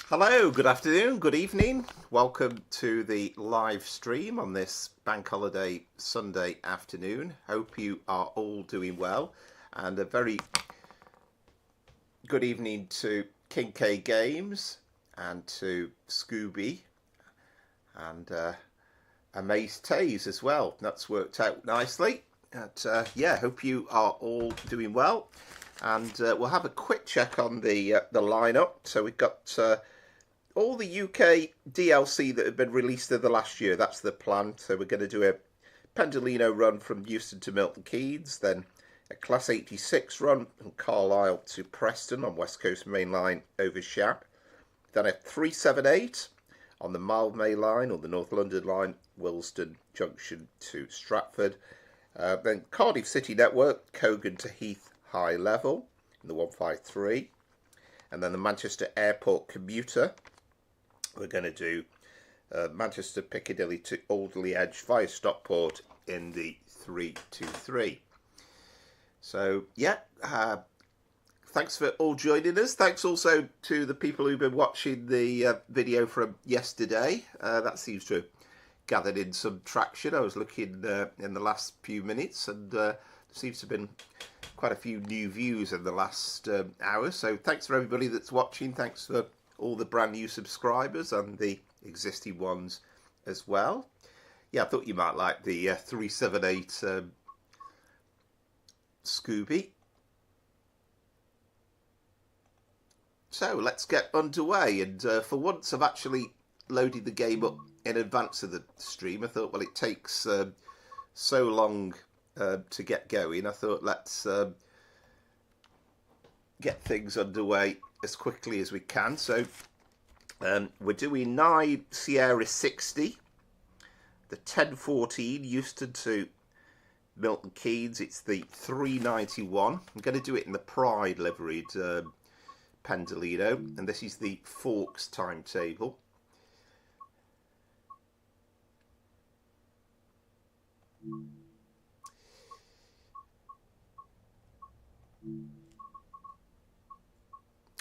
Hello, good afternoon, good evening. Welcome to the live stream on this bank holiday Sunday afternoon. Hope you are all doing well, and a very good evening to King K Games and to Scooby and Amaze Taze as well. That's worked out nicely. But, hope you are all doing well, and we'll have a quick check on the lineup. So we've got all the UK DLC that have been released in the last year. That's the plan. So we're going to do a Pendolino run from Euston to Milton Keynes, then a Class 86 run from Carlisle to Preston on West Coast mainline over Shap, then a 378 on the Mildmay line or the North London line, Euston Junction to Stratford, then Cardiff City Network, Cogan to Heath High Level in the 153, and then the Manchester Airport Commuter. We're going to do Manchester Piccadilly to Alderley Edge via Stockport in the 323. So, thanks for all joining us. Thanks also to the people who've been watching the video from yesterday. That seems to have gathered in some traction. I was looking in the last few minutes, and there seems to have been quite a few new views in the last hour. So thanks for everybody that's watching. Thanks for all the brand new subscribers and the existing ones as well. Yeah, I thought you might like the 378 Scooby. So let's get underway, and for once I've actually loaded the game up in advance of the stream. I thought, well, it takes so long to get going. I thought, let's get things underway as quickly as we can. So we're doing 9 Sierra 60, the 1014 Euston to Milton Keynes. It's the 391. I'm going to do it in the Pride liveried Pendolino, and this is the Forks timetable.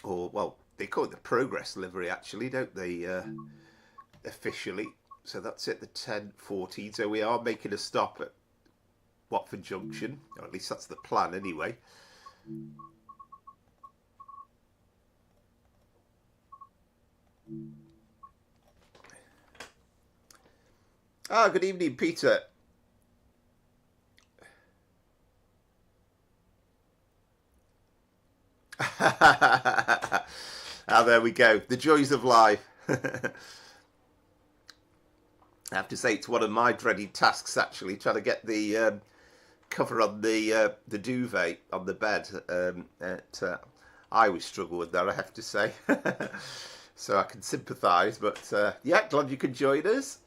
Or, well, they call it the Progress livery, actually, don't they, officially? So that's it, the 1014. So we are making a stop at Watford Junction, or at least that's the plan anyway. Ah, good evening, Peter. There we go. The joys of life. I have to say, it's one of my dreaded tasks, actually, trying to get the cover on the duvet on the bed. I always struggle with that, I have to say. So I can sympathise, but yeah, glad you could join us.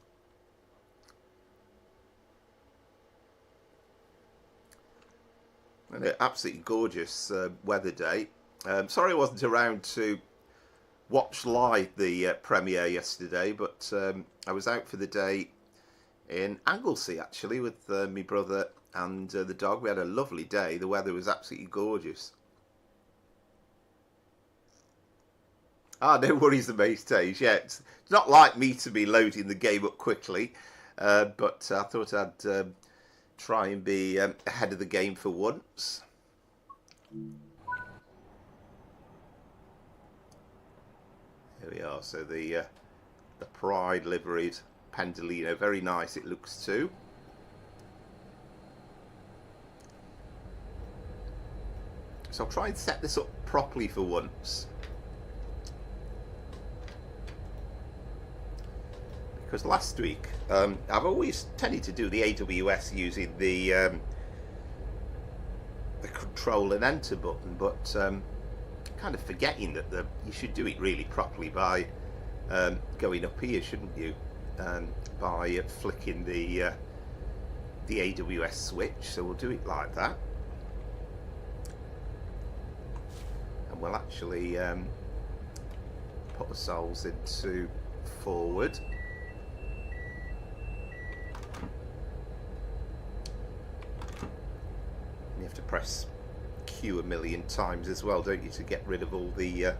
And an absolutely gorgeous weather day. Sorry I wasn't around to watch live the premiere yesterday, but I was out for the day in Anglesey, actually, with my brother and the dog. We had a lovely day. The weather was absolutely gorgeous. Ah, no worries, Amaze Taze. Yeah, it's not like me to be loading the game up quickly, but I thought I'd try and be ahead of the game for once. Here we are. So the Pride liveried Pendolino, very nice it looks too. So I'll try and set this up properly for once, because last week I've always tended to do the AWS using the control and enter button, but kind of forgetting that you should do it really properly by going up here, shouldn't you? By flicking the AWS switch. So we'll do it like that, and we'll actually put ourselves into forward. You have to press Q a million times as well, don't you, to get rid of all the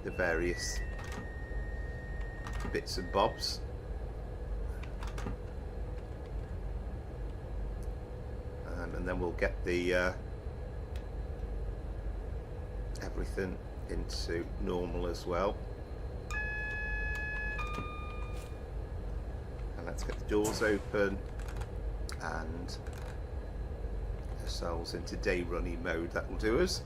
various bits and bobs. And then we'll get the everything into normal as well. And let's get the doors open and ourselves into day running mode. That will do us.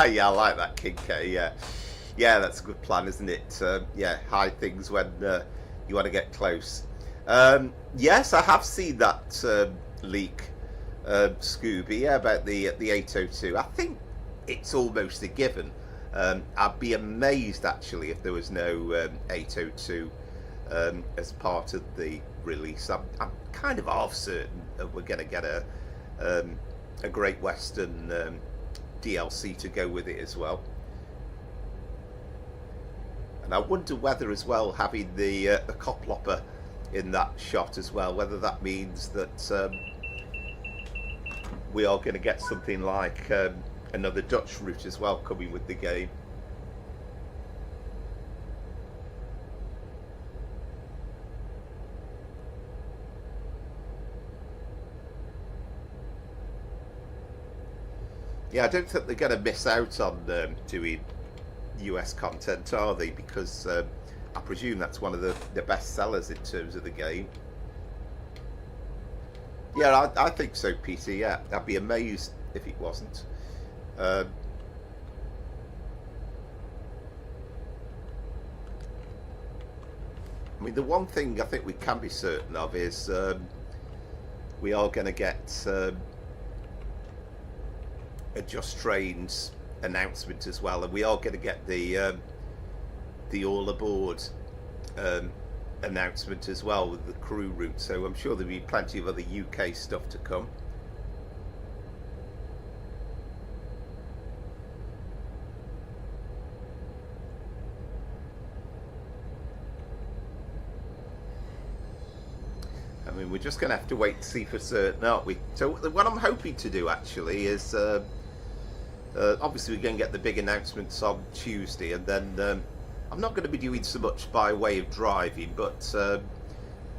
Yeah, I like that, King K. Yeah, that's a good plan, isn't it? Yeah, hide things when you want to get close. Yes, I have seen that leak, Scooby. Yeah, about the 802. I think it's almost a given. I'd be amazed actually if there was no 802 as part of the release. I'm kind of half certain that we're going to get a Great Western DLC to go with it as well. And I wonder whether as well having the coplopper in that shot as well, whether that means that we are going to get something like another Dutch route as well coming with the game. Yeah, I don't think they're going to miss out on doing US content, are they? Because I presume that's one of the best sellers in terms of the game. Yeah, I think so, Peter. Yeah, I'd be amazed if it wasn't. I mean, the one thing I think we can be certain of is we are going to get a Just Trains announcement as well, and we are going to get the all aboard announcement as well with the crew route, so I'm sure there'll be plenty of other UK stuff to come. I mean, we're just going to have to wait to see for certain, aren't we? So what I'm hoping to do actually is obviously we're going to get the big announcements on Tuesday, and then I'm not going to be doing so much by way of driving, but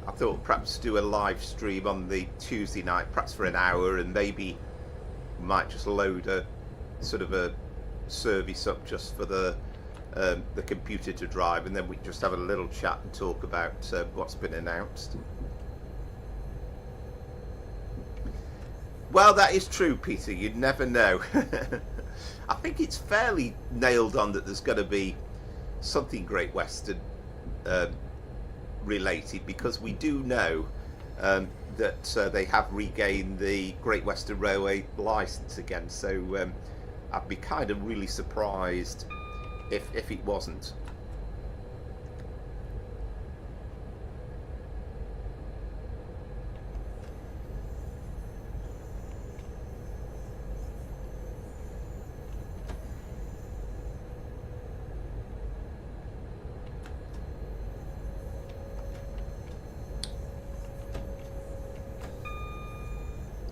I thought perhaps do a live stream on the Tuesday night, perhaps for an hour, and maybe we might just load a sort of a service up just for the computer to drive, and then we just have a little chat and talk about what's been announced. Well, that is true, Peter. You'd never know. I think it's fairly nailed on that there's going to be something Great Western related, because we do know that they have regained the Great Western Railway licence again. So I'd be kind of really surprised if it wasn't.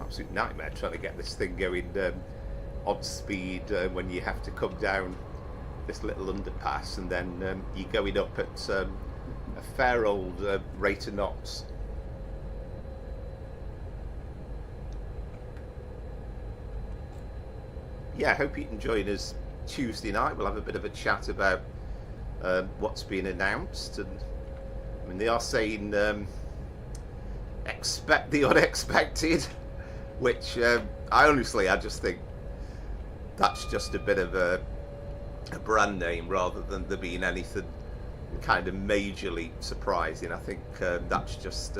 Absolute nightmare trying to get this thing going on speed when you have to come down this little underpass, and then you're going up at a fair old rate of knots. Yeah, I hope you can join us Tuesday night. We'll have a bit of a chat about what's been announced, and I mean, they are saying expect the unexpected, which I just think that's just a bit of a brand name rather than there being anything kind of majorly surprising. I think that's just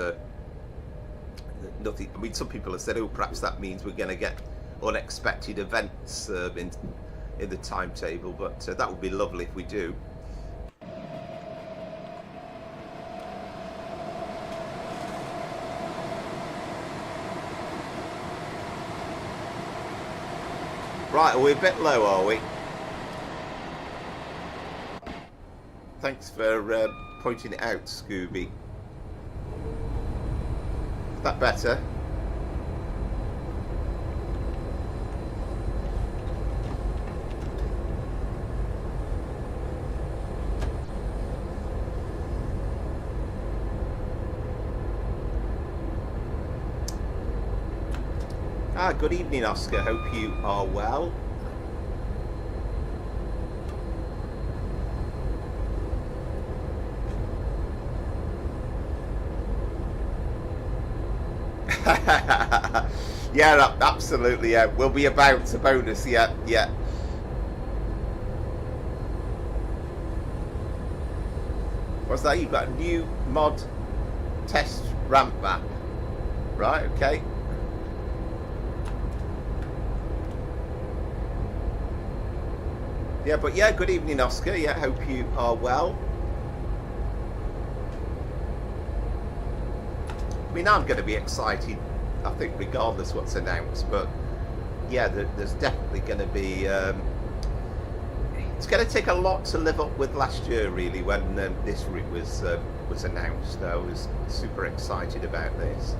nothing. I mean, some people have said, oh, perhaps that means we're going to get unexpected events in the timetable, but that would be lovely if we do. Right, are we a bit low, are we? Thanks for pointing it out, Scooby. Is that better? Good evening, Oscar. Hope you are well. Yeah, absolutely. Yeah, will be a bonus. Yeah, yeah. What's that? You've got a new mod test ramp map, right? Okay. Yeah, but yeah, good evening, Oscar. Yeah, hope you are well. I mean, I'm going to be excited, I think, regardless what's announced. But yeah, there's definitely going to be. It's going to take a lot to live up with last year, really, when this route was announced. I was super excited about this.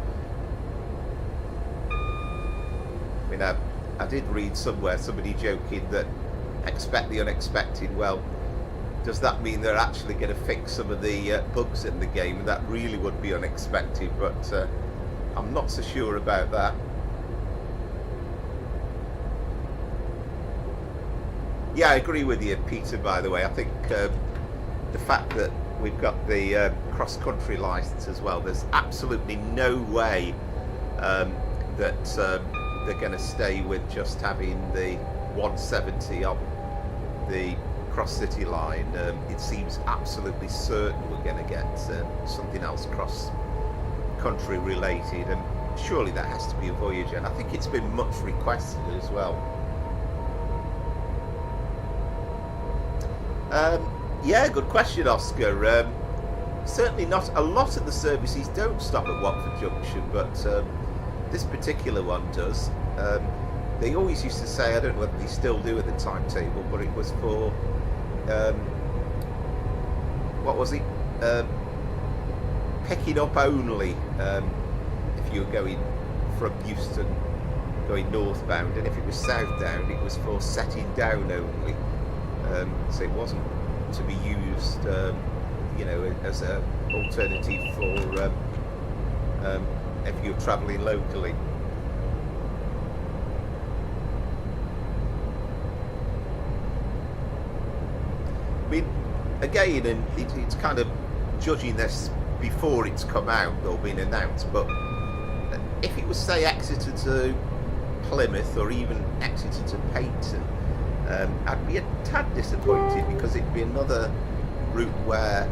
I mean, I did read somewhere somebody joking that expect the unexpected. Well, does that mean they're actually going to fix some of the bugs in the game? And that really would be unexpected, but I'm not so sure about that. Yeah, I agree with you, Peter, by the way. I think the fact that we've got the cross-country licence as well, there's absolutely no way that they're going to stay with just having the 170 on the cross-city line. It seems absolutely certain we're going to get something else cross-country related, and surely that has to be a Voyager, and I think it's been much requested as well. Yeah, good question, Oscar. Certainly not. A lot of the services don't stop at Watford Junction, but this particular one does. They always used to say, I don't know whether they still do at the timetable, but it was for, what was it? Picking up only if you were going from Euston, going northbound, and if it was southbound, it was for setting down only. So it wasn't to be used, you know, as an alternative for if you're travelling locally. I mean, again, and it's kind of judging this before it's come out or been announced, but if it was, say, Exeter to Plymouth or even Exeter to Payton, I'd be a tad disappointed, because it'd be another route where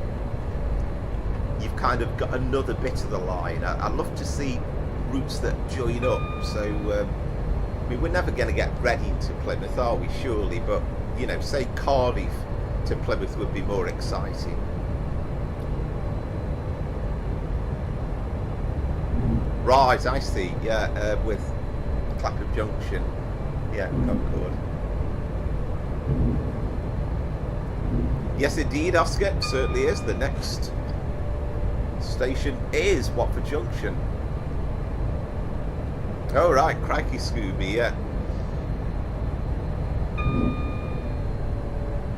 you've kind of got another bit of the line. I'd love to see routes that join up. So, I mean, we're never going to get Reading to Plymouth, are we? Surely, but you know, say Cardiff to Plymouth would be more exciting. Right, I see. Yeah, with Clapham Junction. Yeah, Concord. Yes, indeed, Oscar. It certainly is. The next station is Watford Junction. Oh, right. Crikey, Scooby, yeah.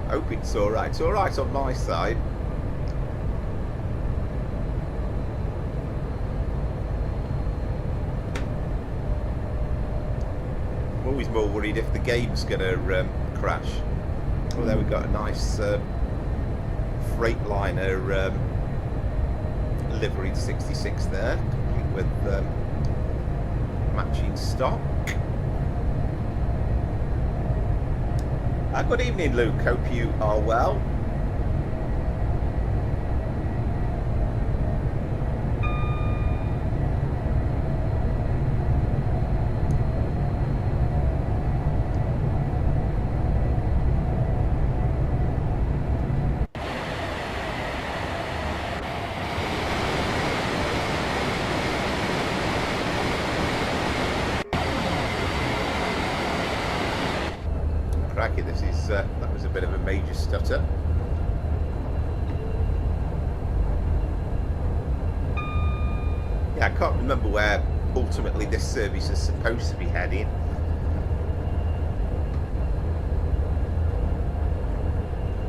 Hope it's alright. It's alright on my side. I'm always more worried if the game's going to crash. Oh, there we've got a nice Freightliner livery 66 there, complete with matching stock. Good evening, Luke. Hope you are well. This is that was a bit of a major stutter. Yeah, I can't remember where ultimately this service is supposed to be heading.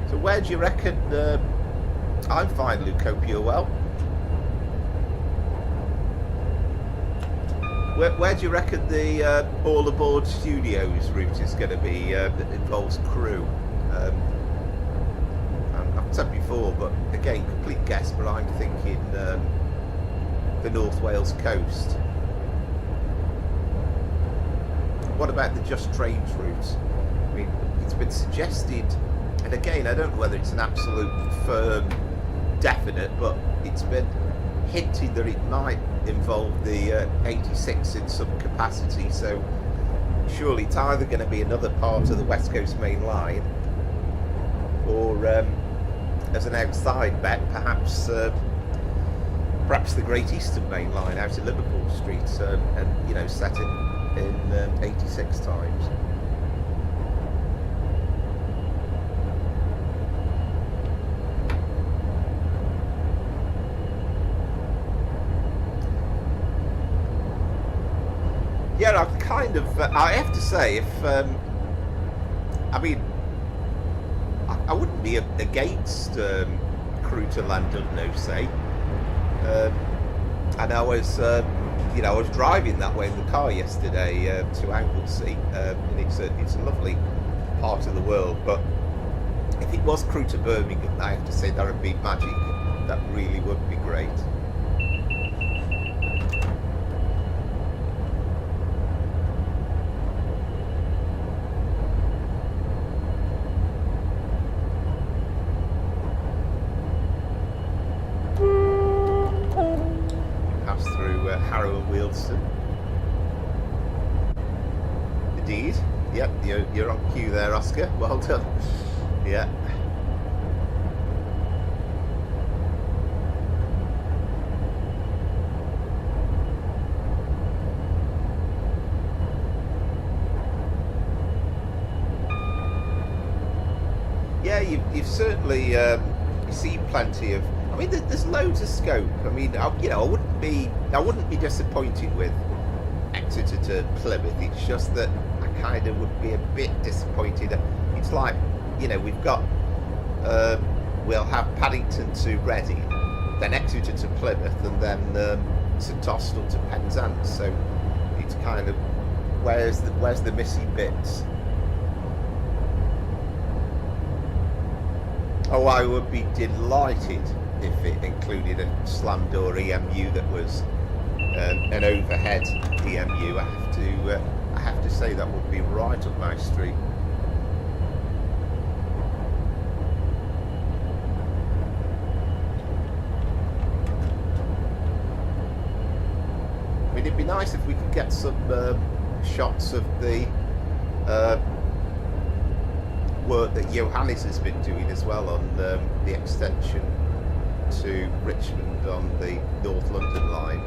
So where do you reckon? I'm fine, Luke. Hope you're well. Where do you reckon the all aboard studios route is going to be that involves crew? I've said before, but again, complete guess, but I'm thinking the North Wales coast. What about the Just Trains route? I mean, it's been suggested, and again, I don't know whether it's an absolute firm definite, but it's been hinted that it might involve the 86 in some capacity, so surely it's either going to be another part of the West Coast Main Line, or as an outside bet, perhaps the Great Eastern Main Line out at Liverpool Street, and you know, set in 86 times. Yeah, I've kind of. I have to say, if I mean, I wouldn't be against crew to London, no say. And I was, you know, I was driving that way in the car yesterday to Anglesey, and it's a lovely part of the world. But if it was crew to Birmingham, I have to say that would be magic. That really would be great. Indeed. Yep, you're on cue there, Oscar. Well done. Yeah. Yeah, you've certainly you see plenty of. I mean, there's loads of scope. I mean, you know, I wouldn't be disappointed with Exeter to Plymouth. It's just that I kind of would be a bit disappointed. It's like, you know, we've got we'll have Paddington to Reading, then Exeter to Plymouth, and then St Austell to Penzance. So it's kind of where's the missing bits? Oh, I would be delighted if it included a slam door EMU that was an overhead EMU. I have to say that would be right up my street. I mean, it'd be nice if we could get some shots of the work that Johannes has been doing as well on the extension to Richmond on the North London line.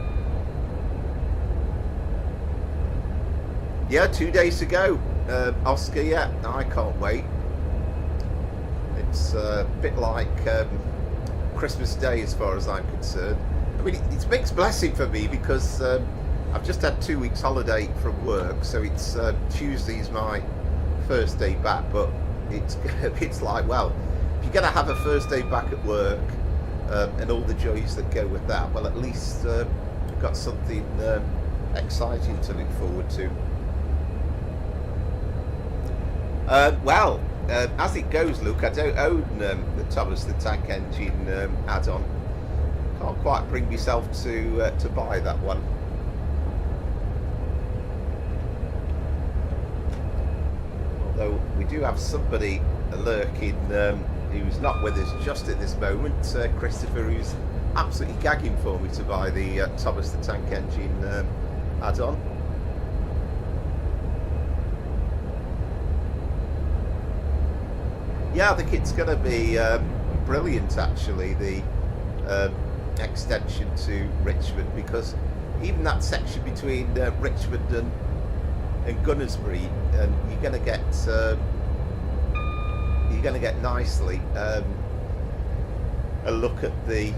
Yeah, 2 days to go, Oscar. Yeah, I can't wait. It's a bit like Christmas Day as far as I'm concerned. I mean, it's a mixed blessing for me because I've just had 2 weeks holiday from work, so it's Tuesday's my first day back, but it's like, well, if you're going to have a first day back at work and all the joys that go with that, well, at least we've got something exciting to look forward to. Well, as it goes, Luke, I don't own the Thomas the Tank Engine add-on. Can't quite bring myself to buy that one. Although we do have somebody lurking who's not with us just at this moment, Christopher, who's absolutely gagging for me to buy the Thomas the Tank Engine add-on. Yeah, I think it's going to be brilliant, actually, the extension to Richmond, because even that section between Richmond and Gunnersbury, you're going to get nicely a look at the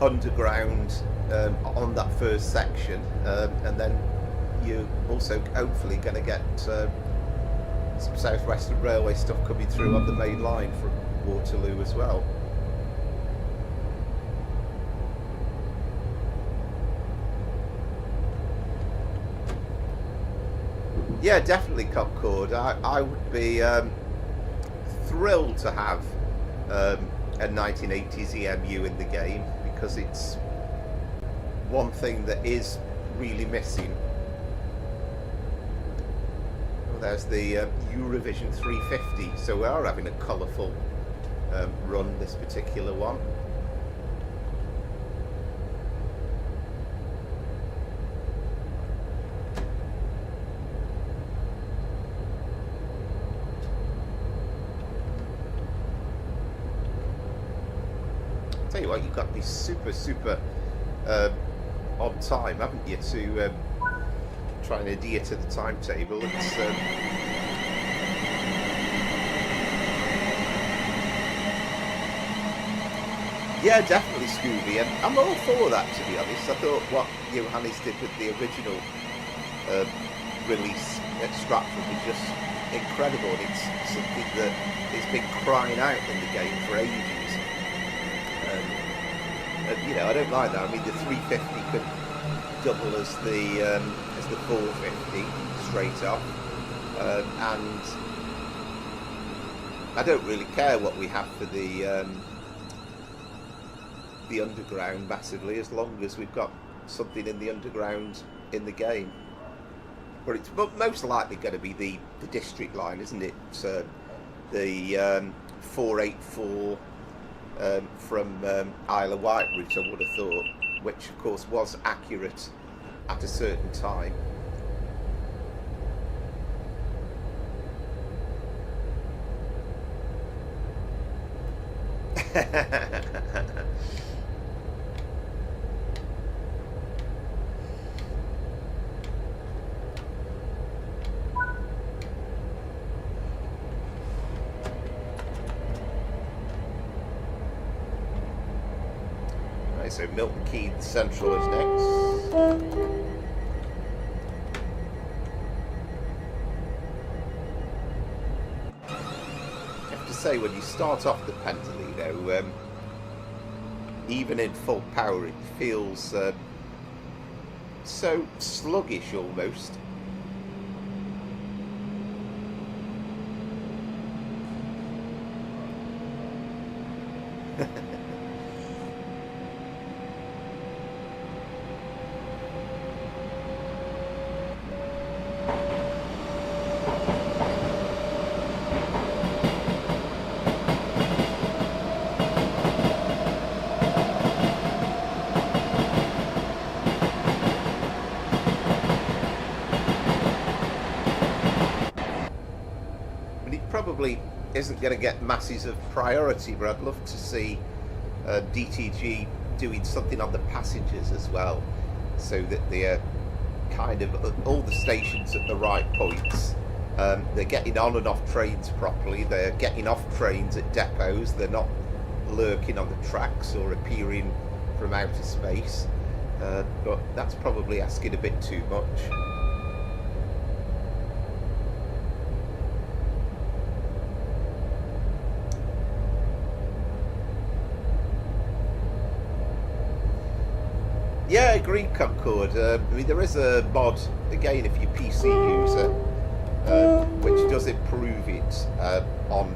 underground on that first section, and then you're also hopefully going to get some South Western Railway stuff coming through on the main line from Waterloo as well. Yeah, definitely Concord. I would be thrilled to have a 1980s EMU in the game, because it's one thing that is really missing. Well, there's the Eurovision 350, so we are having a colourful run, this particular one. Tell you what, you've got to be super on time, haven't you, to try and adhere to the timetable. It's yeah, definitely Scooby, and I'm all for that, to be honest. I thought what Johannes did with the original release at Stratford was just incredible, and it's something that has been crying out in the game for ages. You know, I don't like that. I mean, the 350 could double as the 450 straight off, and I don't really care what we have for the underground massively, as long as we've got something in the underground in the game. But it's most likely going to be the district line, isn't it? The 484 from Isle of Wight route, I would have thought, which of course was accurate at a certain time. So Milton Keynes Central is next. I have to say, when you start off the Pendolino, even in full power, it feels so sluggish almost. Probably isn't going to get masses of priority, but I'd love to see DTG doing something on the passengers as well, so that they're kind of all the stations at the right points. They're getting on and off trains properly, they're getting off trains at depots, they're not lurking on the tracks or appearing from outer space, but that's probably asking a bit too much. Yeah, I agree, Concord. I mean, there is a mod, again, if you're PC user, which does improve it on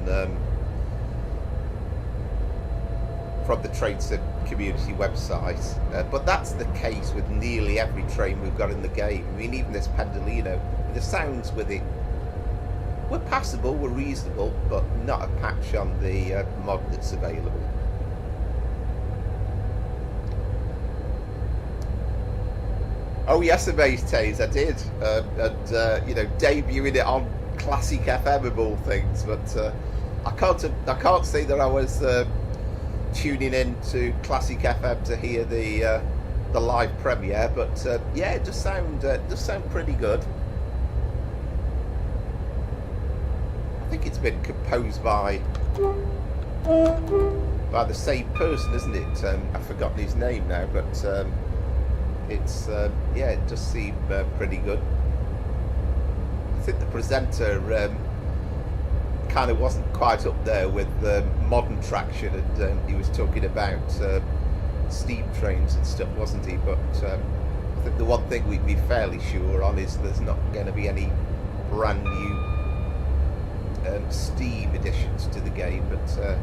from the Train Sim community website. But that's the case with nearly every train we've got in the game. I mean, even this Pendolino, the sounds with it were passable, were reasonable, but not a patch on the mod that's available. Oh yes, Amaze Taze, I did, and you know, debuting it on Classic FM of all things. But I can't say that I was tuning in to Classic FM to hear the live premiere. But yeah, it does sound pretty good. I think it's been composed by the same person, isn't it? I've forgotten his name now, but. It's yeah, it does seem pretty good. I think the presenter kind of wasn't quite up there with modern traction, and he was talking about steam trains and stuff, wasn't he? But I think the one thing we'd be fairly sure on is there's not going to be any brand new Steam additions to the game, but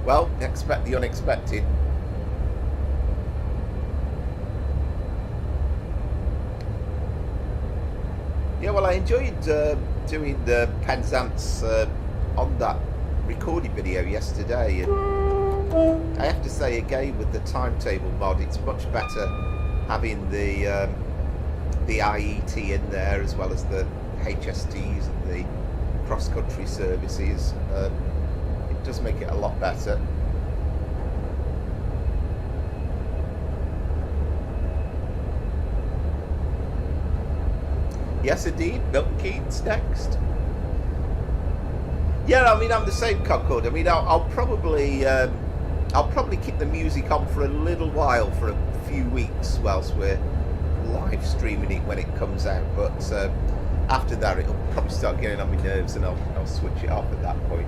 well, expect the unexpected. Yeah, well, I enjoyed doing the Penzance on that recording video yesterday, and I have to say again, with the timetable mod, it's much better having the IET in there, as well as the HSTs and the cross-country services. It does make it a lot better. Yes, indeed. Milton Keynes next. Yeah, I mean, I'm the same, Concord. I mean, I'll probably keep the music on for a little while, for a few weeks, whilst we're live streaming it when it comes out. But after that, it'll probably start getting on my nerves, and I'll switch it off at that point.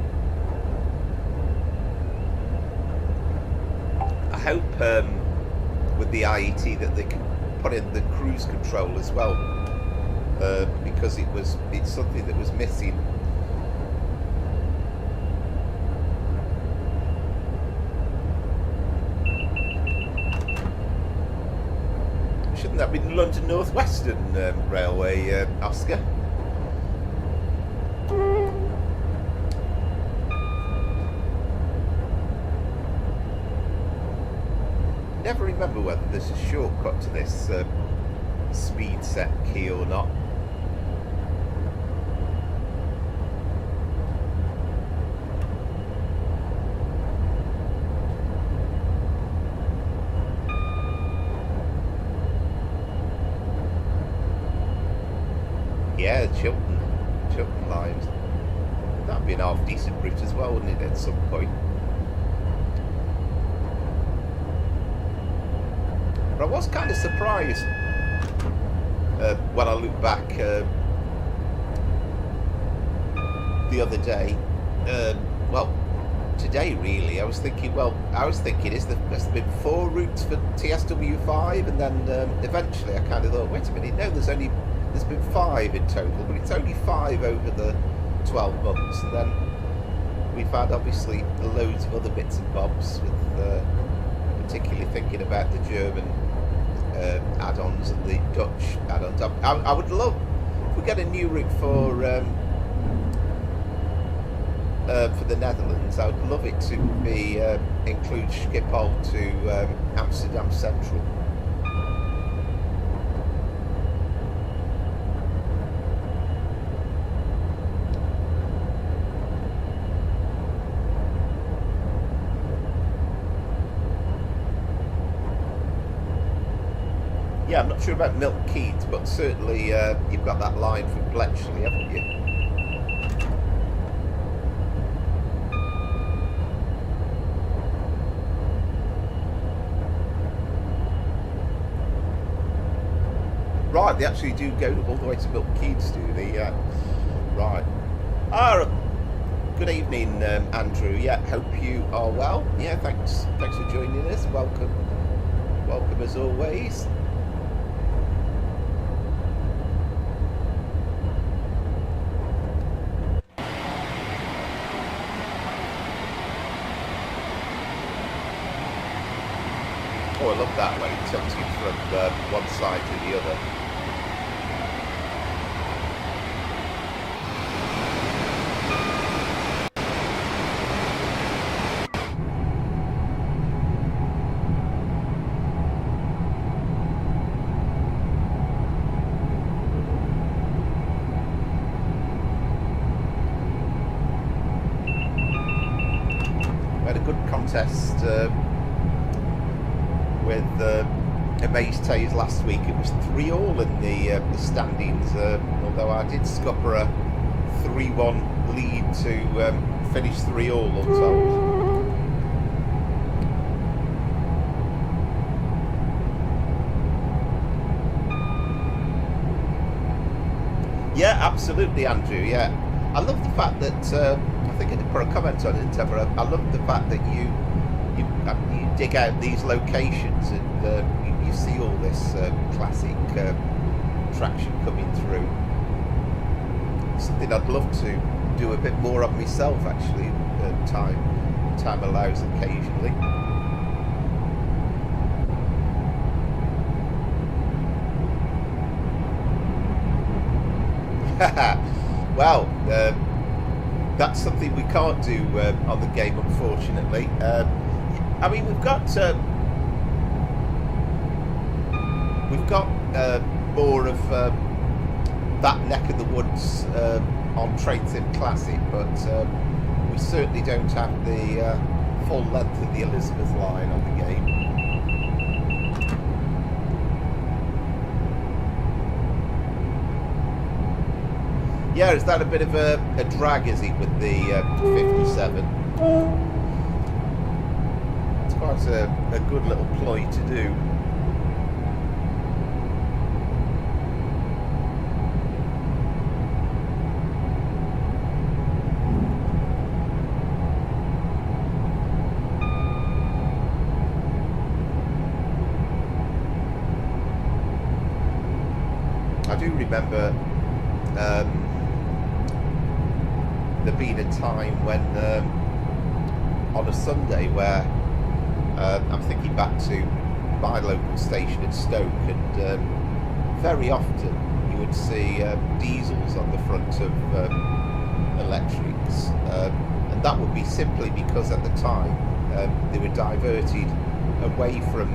I hope with the IET that they can put in the cruise control as well, because it's something that was missing. Shouldn't that be London North Western Railway, Oscar? Never remember whether there's a shortcut to this speed set key or not. Yeah, Chiltern lines. That'd be an half decent route as well, wouldn't it, at some point? But I was kind of surprised when I look back the other day. Well, today really. I was thinking, has there been 4 routes for TSW5, and then eventually I kind of thought, wait a minute, no, there's been 5 in total, but it's only 5 over the 12 months, and then we've had obviously loads of other bits and bobs, with particularly thinking about the German add-ons and the Dutch add-ons. I would love, if we get a new route for the Netherlands, I would love it to be include Schiphol to Amsterdam Central. Yeah, I'm not sure about Milton Keynes, but certainly you've got that line from Bletchley, haven't you? Right, they actually do go all the way to Milton Keynes, do they? Right. Good evening, Andrew. Yeah, hope you are well. Yeah, thanks for joining us. Welcome as always. Oh, I love that when it tilts you from one side to the other. We had a good contest with Amaze Tays last week. It was 3-3 in the standings, although I did scupper a 3-1 lead to finish 3-3 all told. Yeah, absolutely, Andrew. Yeah, I love the fact that I think I did put a comment on it, but I love the fact that you dig out these locations and you see all this classic traction coming through. something I'd love to do a bit more of myself, actually. Time allows occasionally. Well, that's something we can't do on the game, unfortunately. I mean, we've got more of that neck of the woods on Train Sim Classic, but we certainly don't have the full length of the Elizabeth line on the game. Yeah, is that a bit of a drag, is it, with the 57? It's quite a good little ploy to do. I do remember there being a time when on a Sunday where I'm thinking back to my local station at Stoke, and very often you would see diesels on the front of electrics, and that would be simply because at the time they were diverted away from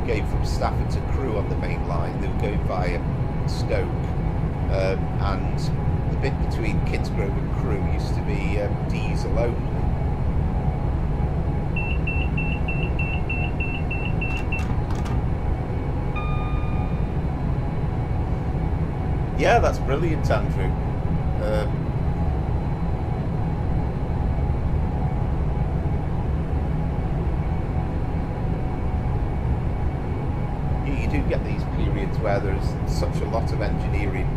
going from Stafford to Crewe on the main line. They were going via Stoke, and the bit between Kidsgrove and Crewe used to be diesel only. Yeah, that's brilliant, Andrew. You do get these periods where there's such a lot of engineering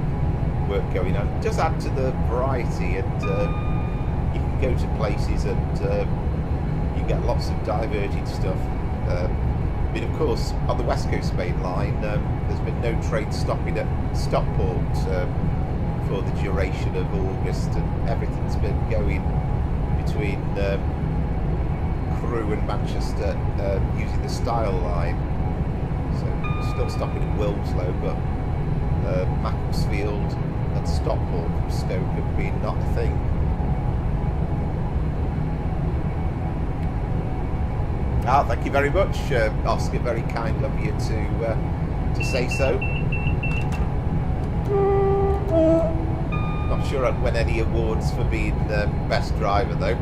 work going on. Just add to the variety, and you can go to places and you get lots of diverted stuff. I mean, of course, on the West Coast main line, there's been no train stopping at Stockport for the duration of August, and everything's been going between Crewe and Manchester using the Style line. So still stopping at Wilmslow, but Macclesfield and Stockport from Stoke have been not a thing. Thank you very much, Oscar. Very kind of you to say so. Not sure I'd win any awards for being best driver, though.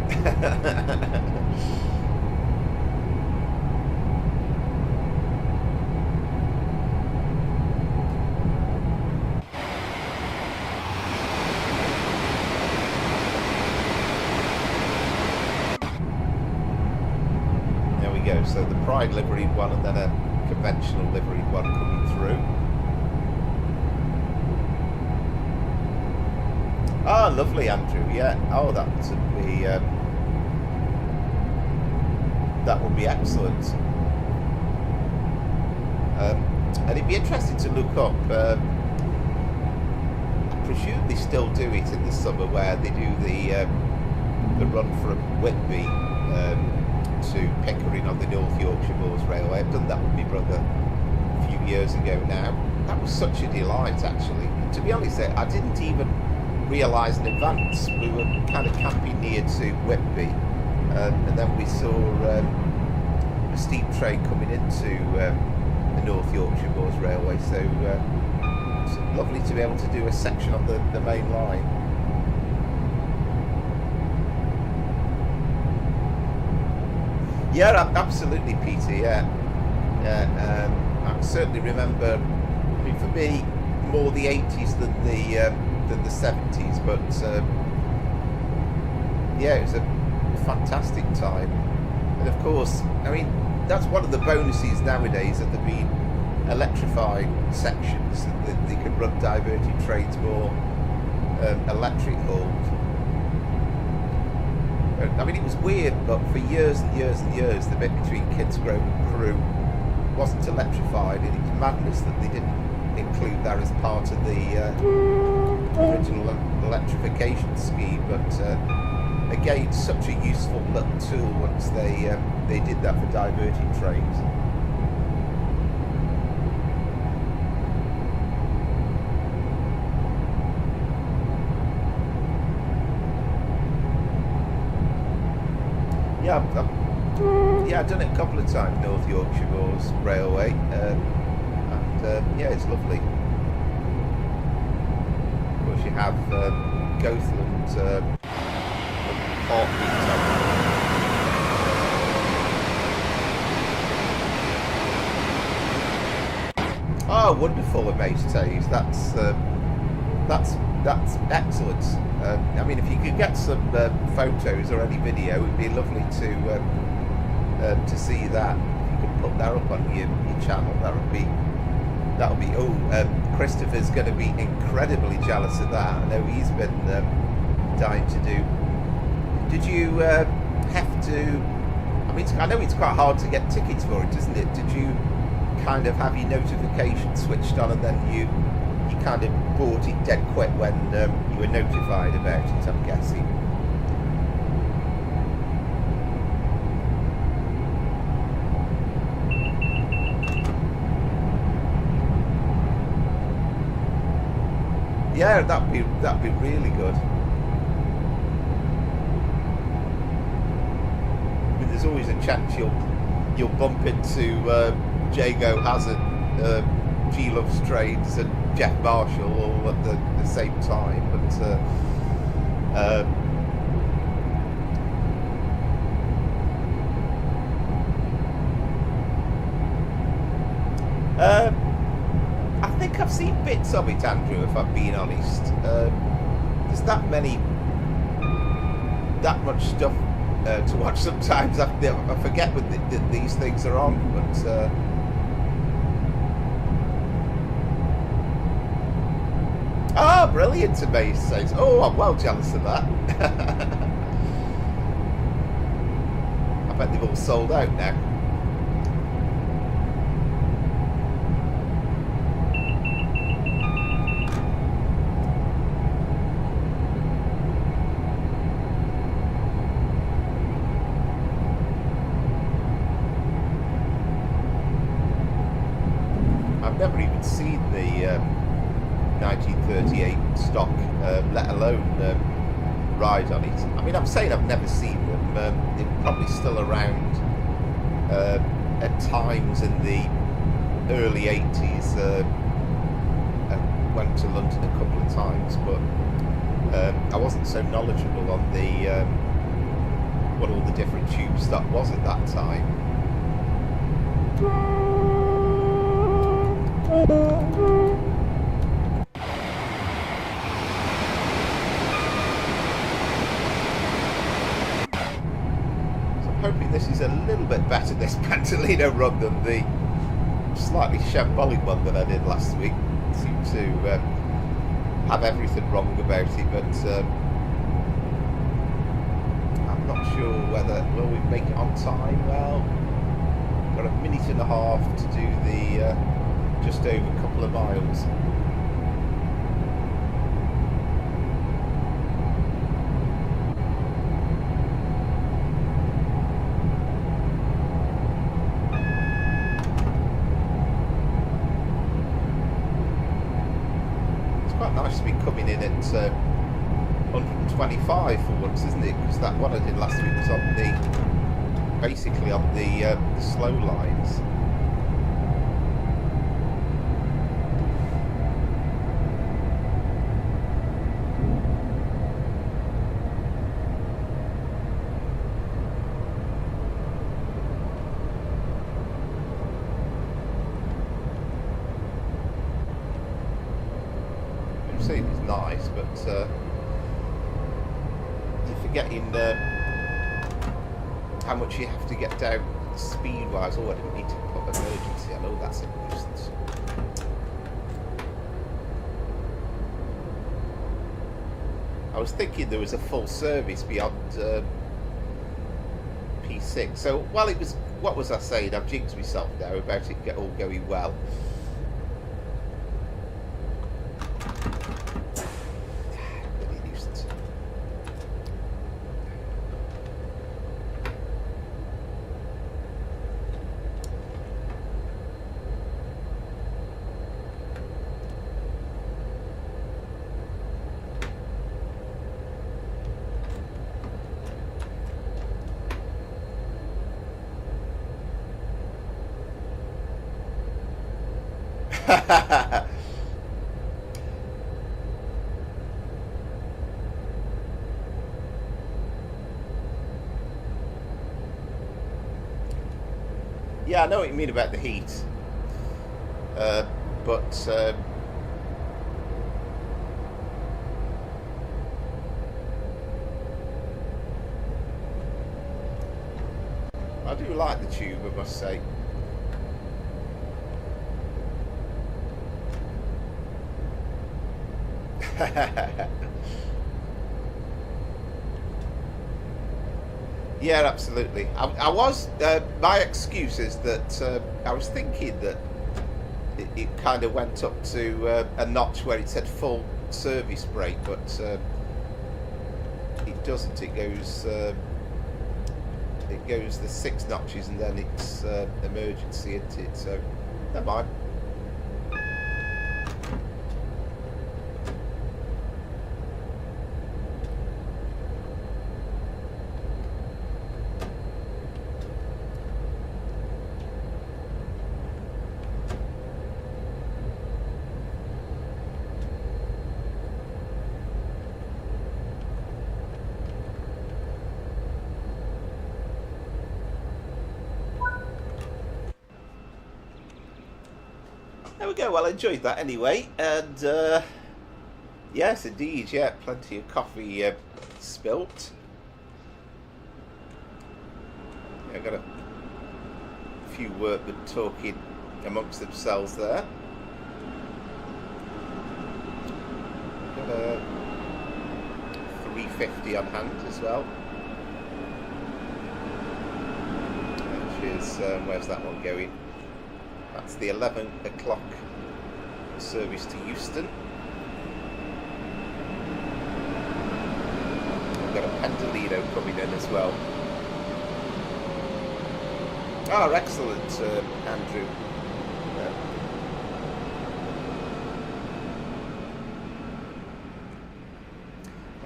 So the Pride liveried one, and then a conventional liveried one coming through. Ah, lovely, Andrew. Yeah. Oh, that would be excellent. And it'd be interesting to look up. I presume they still do it in the summer, where they do the run from Whitby to Pickering on the North Yorkshire Moors Railway. I've done that with my brother a few years ago now. That was such a delight, actually. To be honest, I didn't even realise in advance. We were kind of camping near to Whitby, and then we saw a steam train coming into the North Yorkshire Moors Railway, so it's lovely to be able to do a section on the main line. Yeah, absolutely, Peter. Yeah. I certainly remember. I mean, for me, more the 80s than the 70s, but yeah, it was a fantastic time. And of course, I mean, that's one of the bonuses nowadays, that there being electrified sections, that they can run diverted trains more electric hauled. I mean, it was weird, but for years and years and years, the bit between Kidsgrove and Crewe wasn't electrified, and it's madness that they didn't include that as part of the original electrification scheme, but again, such a useful little tool once they did that for diverting trains. Yeah, I've done it a couple of times, North Yorkshire Moors Railway, and yeah, it's lovely. Of course, you have Gothland Heartbeat. Oh, wonderful, Amaze-Tays. That's excellent. I mean, if you could get some photos or any video, it would be lovely to see that. If you could put that up on your channel, that would be. Oh, Christopher's going to be incredibly jealous of that. I know he's been dying to do. Did you have to? I mean, I know it's quite hard to get tickets for it, isn't it? Did you kind of have your notification switched on, and then you kind of bought it dead quick when you were notified about it, I'm guessing? Yeah, that'd be really good. I mean, there's always a chance you'll bump into Jago Hazard, G Loves Trades, and Jeff Marshall all at the same time, but I think I've seen bits of it, Andrew, if I'm being honest. There's that much stuff to watch sometimes. I forget when these things are on, but brilliant, Amaze says. Oh, I'm well jealous of that. I bet they've all sold out now. I've never even seen the 1938 stock, let alone ride on it. I mean, I'm saying I've never seen them. They're probably still around at times in the early 80s. I went to London a couple of times, but I wasn't so knowledgeable on the what all the different tube stock was at that time. Hoping this is a little bit better, this Pendolino run, than the slightly shambolic one that I did last week. Seemed to have everything wrong about it, but I'm not sure whether will we make it on time. Well, got a minute and a half to do the just over a couple of miles. Nice to be coming in at 125 for once, isn't it? Because that one I did last week was on basically on the slow lines. It's nice, but you're forgetting how much you have to get down speed-wise. Oh, I didn't need to put emergency. I know that's a nuisance. I was thinking there was a full service beyond P6. So, well, it was. What was I saying? I've jinxed myself now about it all going well. Yeah, I know what you mean about the heat, but I do like the tube, I must say. Yeah, absolutely. I was. My excuse is that I was thinking that it kind of went up to a notch where it said full service brake, but it doesn't. It goes the 6 notches and then it's emergency, isn't it? So never mind. There we go. Well, I enjoyed that anyway, and yes, indeed, yeah, plenty of coffee spilt. Yeah, got a few workmen talking amongst themselves there. Got a 350 on hand as well, which is where's that one going? That's the 11 o'clock service to Euston. We've got a Pendolino coming in as well. Oh, excellent, Andrew.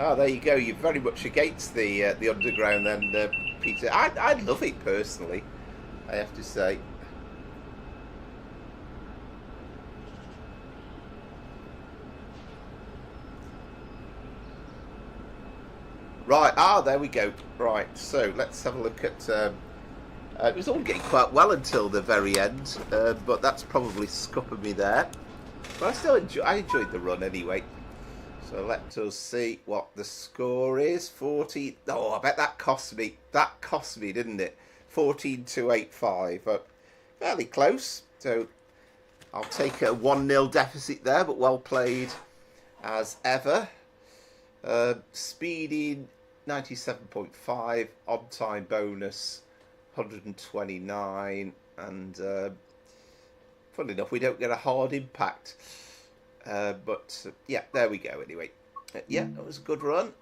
Oh, there you go. You're very much against the underground then, Peter. I love it personally, I have to say. Right, there we go. Right, so let's have a look at... it was all getting quite well until the very end, but that's probably scuppered me there. But I still enjoyed the run anyway. So let us see what the score is. 14... Oh, I bet that cost me. That cost me, didn't it? 14,285. But fairly close. So I'll take a 1-0 deficit there, but well played as ever. Speeding 97.5, on time bonus 129, and funnily enough we don't get a hard impact, but yeah, there we go anyway. Yeah, that was a good run.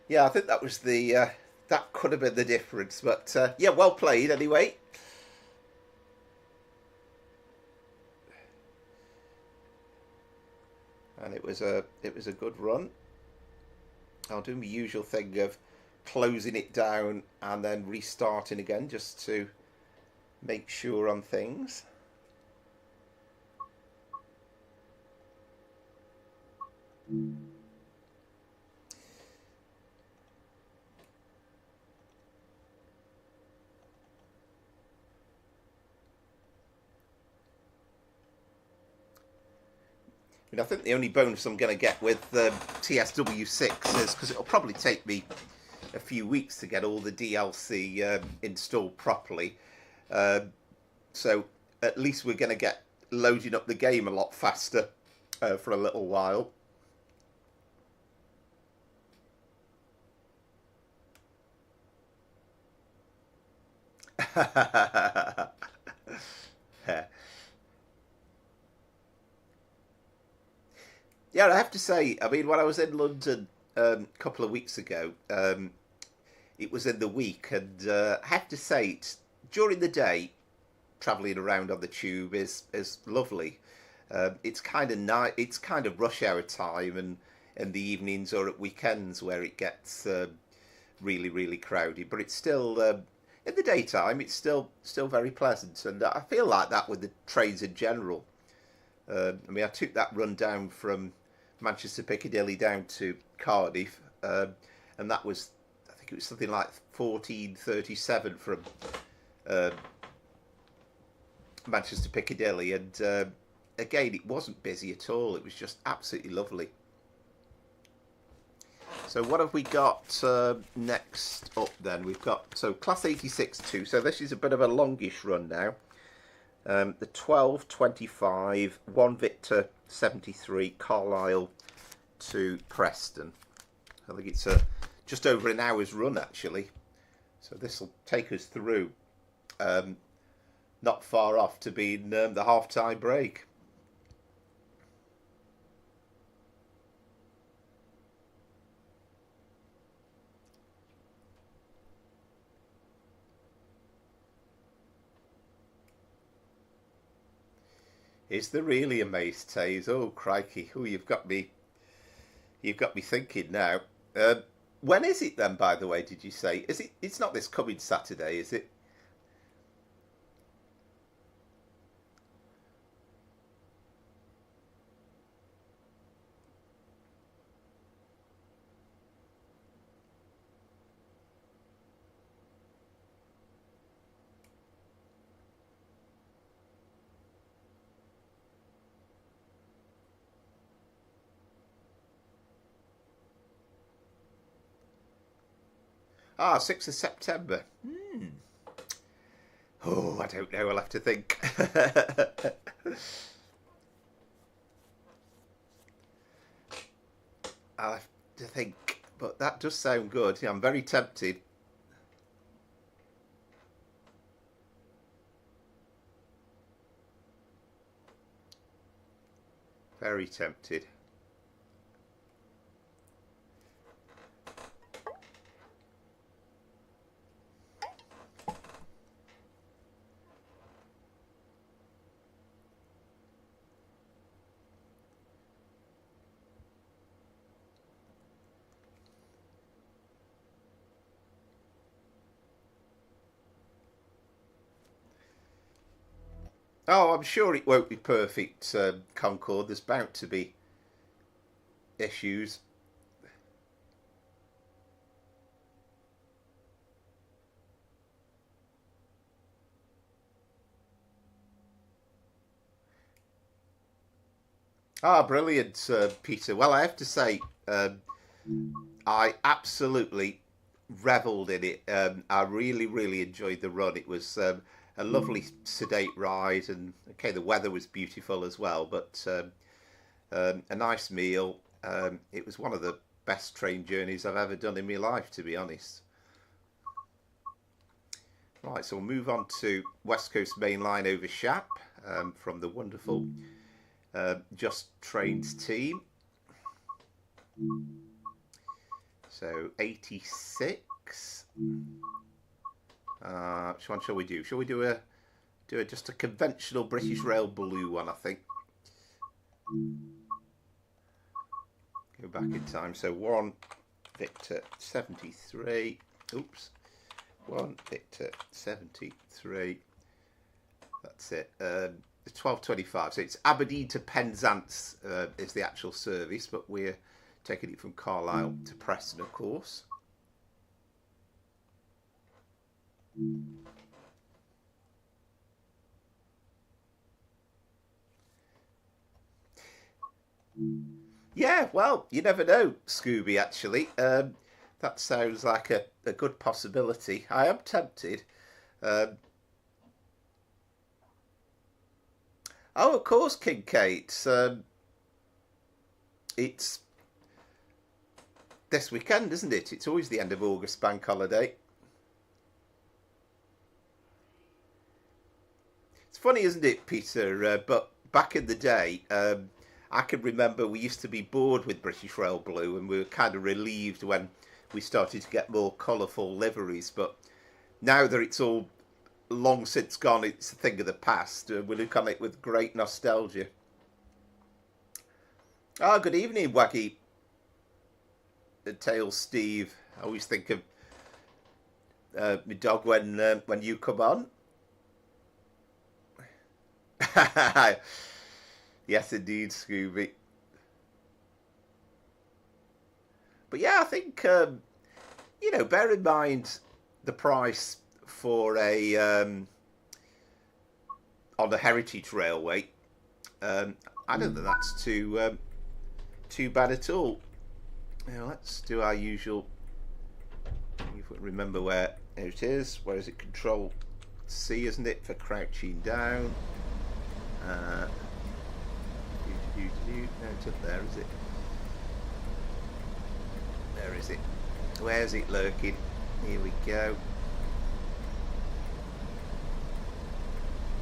Yeah, I think that was the that could have been the difference, but yeah, well played anyway. And it was a good run. I'll do my usual thing of closing it down and then restarting again just to make sure on things. I think the only bonus I'm going to get with TSW5 is because it'll probably take me a few weeks to get all the DLC installed properly. So at least we're going to get loading up the game a lot faster for a little while. Yeah, I have to say, I mean, when I was in London a couple of weeks ago, it was in the week, and I have to say, during the day, travelling around on the tube is lovely. It's kind of night, it's kind of rush hour time, and in the evenings or at weekends where it gets really, really crowded. But it's still, in the daytime it's still very pleasant, and I feel like that with the trains in general. I mean, I took that run down from Manchester Piccadilly down to Cardiff, and that was, I think it was something like 14:37 from uh, Manchester Piccadilly, and again, it wasn't busy at all. It was just absolutely lovely. So what have we got next up then? We've got, so Class 86-2. So this is a bit of a longish run now. The 12:25, 1 Victor 73, Carlisle to Preston. I think it's just over an hour's run actually. So this will take us through not far off to being the half-time break. Is there really a Mace Taze? Oh crikey! Oh, you've got me thinking now. When is it then? By the way, did you say? Is it? It's not this coming Saturday, is it? Ah, 6th of September. Oh, I don't know. I'll have to think. I'll have to think. But that does sound good. Yeah, I'm very tempted. Very tempted. Oh, I'm sure it won't be perfect, Concord. There's bound to be issues. Ah, brilliant, Peter. Well, I have to say, I absolutely revelled in it. I really, really enjoyed the run. It was a lovely, sedate ride, and okay, the weather was beautiful as well. But a nice meal. It was one of the best train journeys I've ever done in my life, to be honest. Right, so we'll move on to West Coast Main Line over Shap from the wonderful Just Trains team. So 86. Which one shall we do? Shall we do a just a conventional British Rail blue one? I think. Go back in time. So 1 Victor 73. Oops. 1 Victor 73. That's it. The 12:25. So it's Aberdeen to Penzance is the actual service, but we're taking it from Carlisle to Preston, of course. Yeah, well, you never know, Scooby, actually. That sounds like a good possibility. I am tempted. Um, oh, of course, King Kate. It's this weekend, isn't it? It's always the end of August bank holiday. It's funny, isn't it, Peter? But back in the day, I can remember we used to be bored with British Rail Blue, and we were kind of relieved when we started to get more colourful liveries. But now that it's all long since gone, it's a thing of the past. We look on it with great nostalgia. Ah, good evening, Waggy Tail Steve. I always think of my dog when you come on. Yes, indeed, Scooby. But yeah, I think bear in mind the price for a on the Heritage Railway. I don't think that's too bad at all. Now let's do our usual. Remember where it is. Where is it? Control C, isn't it, for crouching down? No, it's up there, is it? There is it. Where's it lurking? Here we go.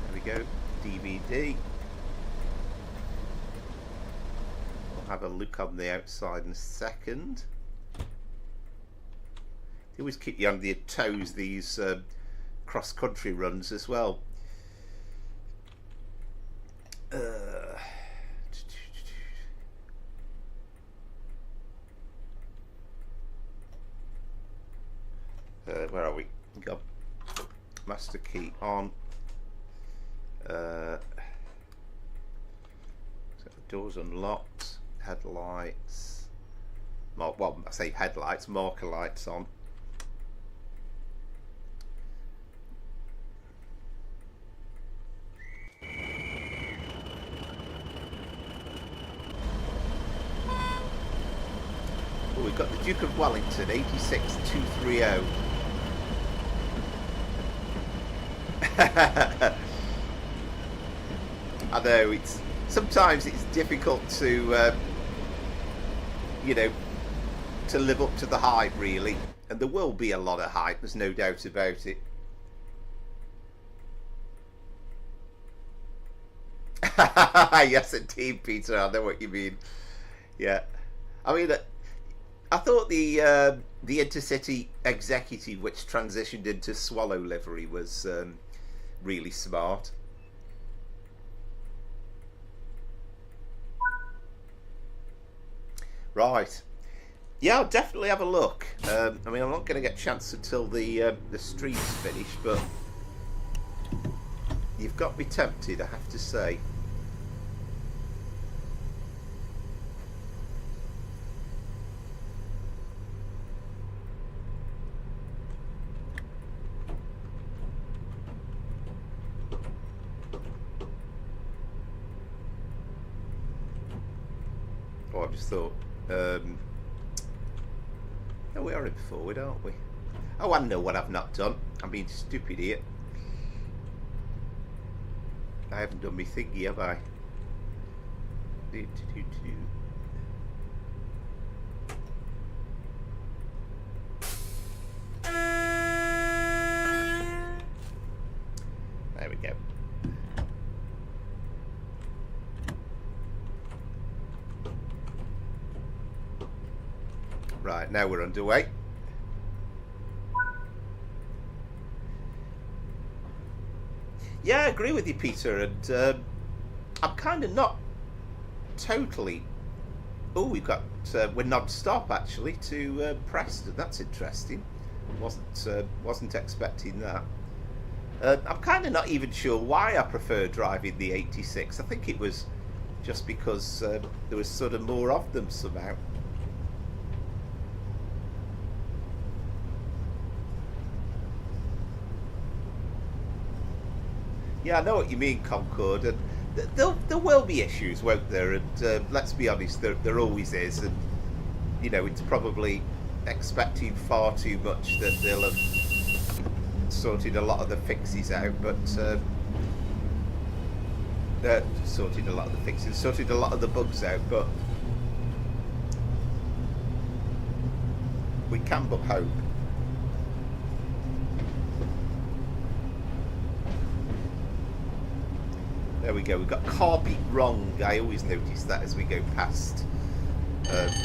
There we go. DVD. We'll have a look on the outside in a second. They always keep you on your toes, these cross-country runs as well. Where are we? Got master key on. So doors unlocked. Headlights. Well, I say headlights. Marker lights on. Oh, we've got the Duke of Wellington, 86230. I know sometimes it's difficult to to live up to the hype, really, and there will be a lot of hype, there's no doubt about it. Yes indeed, Peter, I know what you mean. Yeah, I mean, I thought the Intercity Executive, which transitioned into Swallow livery, was really smart. Right. Yeah, I'll definitely have a look. I mean, I'm not going to get a chance until the stream's finished, but you've got me tempted, I have to say. I just thought, no, we are in forward, aren't we? Oh, I know what I've not done. I'm being stupid here. I haven't done my thingy, have I? There we go. Right, now we're underway. Yeah, I agree with you, Peter, and I'm kind of not totally... Oh, we're non-stop, actually, to Preston. That's interesting. Wasn't expecting that. I'm kind of not even sure why I prefer driving the 86. I think it was just because there was sort of more of them somehow. Yeah, I know what you mean, Concord, and there will be issues, won't there? And let's be honest, there always is, and it's probably expecting far too much that they'll have sorted a lot of the fixes out, but sorted a lot of the bugs out, but we can but hope. There we go, we've got car beat wrong. I always notice that as we go past,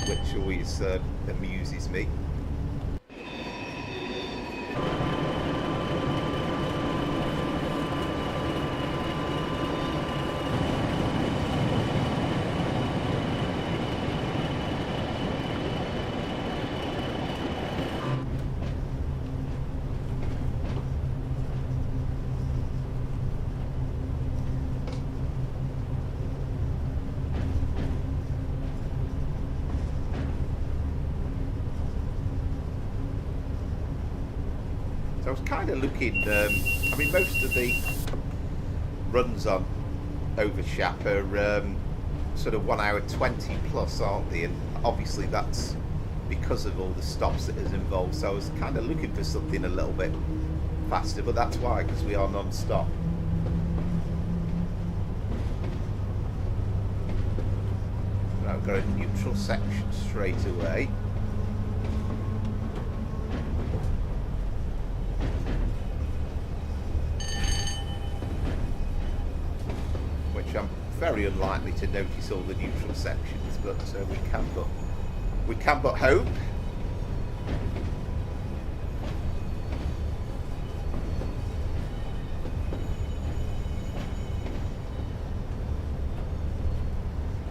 which always amuses me. was kind of looking. I mean, most of the runs on over Shap are sort of 1 hour 20 plus, aren't they? And obviously that's because of all the stops that is involved. So I was kind of looking for something a little bit faster, but that's why, because we are non-stop. Right, we've got a neutral section straight away. Which I'm very unlikely to notice all the neutral sections, but we can but hope.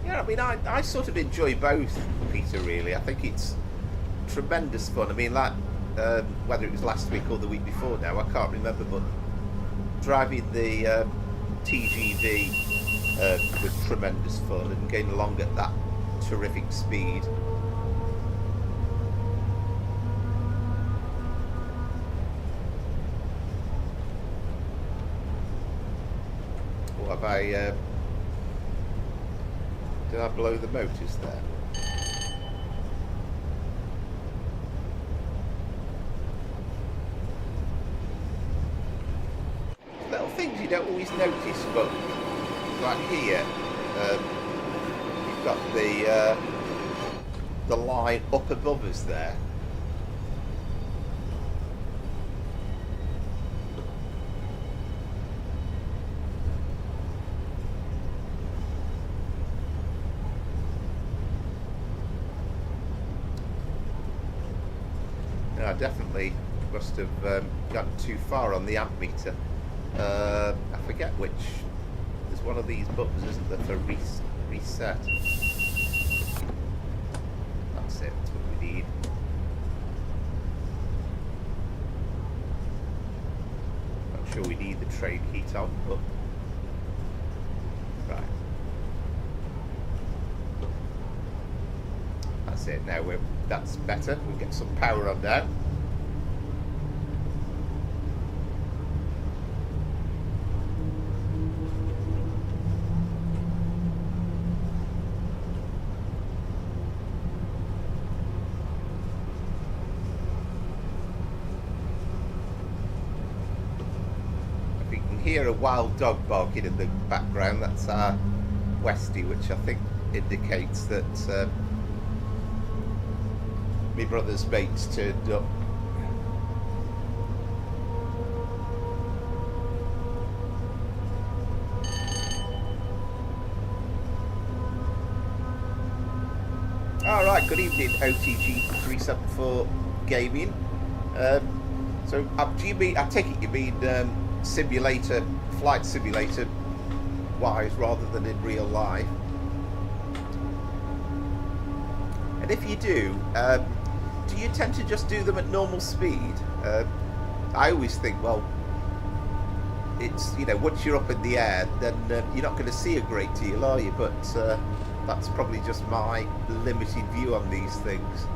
Yeah, I mean, I sort of enjoy both, Peter, really. I think it's tremendous fun. I mean, like, whether it was last week or the week before now, I can't remember, but driving the TGV was tremendous fun, and getting along at that terrific speed. Or have I did I blow the motors there? Little things you don't always notice, but like here, you've got the line up above us there. I definitely must have gotten too far on the amp meter. I forget which. There's one of these buttons, isn't there, for reset. That's it. That's what we need. Not sure we need the train heat on, but right. That's it. Now that's better. We'll get some power on now. If you can hear a wild dog barking in the background, that's our Westie, which I think indicates that my brother's mate's turned up. Alright, good evening, OTG374 Gaming. So do you mean, I take it you mean simulator, flight simulator wise rather than in real life? And if you do you tend to just do them at normal speed? I always think, well, it's, you know, once you're up in the air, then you're not going to see a great deal, are you? But that's probably just my limited view on these things.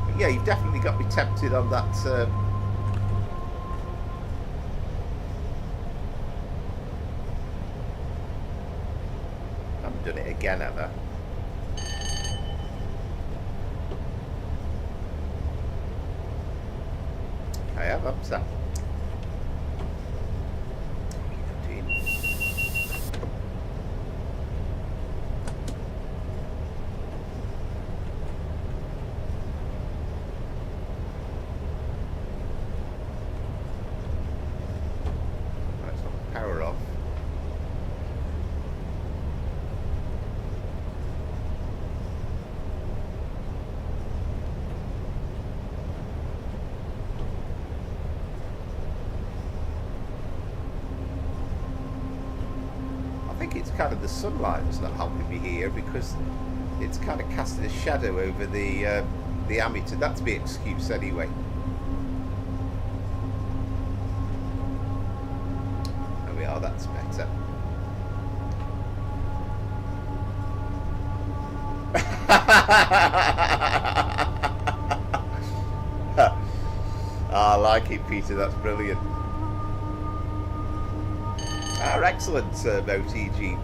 But yeah, you've definitely got me tempted on that. Done it again, have I? I have, I'm sorry. Right, so power off. It's kind of the sunlight that's not helping me here, because it's kind of casting a shadow over the ammeter. That's my excuse anyway. There we are, that's better. I like it, Peter. That's brilliant. Excellent, MoTG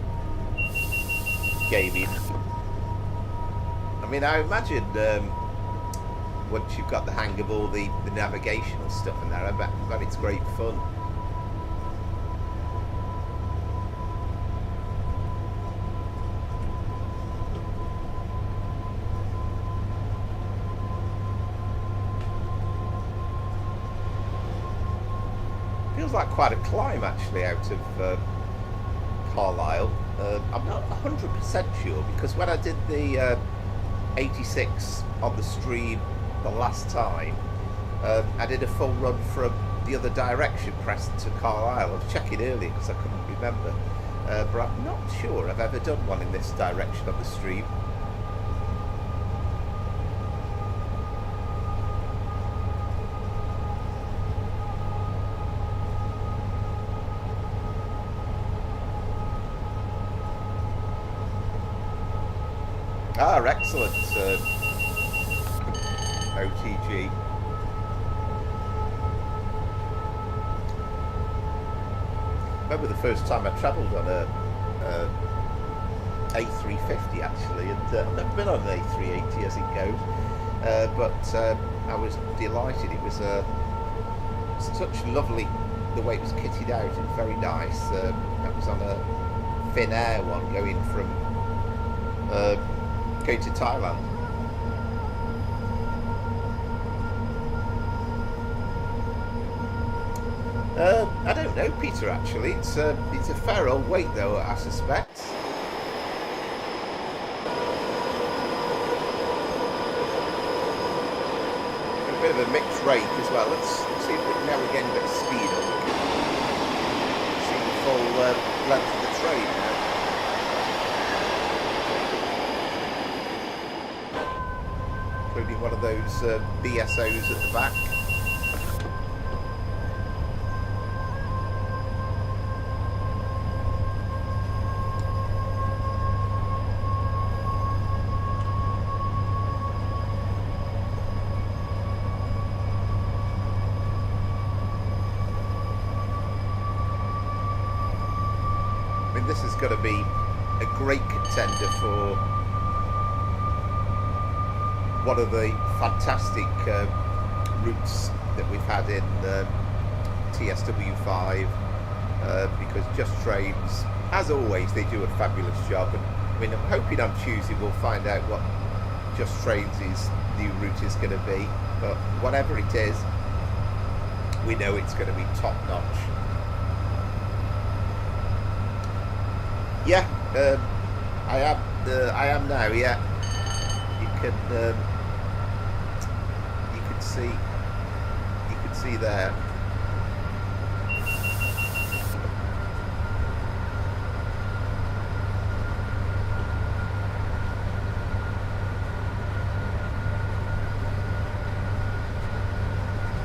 gaming. I mean, I imagine once you've got the hang of all the navigational stuff in there, I bet it's great fun. Feels like quite a climb actually out of Carlisle. I'm not 100% sure, because when I did the 86 on the stream the last time, I did a full run from the other direction, Preston to Carlisle. I was checking earlier because I couldn't remember, but I'm not sure I've ever done one in this direction on the stream. Excellent, OTG. I remember the first time I travelled on a A350 actually, and I've never been on an A380 as it goes, but I was delighted. It was such lovely, the way it was kitted out, and very nice. I was on a Finnair one going from going to Thailand. I don't know, Peter, actually. It's a fair old wait though, I suspect. A bit of a mixed rate as well. Let's see if we can now again get speed up. See the full length of the train now. Including one of those BSOs at the back. I mean, this is going to be a great contender for one of the fantastic routes that we've had in TSW5, because Just Trains, as always, they do a fabulous job. And I mean, I'm hoping on Tuesday we'll find out what Just Trains' new route is going to be. But whatever it is, we know it's going to be top notch. Yeah, I am now. Yeah, you can see there.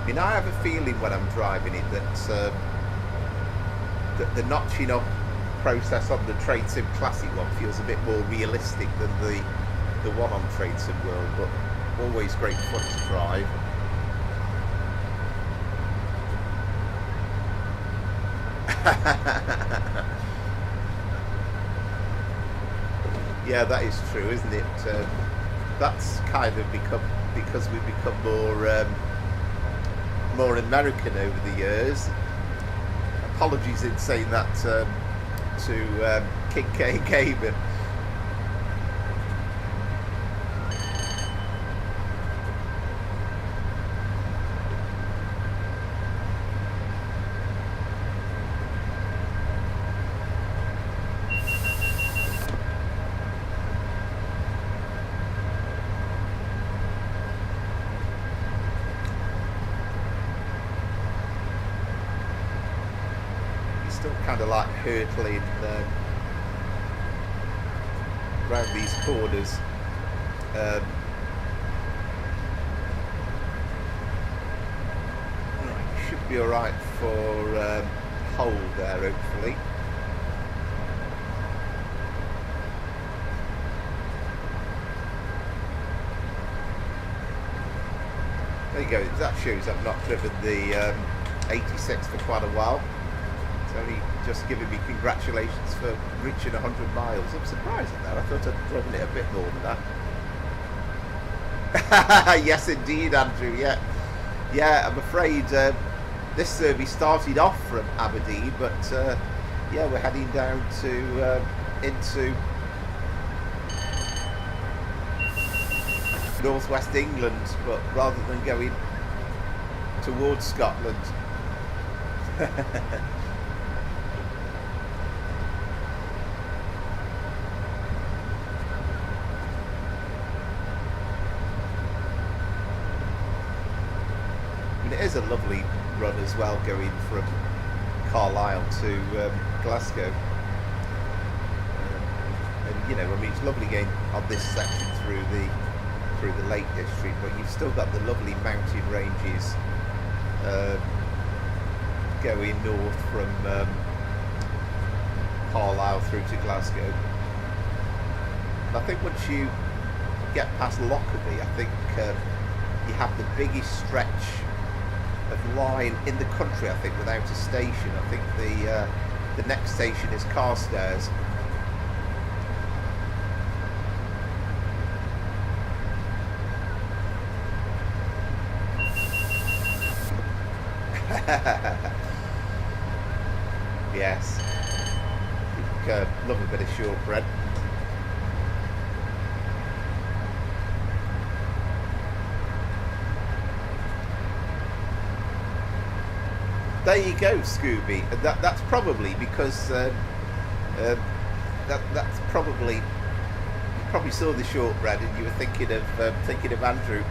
I mean, I have a feeling when I'm driving it that that the notching up process on the Trade Sim Classic one feels a bit more realistic than the one on Trade Sim World, but always great fun to drive. Yeah, that is true, isn't it? That's kind of become, because we've become more American over the years. Apologies in saying that to King K Gamer. Still kind of like hurtling around these corners. Right, should be alright for hold there, hopefully. There you go. That shows I've not driven the 86 for quite a while. It's only just giving me congratulations for reaching 100 miles. I'm surprised at that. I thought I'd driven it a bit more than that. Yes, indeed, Andrew. Yeah. I'm afraid this service started off from Aberdeen, but yeah, we're heading down to into northwest England, but rather than going towards Scotland. It is a lovely run as well, going from Carlisle to Glasgow. And you know, I mean, it's lovely going on this section through the Lake District, but you've still got the lovely mountain ranges going north from Carlisle through to Glasgow. I think once you get past Lockerbie, I think you have the biggest stretch of line in the country, I think, without a station. I think the next station is Carstairs. Yes, love a bit of shortbread. There you go, Scooby. That's probably because that's probably, you probably saw the shortbread and you were thinking of Andrew.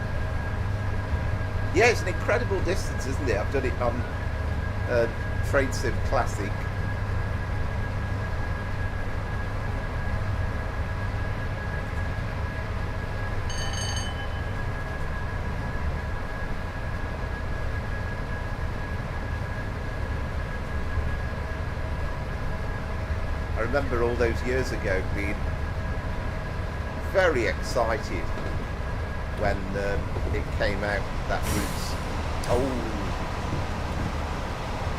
Yeah, it's an incredible distance, isn't it? I've done it on Train Sim Classic. I remember all those years ago being very excited when it came out, that route. Oh,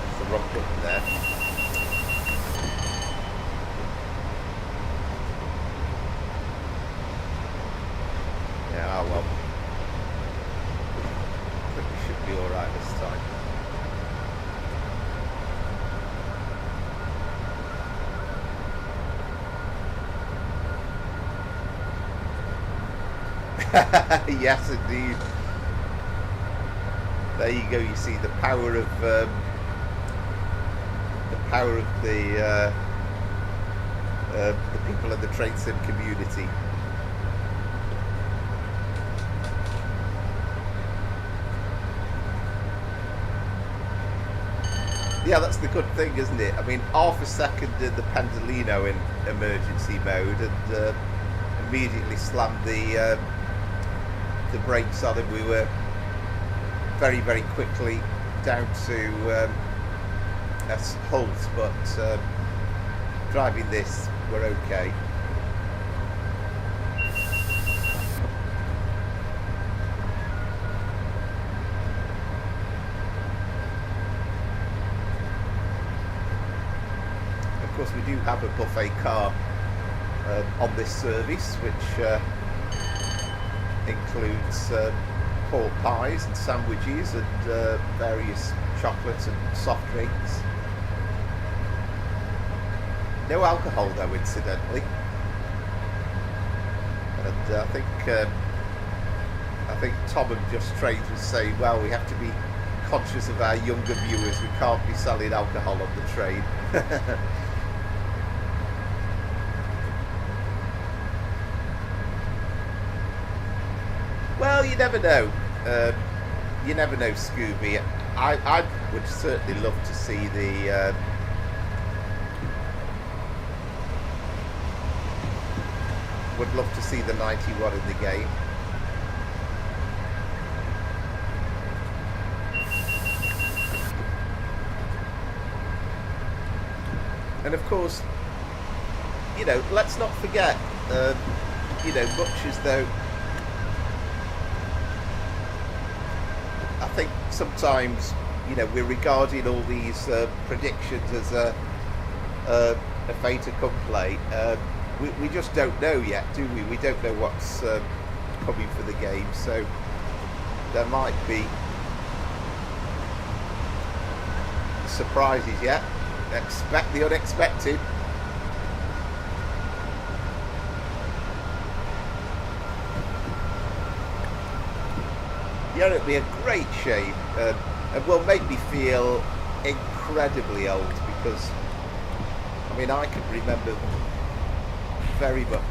it's the wrong button there. Yeah, well, I think we should be alright this time. Yes, indeed. There you go. You see the power of the people in the train sim community. Yeah, that's the good thing, isn't it? I mean, half a second in the Pendolino in emergency mode, and immediately slammed the brakes on, and we were very, very quickly down to a halt. But driving this, we're okay. Of course, we do have a buffet car on this service, which includes pork pies and sandwiches and various chocolates and soft drinks. No alcohol though, incidentally. And I think Tom and Just Trains was saying, well, we have to be conscious of our younger viewers. We can't be selling alcohol on the train. Well, you never know. You never know, Scooby. I would certainly love to see the would love to see the 91 in the game. And of course, you know, let's not forget, you know, much as though I think sometimes, you know, we're regarding all these predictions as a fait accompli. We just don't know yet, do we? We don't know what's coming for the game, so there might be surprises yet. Expect the unexpected. Yeah, it'd be a great shame, and will make me feel incredibly old, because I mean, I can remember very much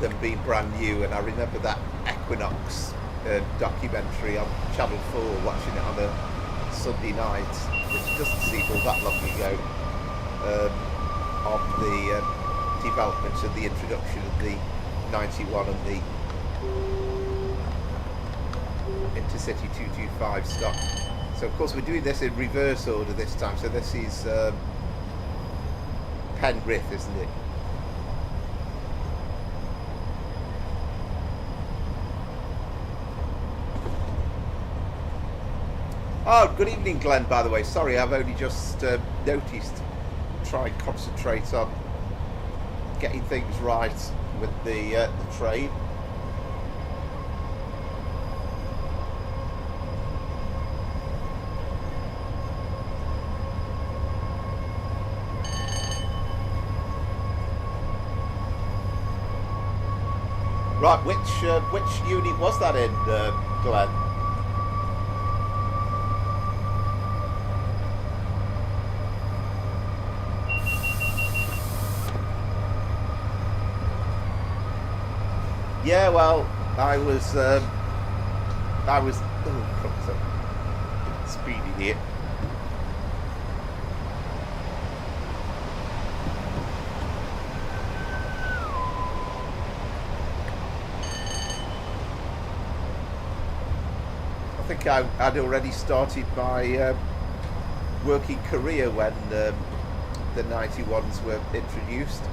them being brand new, and I remember that Equinox documentary on Channel 4, watching it on a Sunday night, which doesn't seem all that long ago, of the development and the introduction of the 91 and the Intercity 225 stock. So of course we're doing this in reverse order this time, so this is Penrith, isn't it? Oh, good evening, Glenn, by the way. Sorry, I've only just noticed. Try and concentrate on getting things right with the train. Right, which unit was that in, Glenn? Yeah, well, I was speedy here. I think I'd already started my working career when the 91s were introduced.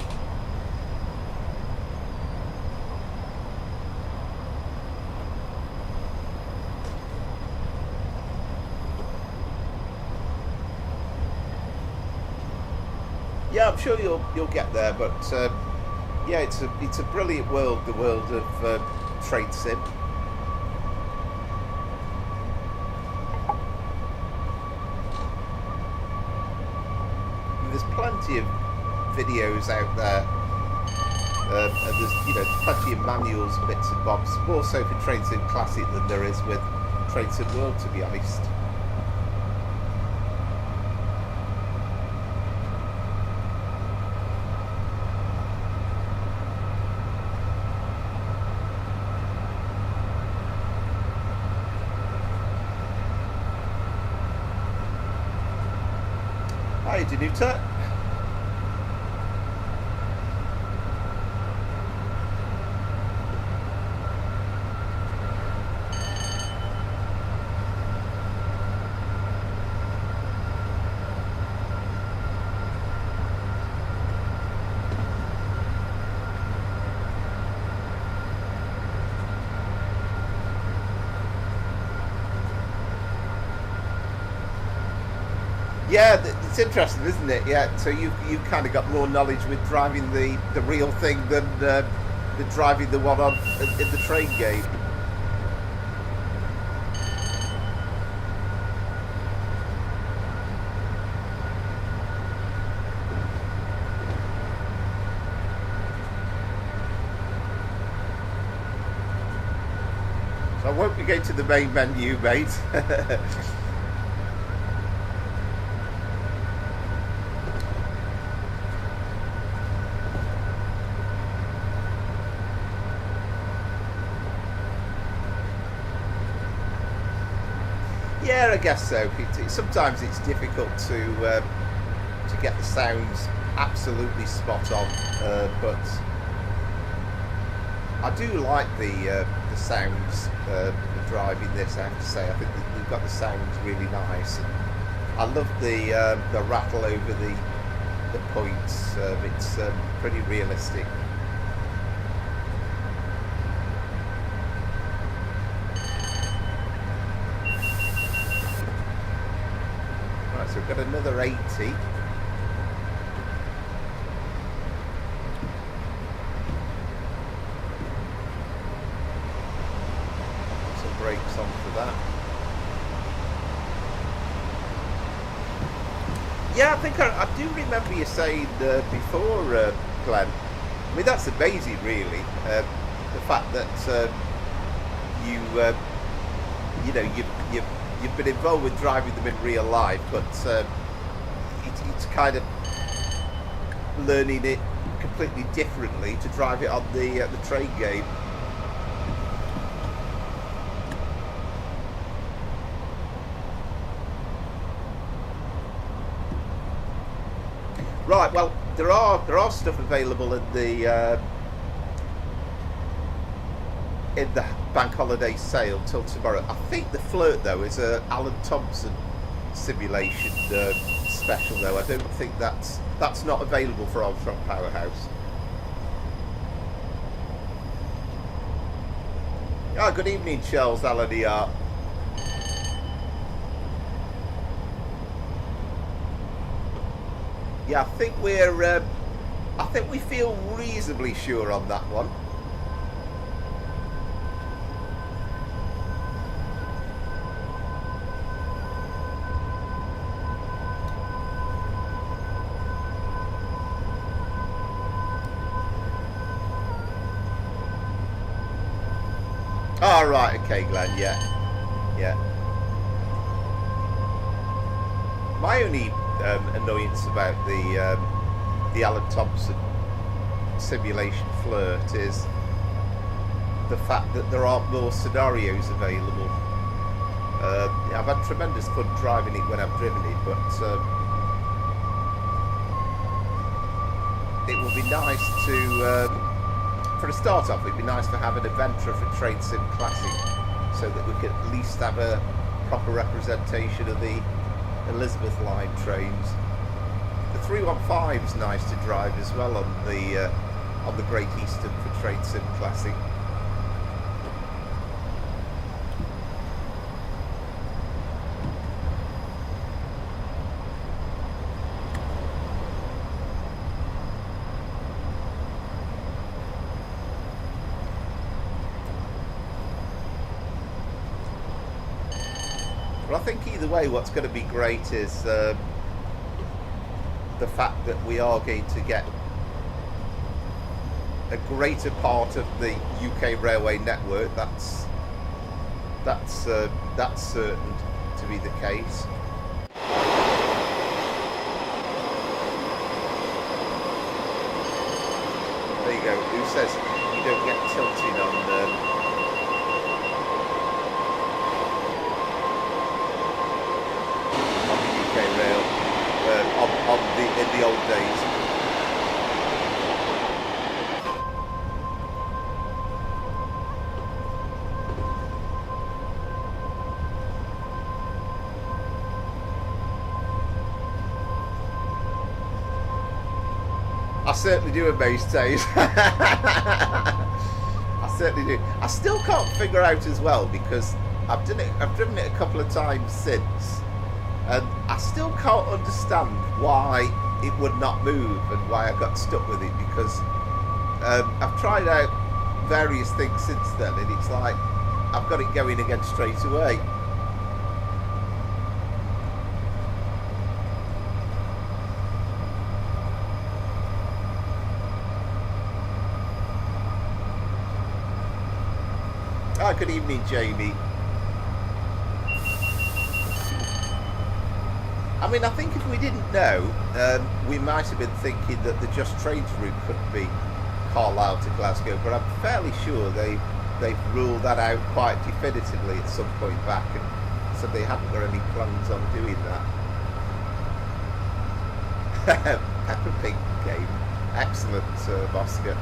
Yeah, I'm sure you'll get there, but yeah, it's a brilliant world, the world of trade sim. There's plenty of videos out there, and there's plenty of manuals, bits and bobs, more so for Train Sim Classic than there is with Train Sim World, to be honest. Hi, Danuta. Yeah, it's interesting, isn't it? Yeah, so you've kind of got more knowledge with driving the real thing than driving the one on in the train game. So I won't be going to the main menu, mate. Yeah, I guess so. Sometimes it's difficult to get the sounds absolutely spot on, but I do like the sounds of driving this. I have to say, I think that we've got the sounds really nice. And I love the rattle over the points. It's pretty realistic. So we've got another 80. Some brakes on for that. Yeah, I think I do remember you saying before, Glenn. I mean, that's amazing, really. The fact that you've been involved with driving them in real life, but it's kind of learning it completely differently to drive it on the train game. Right, well, there are stuff available in the bank holiday sale till tomorrow. I think the Flirt though is a Alan Thompson simulation special though. I don't think that's not available for Ultron Powerhouse. Ah, good evening, Charles Allen ER. Yeah, I think we feel reasonably sure on that one. Oh, right, okay, Glenn, yeah. My only annoyance about the Alan Thompson simulation Flirt is the fact that there aren't more scenarios available. I've had tremendous fun driving it when I've driven it, but it would be nice to, for a start off, it'd be nice to have an adventure for Train Sim Classic so that we could at least have a proper representation of the Elizabeth line trains. The 315 is nice to drive as well on the Great Euston for Train Sim Classic. Well, I think either way, what's going to be great is the fact that we are going to get a greater part of the UK railway network. That's certain to be the case. There you go. Who says you don't get tilted on? In the old days. I certainly do amaze days. I certainly do. I still can't figure out as well, because I've driven it a couple of times since, and I still can't understand why it would not move and why I got stuck with it, because I've tried out various things since then, and it's like I've got it going again straight away. Good evening, Jamie. I mean, I think if we didn't know, we might have been thinking that the Just Trains route could be Carlisle to Glasgow, but I'm fairly sure they've ruled that out quite definitively at some point back, and so they haven't got any plans on doing that. Peppa Pig game. Excellent, Oscar.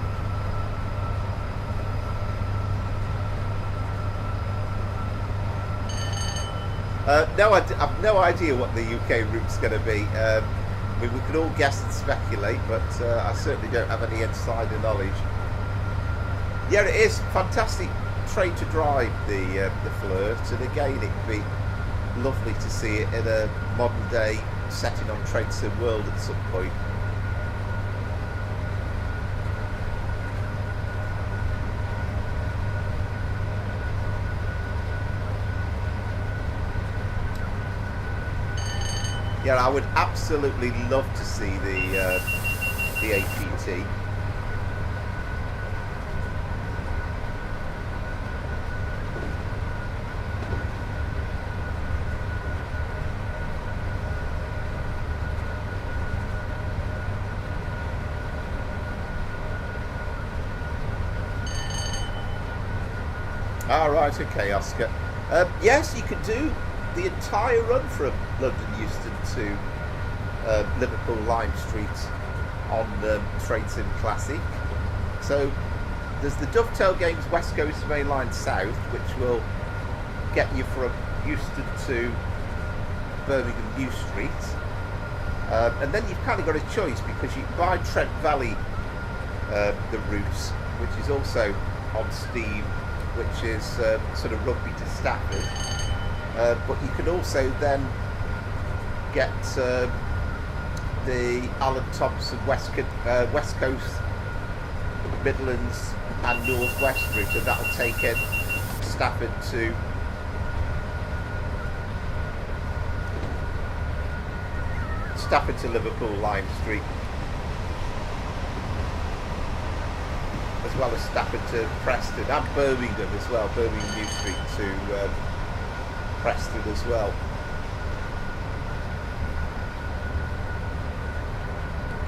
No, I've no idea what the UK route's going to be. I mean, we could all guess and speculate, but I certainly don't have any insider knowledge. Yeah, it is fantastic train to drive, the Flirt, and again, it'd be lovely to see it in a modern day setting on Tradesman World at some point. Yeah, I would absolutely love to see the APT. Right, okay, Oscar. Yes, you could do the entire run from London Euston to Liverpool Lime Street on Tradesman Classic. So there's the Dovetail Games West Coast Mainline South, which will get you from Euston to Birmingham New Street. And then you've kind of got a choice, because you can buy Trent Valley, the route, which is also on Steam, which is sort of Rugby to Stafford, but you can also then get the Alan Thompson West Coast, Midlands and North West route, and that'll take in Stafford to Liverpool Lime Street, as well as Stafford to Preston, and Birmingham as well, Birmingham New Street to Preston as well.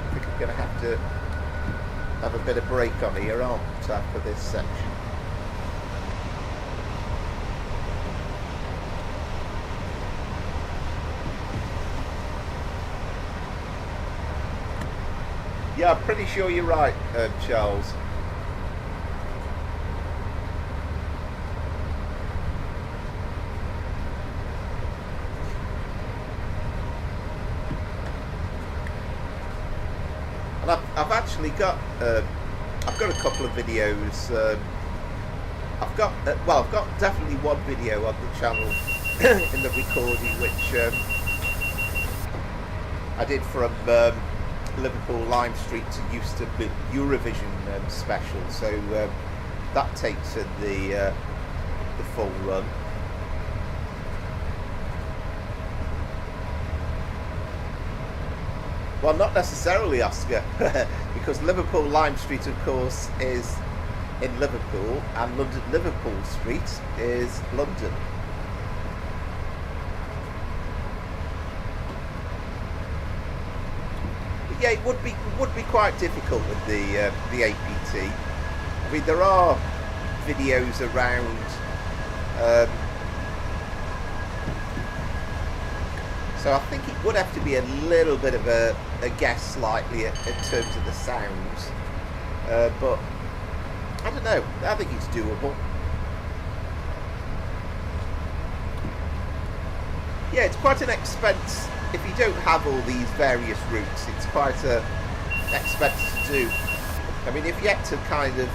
I think I'm going to have a bit of break on here, aren't I, after this section. Yeah, I'm pretty sure you're right, Charles. And I've actually got I've got a couple of videos. I've got definitely one video on the channel in the recording, which I did from Liverpool Lime Street to Euston Eurovision special. So that takes in the full run. Well, not necessarily, Oscar, because Liverpool Lime Street, of course, is in Liverpool, and London Liverpool Street is London. But yeah, it would be quite difficult with the APT. I mean, there are videos around. So I think it would have to be a little bit of a guess slightly in terms of the sounds, but I don't know, I think it's doable. Yeah, it's quite an expense. If you don't have all these various routes, it's quite an expense to do. I mean, if you had to kind of,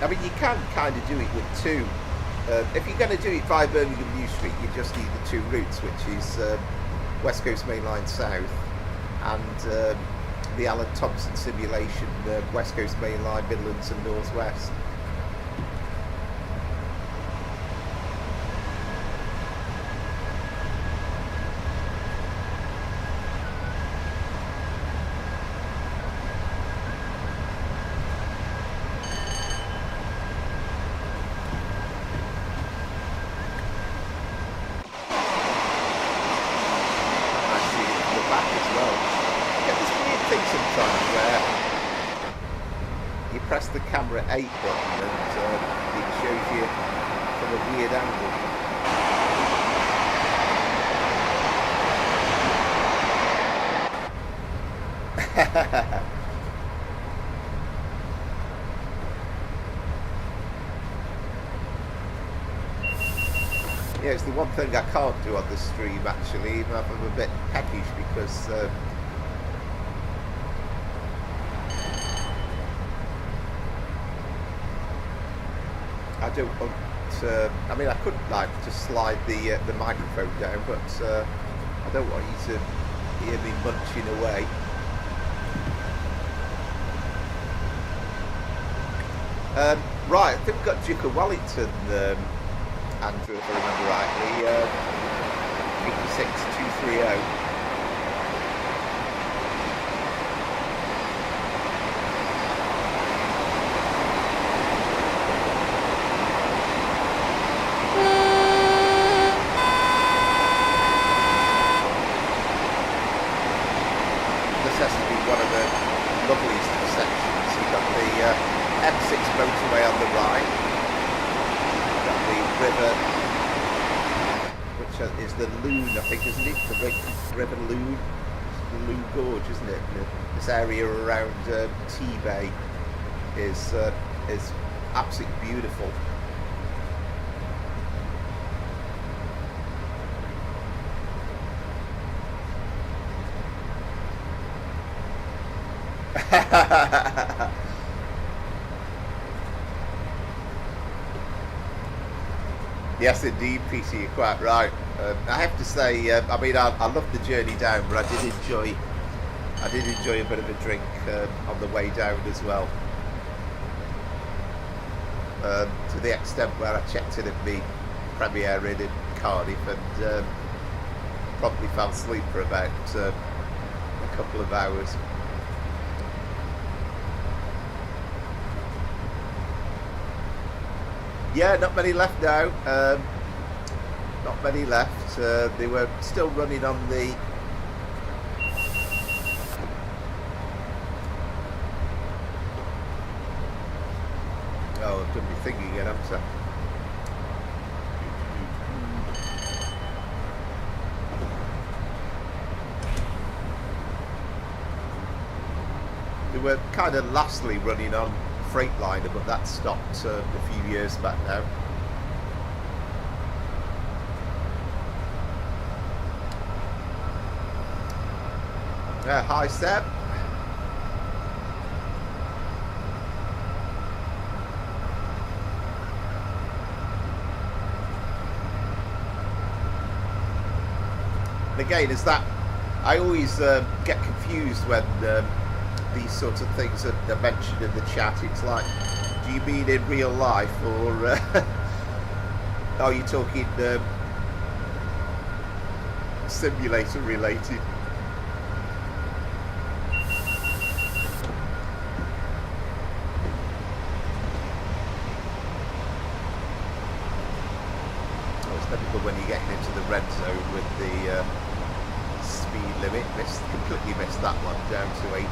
I mean, you can kind of do it with two. If you're going to do it via Birmingham New Street, you just need the two routes, which is West Coast Mainline South and the Alan Thompson simulation, West Coast Mainline, Midlands and North West. Press the camera 8 button and it shows you from a weird angle. Yeah, it's the one thing I can't do on the stream actually, even if I'm a bit peckish, because I don't want I mean, I could like just slide the microphone down, but I don't want you to hear me munching away. Right, I think we've got Duke of Wellington, Andrew, if I remember rightly, 86230. Motorway on the right, got the river, which is the Loon, I think, isn't it? The River Loon, the Loon Gorge, isn't it? This area around T-Bay is absolutely beautiful. Yes, indeed, Peter, you're quite right. I have to say, I mean, I loved the journey down, but I did enjoy a bit of a drink on the way down as well. To the extent where I checked in at the Premier Inn in Cardiff and probably fell asleep for about a couple of hours. Yeah, not many left now. Not many left. They were still running on the oh, I've done my thing again, haven't I? They were kind of lastly running on Freightliner, but that stopped a few years back now. Hi, Seb. And again, is that I always get confused when these sorts of things are mentioned in the chat. It's like, do you mean in real life, or are you talking simulator related? Oh, it's difficult when you're getting into the red zone with the speed limit. Completely missed that one, down to 80.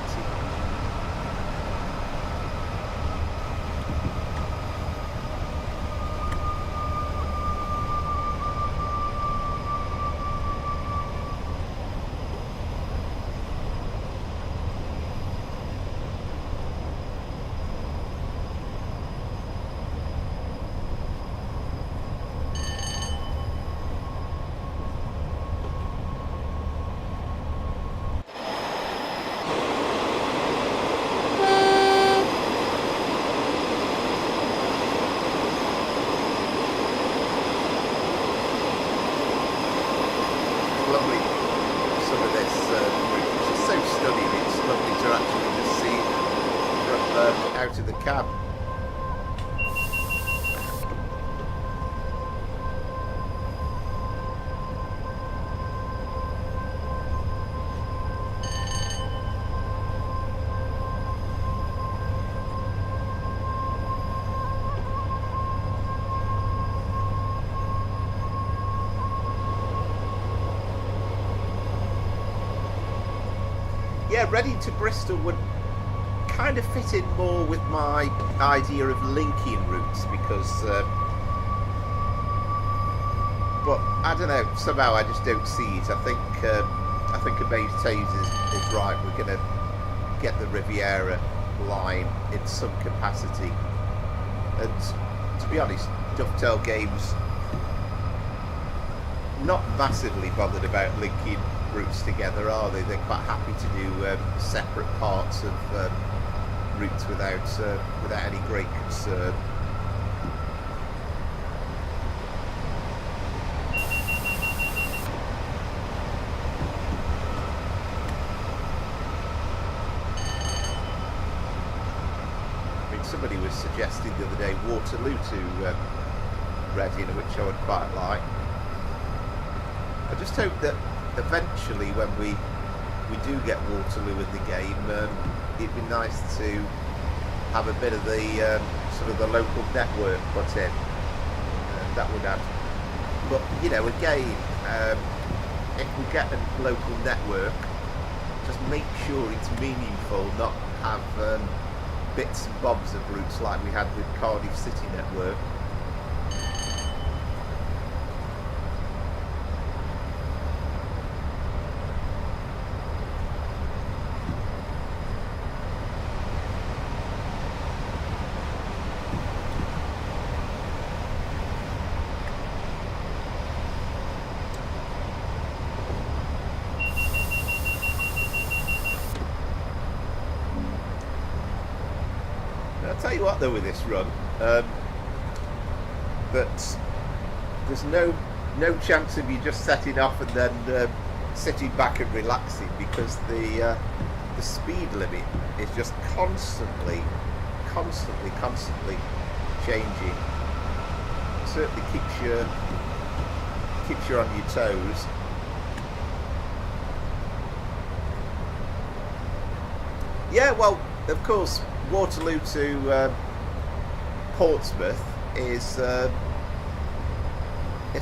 Out of the cab. Yeah, Reading to Bristol would kind of fit in more with my idea of linking routes, because but I don't know, somehow I just don't see it. I think Taze is right. We're going to get the Riviera line in some capacity, and to be honest, Dovetail Games not massively bothered about linking routes together, are they? They're quite happy to do separate parts of routes without any great concern. somebody was suggesting the other day Waterloo to Reading, which I would quite like. I just hope that eventually, when we do get Waterloo in the game, it'd be nice to have a bit of the sort of the local network put in. That would add. But you know, again, if we get a local network, just make sure it's meaningful, not have bits and bobs of routes like we had with Cardiff City Network. I'll tell you what though with this run, that there's no chance of you just setting off and then sitting back and relaxing, because the speed limit is just constantly changing. It certainly keeps you on your toes. Yeah, well, of course, Waterloo to Portsmouth is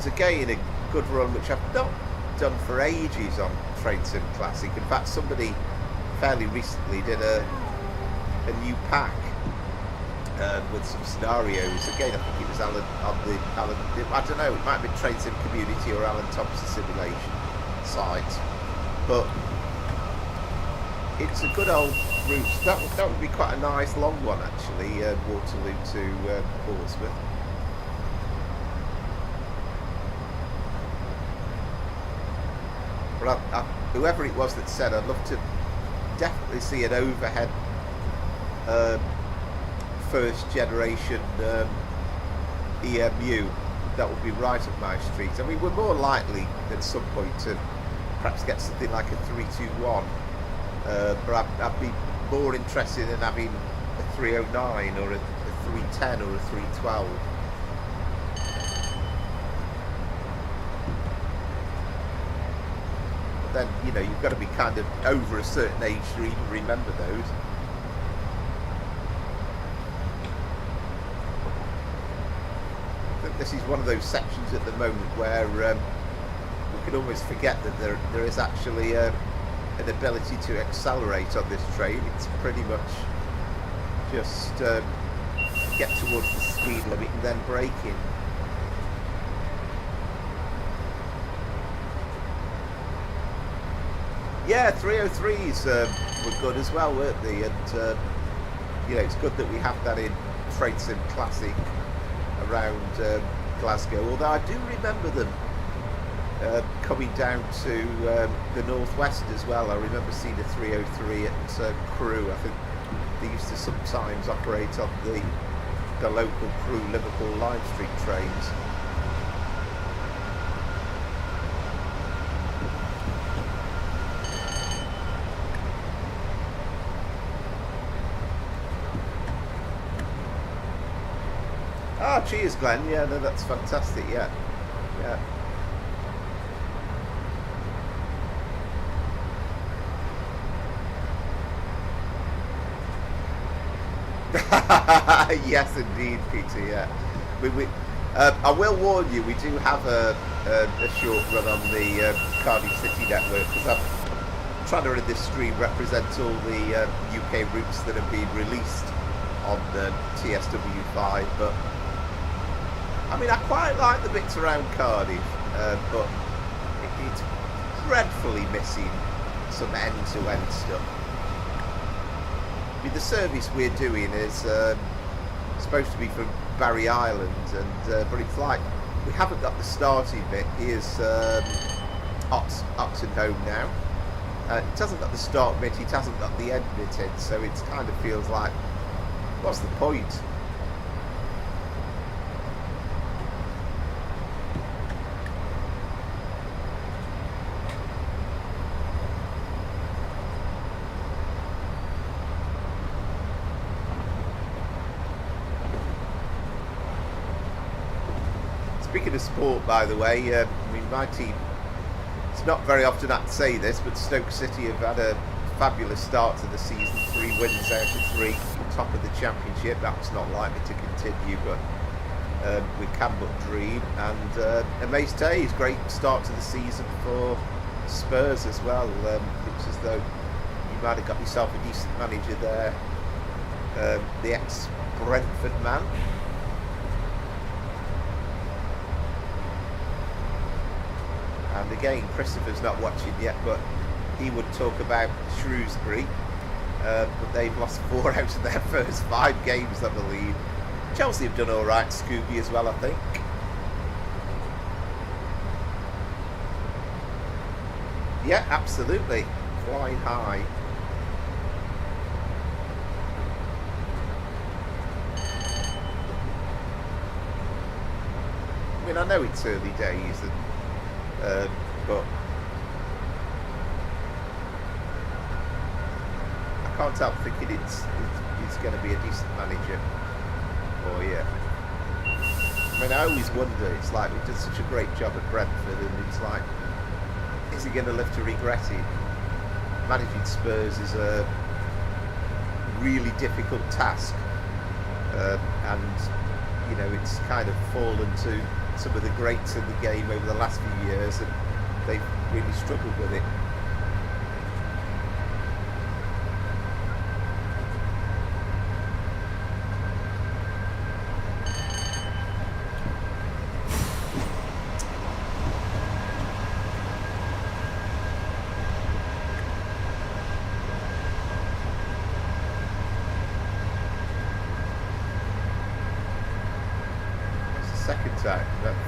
again a good run, which I've not done for ages on Train Sim Classic. In fact, somebody fairly recently did a new pack with some scenarios. Again, I think it was Alan on the Alan. I don't know. It might have been Train Sim Community or Alan Thompson Simulation site, but it's a good old route. That would be quite a nice long one actually, Waterloo to Portsmouth. But whoever it was that said, I'd love to definitely see an overhead first generation EMU. That would be right up my street. I mean, we're more likely at some point to perhaps get something like a 321. But I'd be more interested in having a 309 or a 310 or a 312. But then, you know, you've got to be kind of over a certain age to even remember those. I think this is one of those sections at the moment where we can almost forget that there is actually an ability to accelerate on this train. It's pretty much just get towards the speed limit and then braking. Yeah, 303s were good as well, weren't they? And you know, it's good that we have that in Train Sim Classic around Glasgow. Although I do remember them coming down to the northwest as well. I remember seeing a 303 at Crewe. I think they used to sometimes operate on the local Crewe Liverpool Line Street trains. Ah, cheers, Glenn. Yeah, no, that's fantastic. Yeah, yeah. Yes, indeed, Peter. Yeah, I will warn you, we do have a short run on the Cardiff City Network, because I'm trying to, in this stream, represent all the UK routes that have been released on the TSW5. But I mean, I quite like the bits around Cardiff, but it's dreadfully missing some end-to-end stuff. I mean, the service we're doing is supposed to be from Barry Island, and but it's like we haven't got the starting bit. Here's Oxon Home now. It hasn't got the start bit, it hasn't got the end bit in, so it kind of feels like, what's the point? Speaking of sport, by the way, I mean, my team, it's not very often I say this, but Stoke City have had a fabulous start to the season. 3 wins out of 3, top of the Championship. That's not likely to continue, but we can but dream. And Amaze Tay's great start to the season for Spurs as well. Looks as though you might have got yourself a decent manager there. The ex-Brentford man. And again, Christopher's not watching yet, but he would talk about Shrewsbury. But they've lost 4 out of their first 5 games, I believe. Chelsea have done all right, Scooby as well, I think. Yeah, absolutely. Flying high. I mean, I know it's early days, but I can't help thinking it's going to be a decent manager for you. I mean, I always wonder, it's like, we did such a great job at Brentford, and it's like, is he going to live to regret it? Managing Spurs is a really difficult task, and, you know, it's kind of fallen to some of the greats of the game over the last few years, and they've really struggled with it.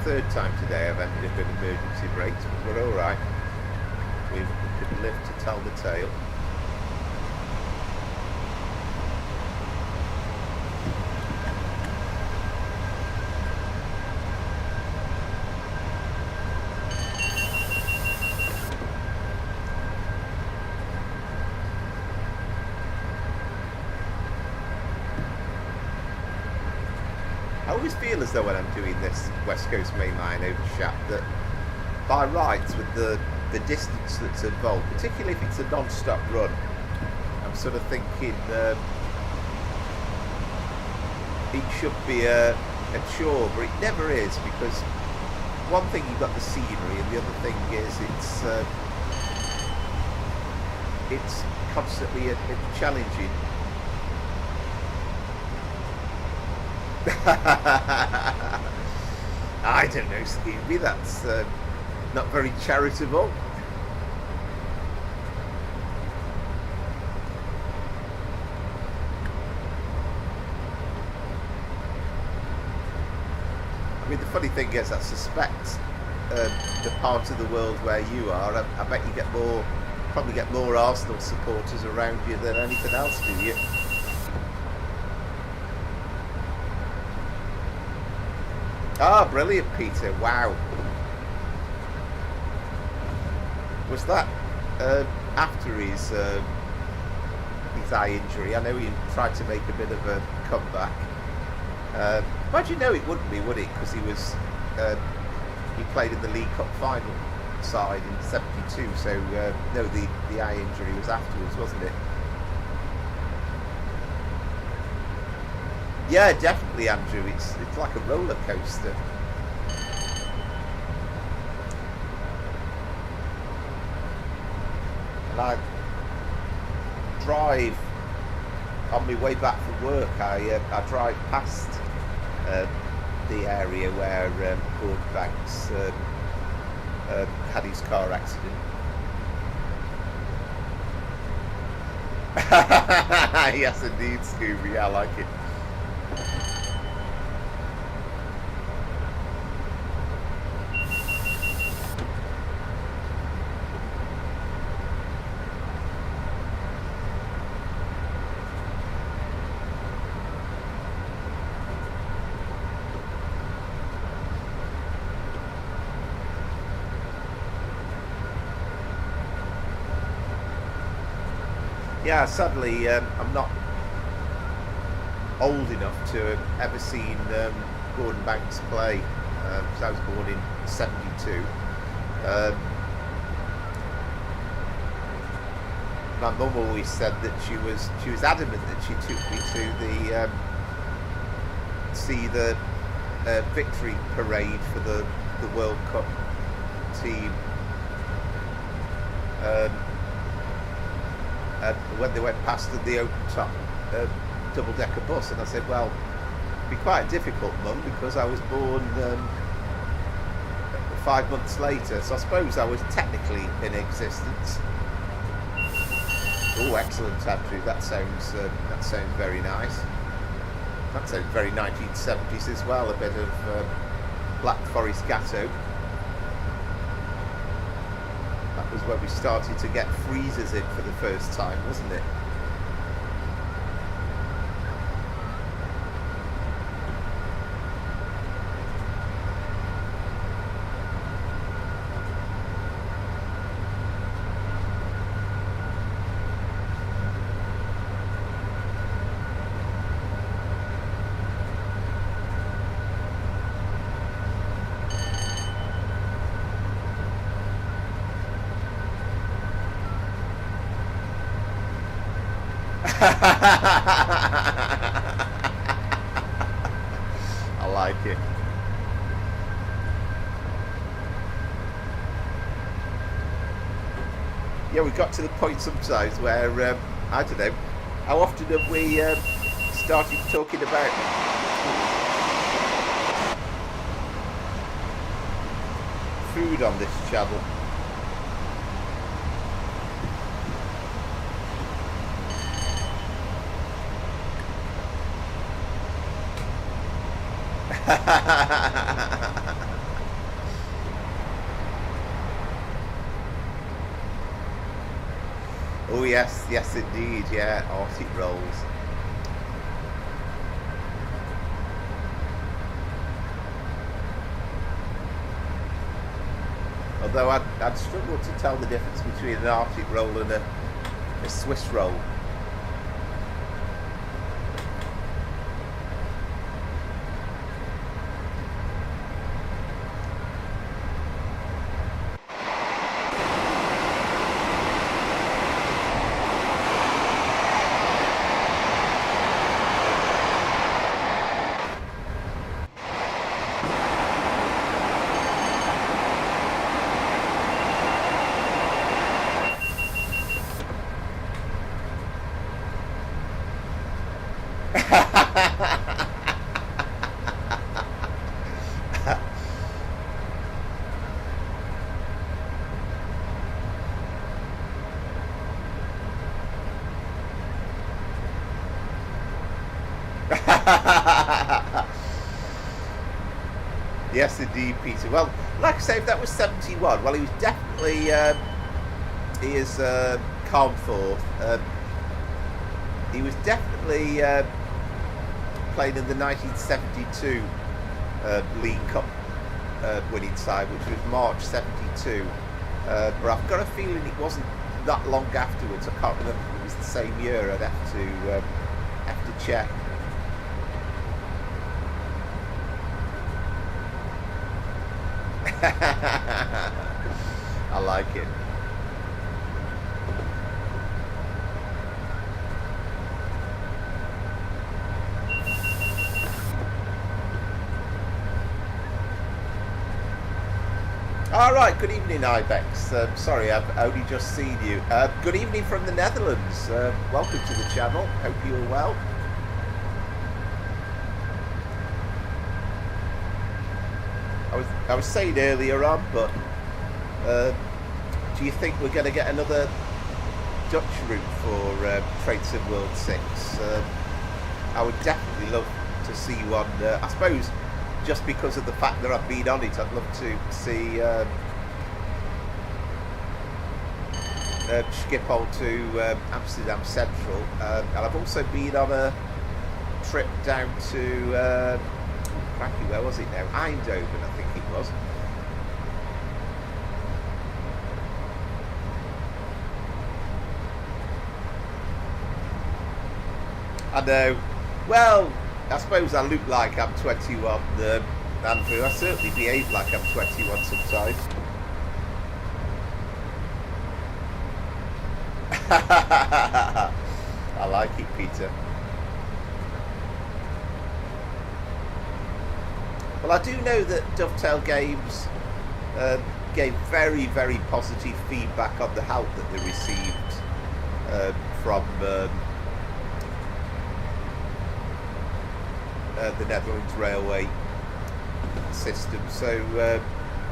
Third time today I've ended up in emergency brakes, but we're alright. We could live to tell the tale. I always feel as though when I'm doing this West Coast mainline over Shap, that by rights, with the distance that's involved, particularly if it's a non-stop run, I'm sort of thinking it should be a chore, but it never is, because one thing, you've got the scenery, and the other thing is it's constantly challenging. I don't know, Stevie, that's not very charitable. I mean, the funny thing is, I suspect the part of the world where you are, I bet you probably get more Arsenal supporters around you than anything else, do you? Ah, brilliant, Peter. Wow. Was that after his eye injury? I know he tried to make a bit of a comeback. But you know it wouldn't be, would it? Because he played in the League Cup final side in '72. So no, the eye injury was afterwards, wasn't it? Yeah, definitely, Andrew. It's like a roller coaster. And I drive on my way back from work. I drive past the area where Gordon Banks had his car accident. Yes, indeed, Scooby. I like it. Yeah, sadly, I'm not old enough to have ever seen Gordon Banks play. because I was born in 72. My mum always said that she was adamant that she took me to see the victory parade for the World Cup team. And when they went past the open top double-decker bus, and I said, well, it'd be quite difficult, Mum, because I was born 5 months later, so I suppose I was technically in existence. Oh, excellent, Andrew. That sounds very nice. That sounds very 1970s as well. A bit of Black Forest Gatto. That was when we started to get freezers in for the first time, wasn't it? I like it. Yeah, we got to the point sometimes where I don't know, how often have we started talking about food on this channel? Oh yes, yes indeed, yeah, Arctic rolls. Although I'd struggle to tell the difference between an Arctic roll and a Swiss roll. Yes, indeed, Peter. Well, like I say, if that was 71, well, he was definitely, he is Carnforth. He was definitely playing in the 1972 League Cup winning side, which was March 72. But I've got a feeling it wasn't that long afterwards. I can't remember if it was the same year. I'd have to check. I like it. All right, good evening, Ibex. Sorry, I've only just seen you. Good evening from the Netherlands. Welcome to the channel. Hope you're well. I was saying earlier on, but do you think we're going to get another Dutch route for Traits of World 6? I would definitely love to see one. I suppose just because of the fact that I've been on it, I'd love to see Schiphol to Amsterdam Central. And I've also been on a trip down to, where was it now? Eindhoven, I think it was. I know. Well, I suppose I look like I'm 21. Andrew. I certainly behave like I'm 21 sometimes. I like it, Peter. Well, I do know that Dovetail Games gave very, very positive feedback on the help that they received from the Netherlands railway system. So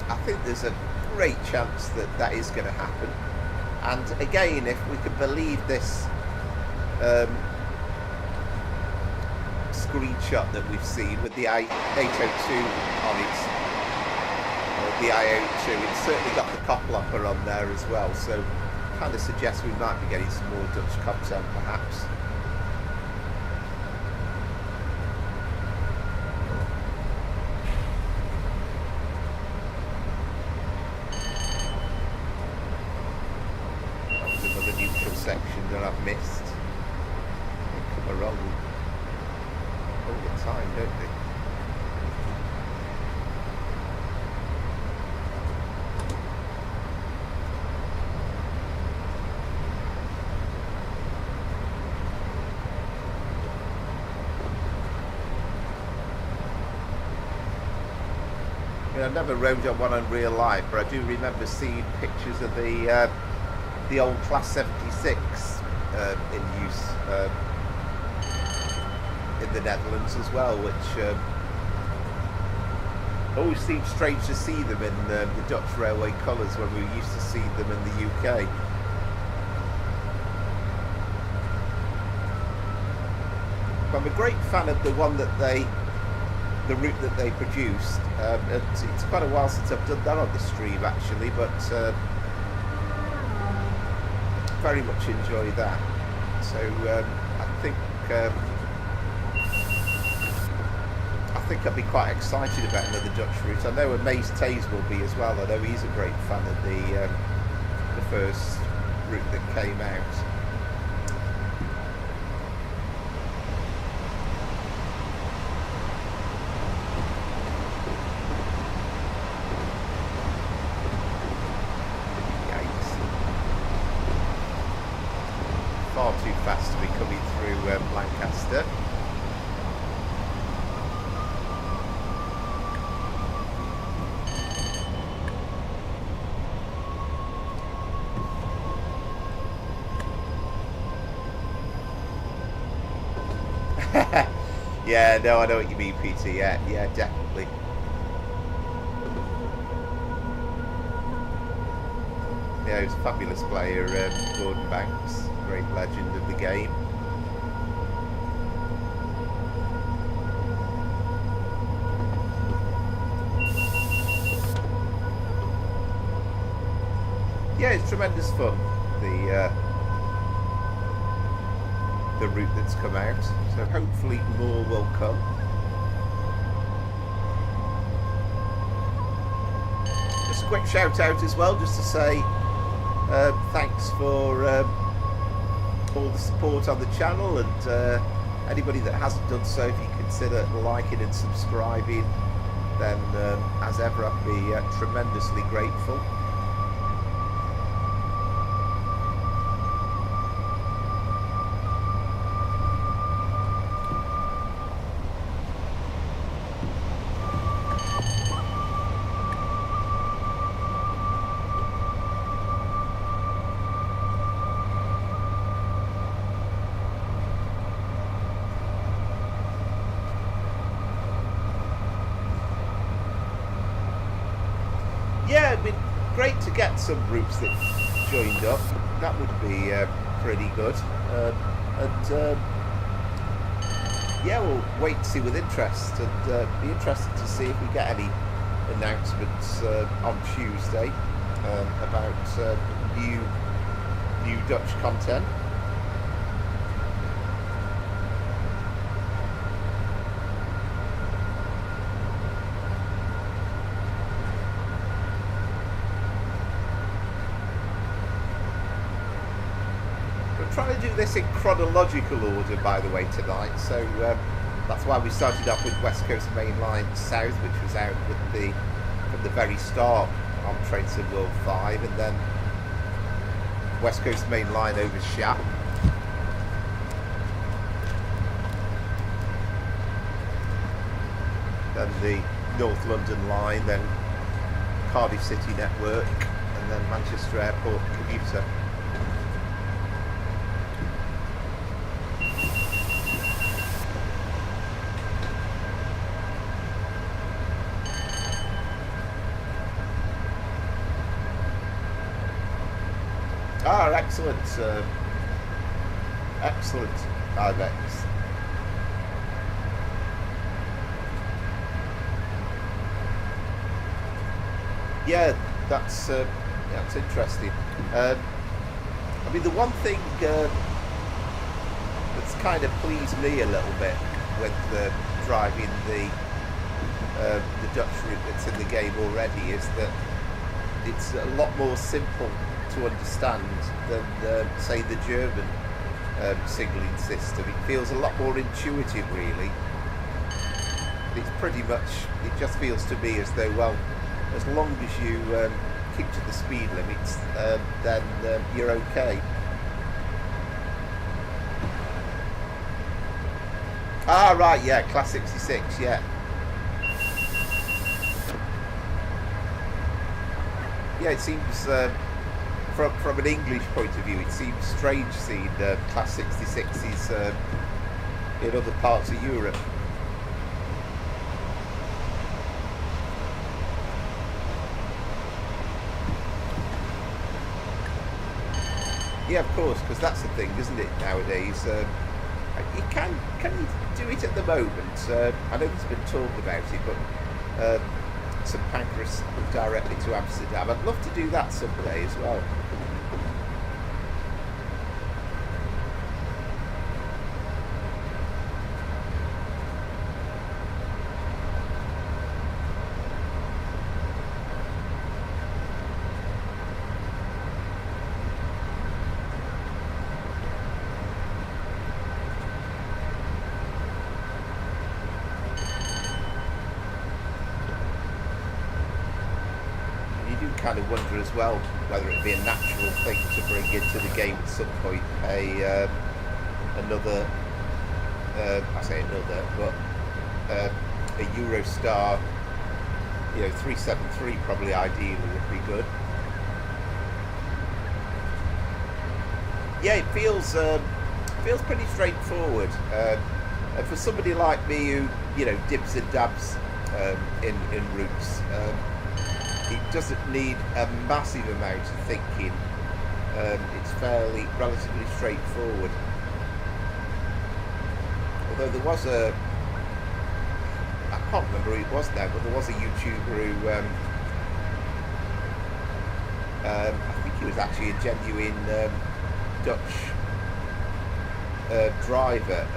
I think there's a great chance that that is going to happen. And again, if we can believe this screenshot that we've seen with the 802 on it, the I02, it's certainly got the cocklocker on there as well, so kind of suggests we might be getting some more Dutch content perhaps. That was another neutral section that I've missed. They come along all the time, don't they? I never rode on one in real life, but I do remember seeing pictures of the old Class 76 in use in the Netherlands as well, which always seemed strange to see them in the Dutch railway colours when we were used to see them in the UK. I'm a great fan of the one that the route that they produced. It's quite a while since I've done that on the stream actually, but very much enjoy that. So I think I'd be quite excited about another Dutch route. I know Amaze Taze will be as well. I know he's a great fan of the first route that came out. Far too fast to be coming through Lancaster. Yeah, no, I know what you mean, Peter. Yeah, definitely. Yeah, he was a fabulous player, Gordon Banks, great legend of the game. Yeah, it's tremendous fun, the route that's come out, so hopefully more will come. Just a quick shout out as well, just to say thanks for all the support on the channel, and anybody that hasn't done so, if you consider liking and subscribing, then as ever I'd be tremendously grateful. Yeah, it'd be great to get some routes that joined up. That would be pretty good. Yeah, we'll wait to see with interest, and be interested to see if we get any announcements on Tuesday about new Dutch content. Trying to do this in chronological order, by the way, tonight, so That's why we started off with West Coast Mainline South, which was out with from the very start on train to World 5, and then West Coast Mainline over Shap. Then the North London line, then Cardiff City Network, and then Manchester Airport Commuter. Excellent, excellent Ibex. Yeah, that's interesting. I mean, the one thing that's kind of pleased me a little bit with driving the Dutch route that's in the game already is that it's a lot more simple to understand than say the German signalling system. It feels a lot more intuitive, really. It's pretty much, it just feels to me as though, well, as long as you keep to the speed limits, then you're okay. Ah, right, yeah, Class 66, yeah. Yeah, it seems, from an English point of view, it seems strange seeing Class 66s in other parts of Europe. Yeah, of course, because that's the thing, isn't it, nowadays? You can you do it at the moment? I know there's been talk about it, but St Pancras directly to Amsterdam. I'd love to do that someday as well. Kind of wonder as well whether it'd be a natural thing to bring into the game at some point another I say another, but a Eurostar, 373 probably ideally would be good. Yeah, it feels pretty straightforward, and for somebody like me who dibs and dabs in routes. It doesn't need a massive amount of thinking. It's relatively straightforward. Although there was I can't remember who it was now, but there was a YouTuber who, I think he was actually a genuine Dutch driver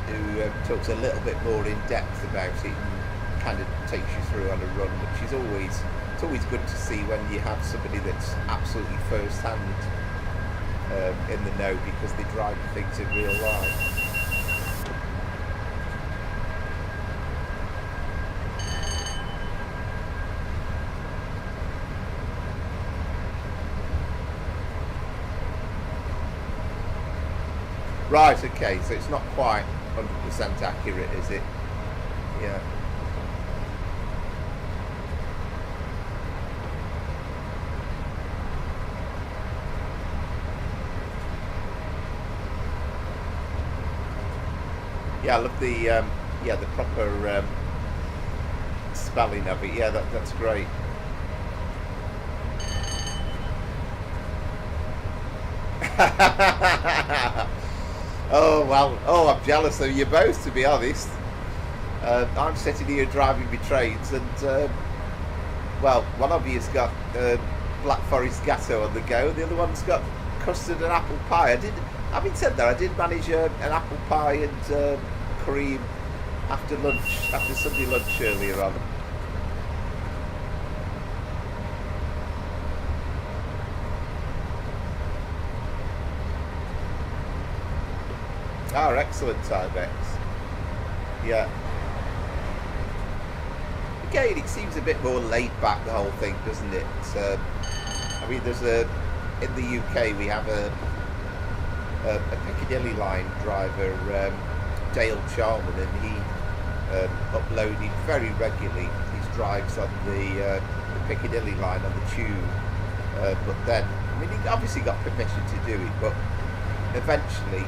who talks a little bit more in depth about it and kind of takes you through on a run, which is always. It's always good to see when you have somebody that's absolutely first-hand in the know because they drive things in real life. Right, okay, so it's not quite 100% accurate, is it? Yeah. Yeah, I love the proper spelling of it. Yeah, that's great. Oh well, I'm jealous of you both, to be honest. I'm sitting here driving my trains, and well, one of you's got Black Forest Gatto on the go, the other one's got custard and apple pie. Having said that, I did manage an apple pie and cream after Sunday lunch earlier on. Ah, excellent, Ibex. Yeah. Again, it seems a bit more laid back, the whole thing, doesn't it? I mean, in the UK we have a Piccadilly line driver, Dale Charman, and he uploaded very regularly his drives on the Piccadilly line on the tube. But then, I mean, he obviously got permission to do it, but eventually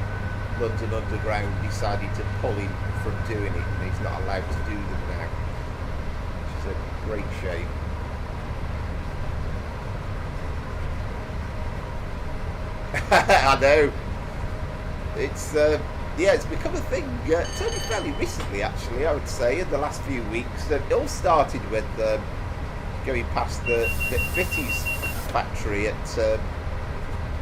London Underground decided to pull him from doing it, and he's not allowed to do them now, which is a great shame. I know. It's it's become a thing. It's only fairly recently, actually, I would say, in the last few weeks. It all started with going past the Vitty's factory at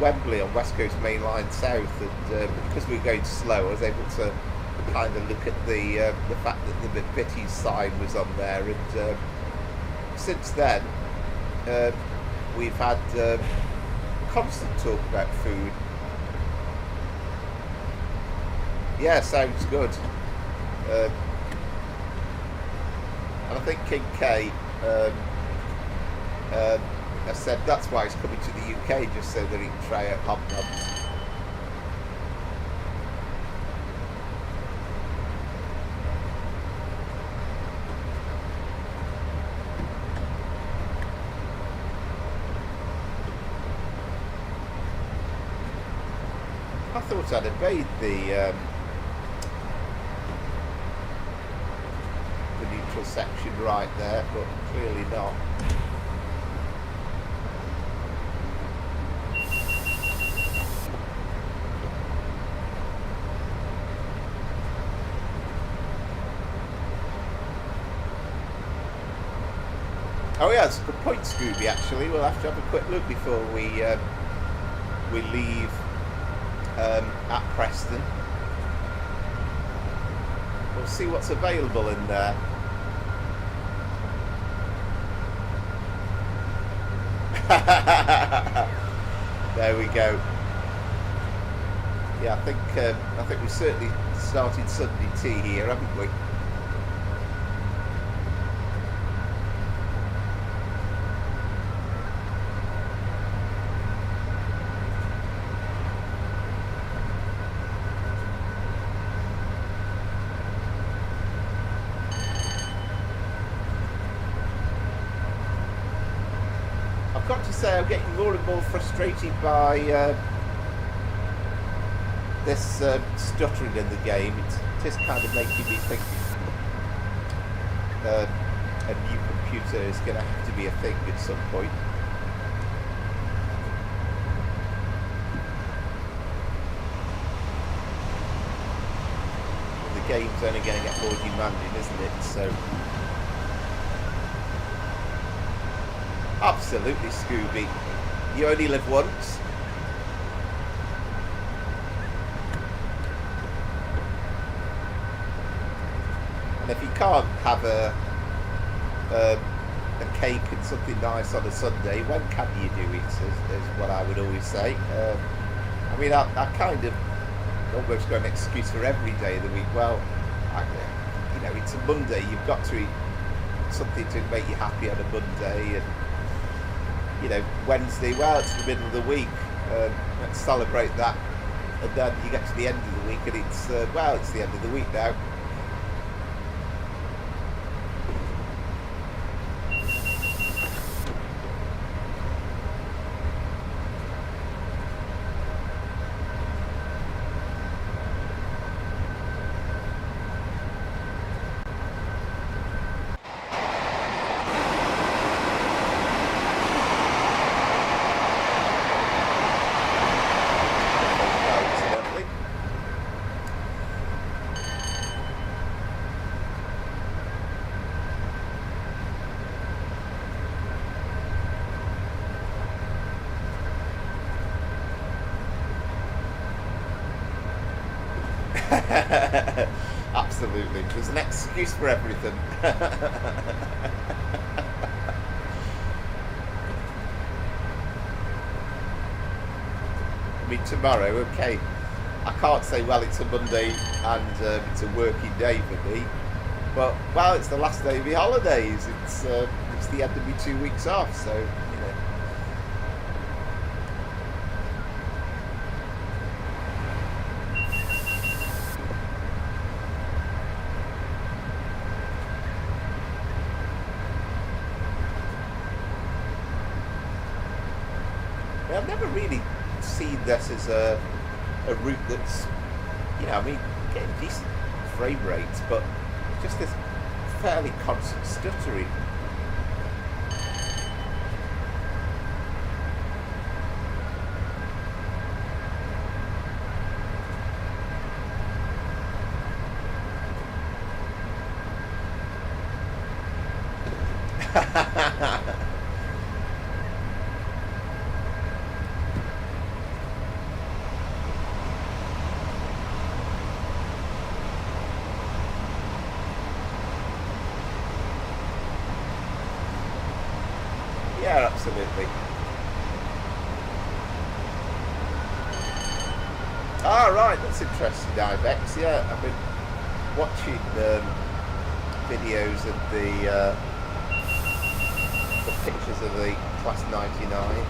Wembley on West Coast Mainline South, and because we were going slow, I was able to kind of look at the fact that the Vitty's sign was on there, and since then we've had constant talk about food. Yeah, sounds good. And I think King K has said that's why he's coming to the UK, just so that he can try out hobnobs. I thought I'd obeyed the neutral section right there, but clearly not. Oh yeah, it's a good point, Scooby. Actually, we'll have to have a quick look before we leave at Preston. We'll see what's available in there. There we go. Yeah, I think we certainly started Sunday tea here, haven't we? I've got to say, I'm getting more and more frustrated by this stuttering in the game. It is kind of making me think a new computer is going to have to be a thing at some point. And the game's only going to get more demanding, isn't it? So. Absolutely, Scooby. You only live once. And if you can't have a cake and something nice on a Sunday, when can you do it? Is what I would always say. I mean, I kind of almost got an excuse for every day of the week. Well, it's a Monday. You've got to eat something to make you happy on a Monday, and Wednesday, well, it's the middle of the week, let's celebrate that, and then you get to the end of the week and it's it's the end of the week now. Absolutely. There's an excuse for everything. I mean, tomorrow, okay, I can't say, well, it's a Monday and it's a working day for me. But, well, it's the last day of my holidays. It's the end of my 2 weeks off, so, you know. I've never really seen this as a route that's, you know, I mean, getting decent frame rates, but just this fairly constant stuttering. Yeah, absolutely. Ah, right, that's interesting, Ibex. Yeah, I've been watching videos of the pictures of the Class 99.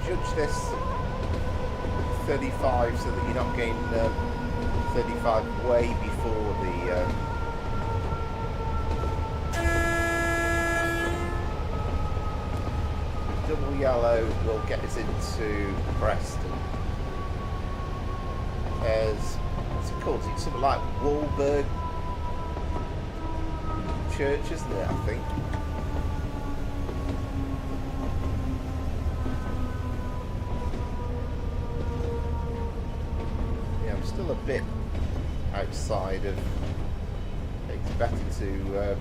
Judge this 35 so that you're not getting 35 way before the double yellow will get us into Preston. There's, what's it called? It's something like Walberg Church, isn't it, I think? Still a bit outside of. It's better to at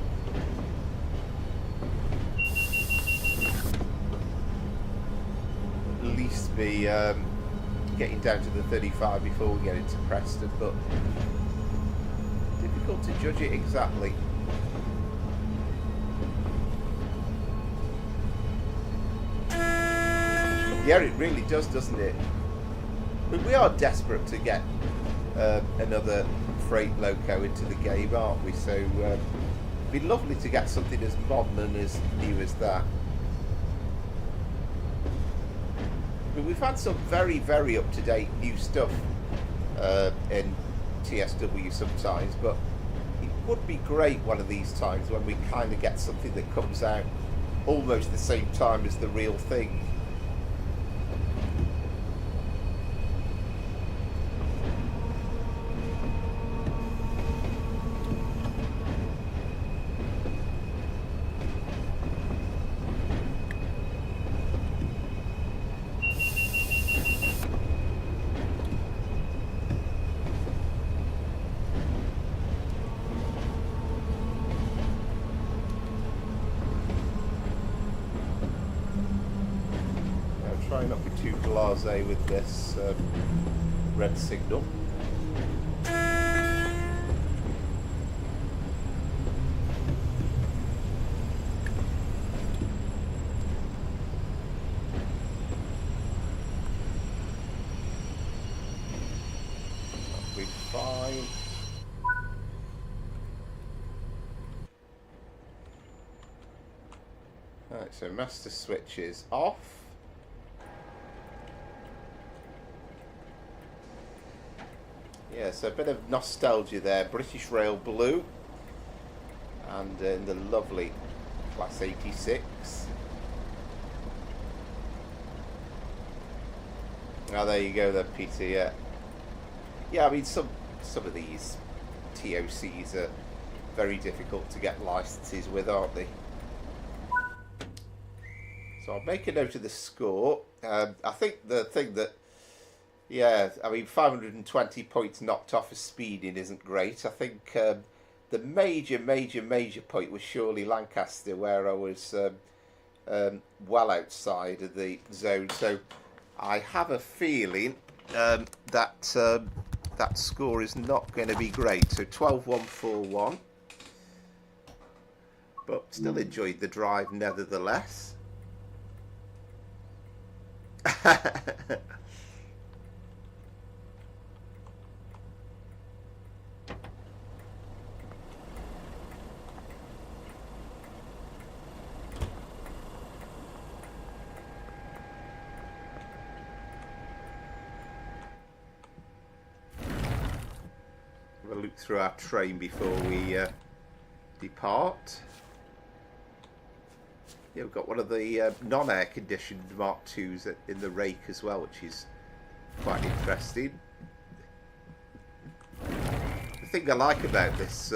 least be getting down to the 35 before we get into Preston, but difficult to judge it exactly. Yeah, it really does, doesn't it? But we are desperate to get another freight loco into the game, aren't we? So it'd be lovely to get something as modern and as new as that. But we've had some very, very up-to-date new stuff in TSW sometimes, but it would be great one of these times when we kind of get something that comes out almost the same time as the real thing. Try not to be too blasé with this red signal. That'll be fine. Right, so master switch is off. Yeah, so a bit of nostalgia there. British Rail Blue. And in the lovely Class 86. Oh, there you go then, Peter, yeah. Yeah, I mean, some of these TOCs are very difficult to get licenses with, aren't they? So I'll make a note of the score. I think the thing that, yeah, I mean, 520 points knocked off of speeding isn't great. I think the major point was surely Lancaster, where I was well outside of the zone. So I have a feeling that that score is not going to be great. So 12-1-4-1. But still enjoyed the drive nevertheless. We'll look through our train before we depart. Yeah, we've got one of the non-air conditioned Mark IIs in the rake as well, which is quite interesting. The thing I like about this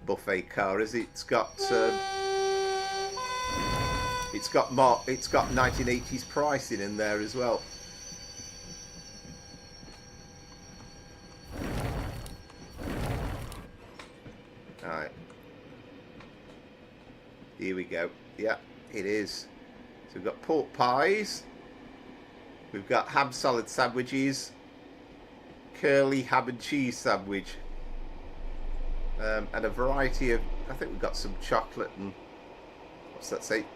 buffet car is it's got 1980s pricing in there as well. Alright. Here we go. Yeah, it is. So we've got pork pies. We've got ham salad sandwiches. Curly ham and cheese sandwich. And a variety of, I think we've got some chocolate and, what's that say?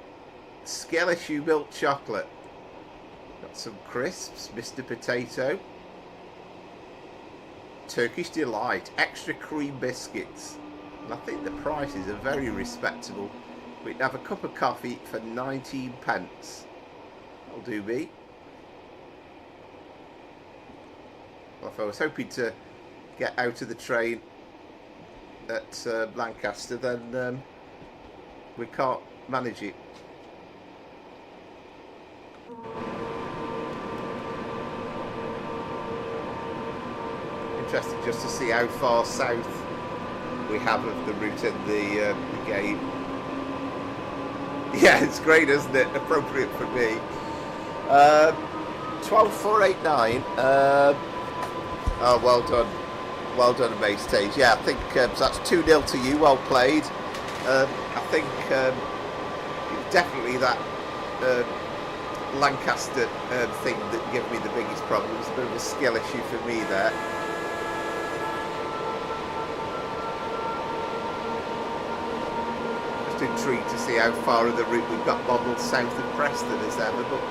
Skellishu milk chocolate. Got some crisps, Mr. Potato. Turkish Delight, extra cream biscuits. And I think the prices are very respectable. We can have a cup of coffee for 19 pence. That'll do me. Well, if I was hoping to get out of the train at Lancaster, then we can't manage it. Interesting just to see how far south we have of the route in the game. Yeah, it's great, isn't it? Appropriate for me. 12-4-8-9. Oh, well done. Well done, May Stage. Yeah, I think so that's 2-0 to you. Well played. I think definitely that Lancaster thing that gave me the biggest problem. It was a bit of a skill issue for me there. Intrigued to see how far of the route we've got modelled south of Preston as ever, but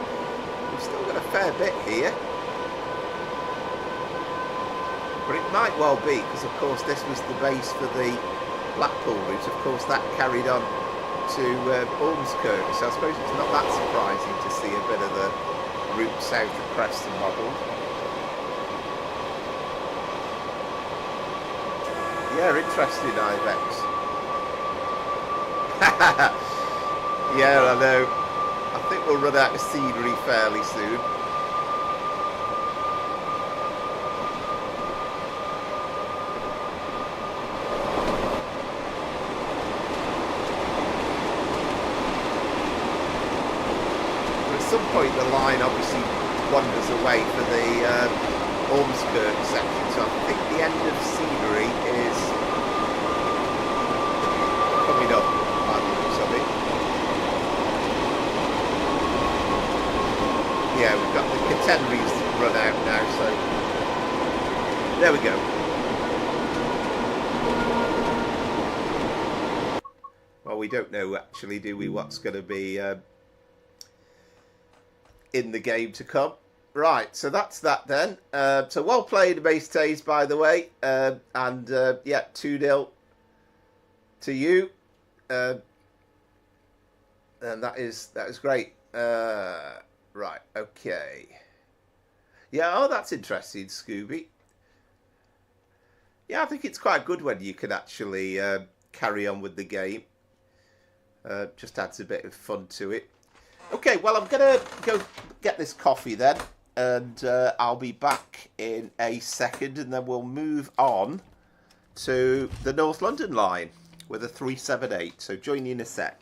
we've still got a fair bit here. But it might well be, because of course this was the base for the Blackpool route. Of course that carried on to Ormskirk, so I suppose it's not that surprising to see a bit of the route south of Preston modelled. Yeah, interesting, Ibex. Yeah, I know. I think we'll run out of scenery fairly soon. But at some point the line obviously wanders away for the Ormskirk section, so I think the end of scenery is coming up. Yeah, we've got the catenaries run out now, so there we go. Well, we don't know actually, do we, what's going to be in the game to come. Right, so that's that then. So well played, Base Tays, by the way. Yeah, 2-0 to you. And that is great. Right, okay. Yeah, oh, that's interesting, Scooby. Yeah, I think it's quite good when you can actually carry on with the game. Just adds a bit of fun to it. Okay, well, I'm going to go get this coffee then. And I'll be back in a second. And then we'll move on to the North London line with a 378. So join you in a sec.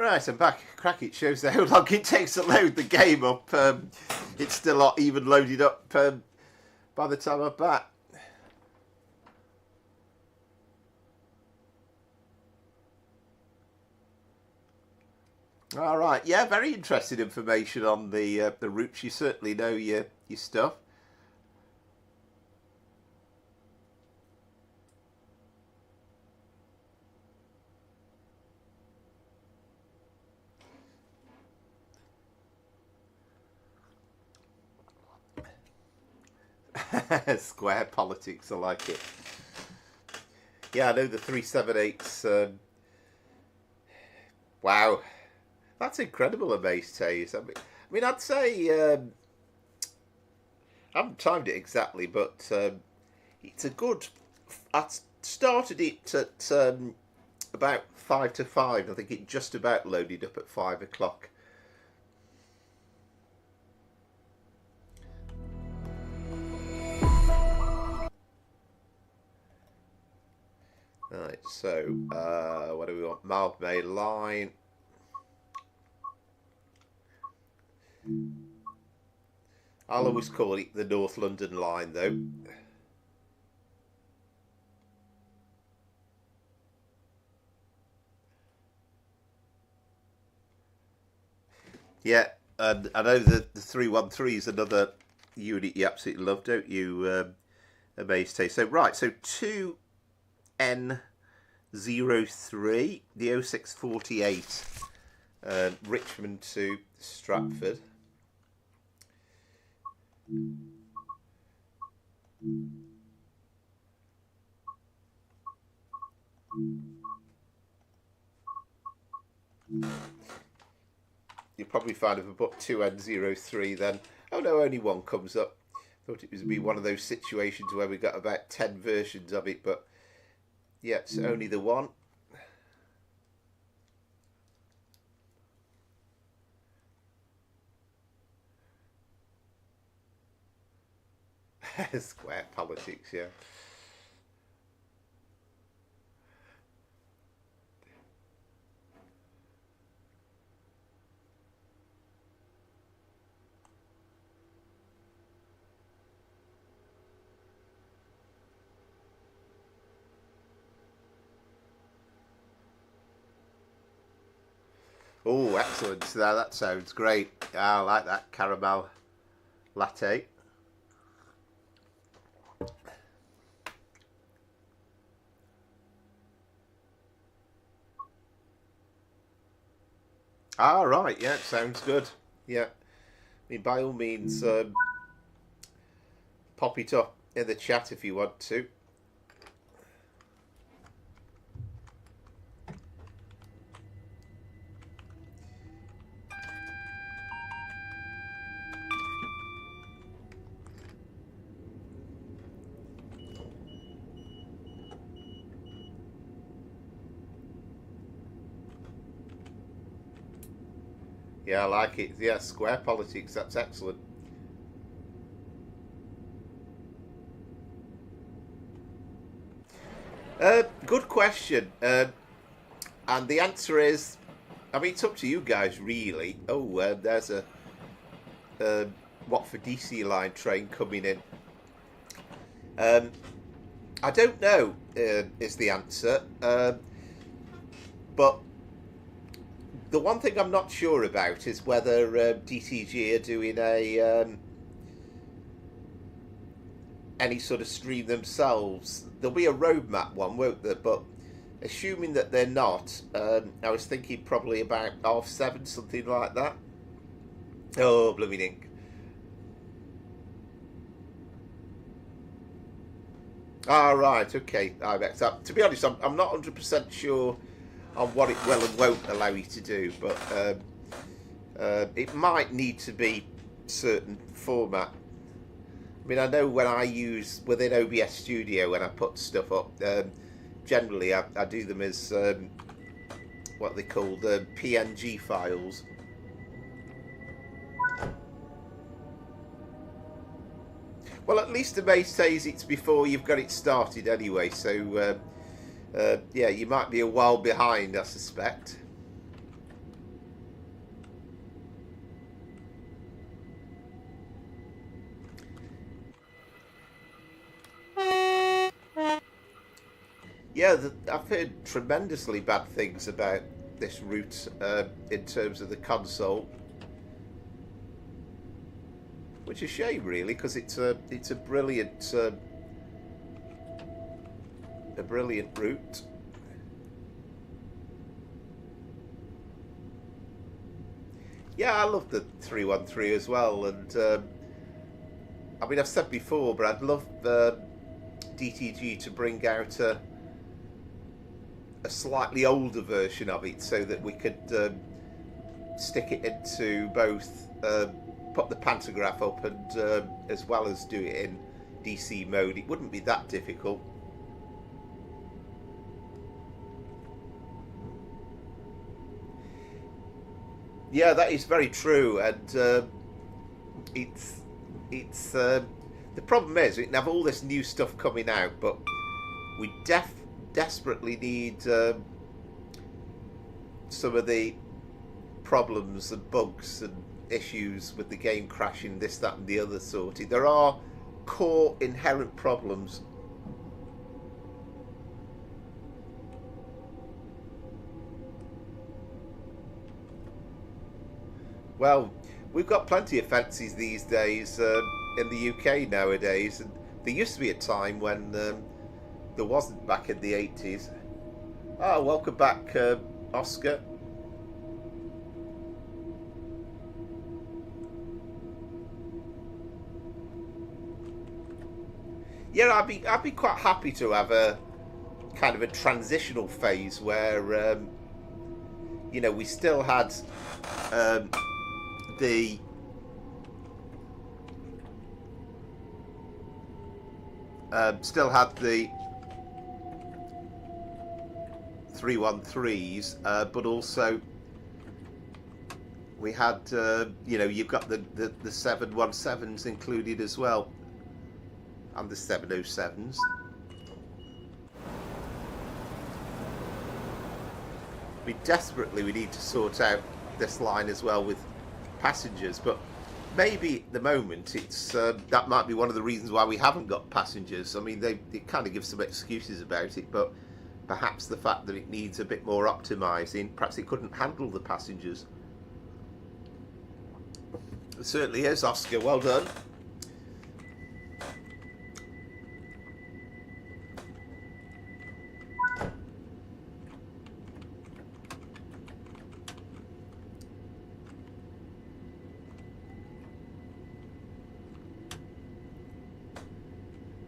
Right, I'm back. Crack, it shows how long it takes to load the game up. It's still not even loaded up by the time I'm back. All right, yeah, very interesting information on the routes. You certainly know your stuff. Square politics, I like it. Yeah, I know the 378s. Wow, that's incredible, a mace taste. I mean, I'd say I haven't timed it exactly, but it's a good. I started it at about 5 to 5. I think it just about loaded up at 5 o'clock. Right, so what do we want? Mildmay line. I'll always call it the North London line, though. Yeah, and I know the 313 is another unit you absolutely love, don't you, Amaze? So, right, so 2N03, the 0648, Richmond to Stratford. You'll probably find if I put 2N03 then, oh no, only one comes up. Thought it was going to be one of those situations where we got about 10 versions of it, but yeah, it's only the one. Square politics, yeah. Oh, excellent. Now that sounds great. I like that caramel latte. Ah, right. Yeah, sounds good. Yeah. I mean, by all means, pop it up in the chat if you want to. Yeah, I like it. Yeah, square politics. That's excellent. Good question. And the answer is, I mean, it's up to you guys, really. Oh, there's a Watford DC line train coming in. I don't know, is the answer. But the one thing I'm not sure about is whether DTG are doing any sort of stream themselves. There'll be a roadmap one, won't there? But assuming that they're not, I was thinking probably about 7:30, something like that. Oh, blooming ink. Ah, right, okay. To be honest, I'm not 100% sure on what it will and won't allow you to do, but it might need to be certain format. I mean, I know when I use within OBS Studio, when I put stuff up, generally I do them as what they call the PNG files. Well, at least the base says it's before you've got it started anyway, so yeah, you might be a while behind, I suspect. Yeah, I've heard tremendously bad things about this route in terms of the console, which is a shame, really, because it's a brilliant route. Yeah, I love the 313 as well, and I mean, I've said before, but I'd love DTG to bring out a slightly older version of it, so that we could stick it into both, put the pantograph up, and as well as do it in DC mode. It wouldn't be that difficult. Yeah, that is very true, and it's the problem is we can have all this new stuff coming out, but we desperately need some of the problems and bugs and issues with the game crashing, this, that, and the other sorted. There are core inherent problems. Well, we've got plenty of fences these days in the UK nowadays, and there used to be a time when there wasn't, back in the 80s. Oh, welcome back, Oscar. Yeah, I'd be quite happy to have a kind of a transitional phase where you know, we still had the still had the 313s, but also we had you know, you've got the 717s included as well, and the 707s. We need to sort out this line as well with passengers, but maybe at the moment it's that might be one of the reasons why we haven't got passengers. I mean, they kind of give some excuses about it, but perhaps the fact that it needs a bit more optimising, perhaps it couldn't handle the passengers. It certainly is, Oscar, well done.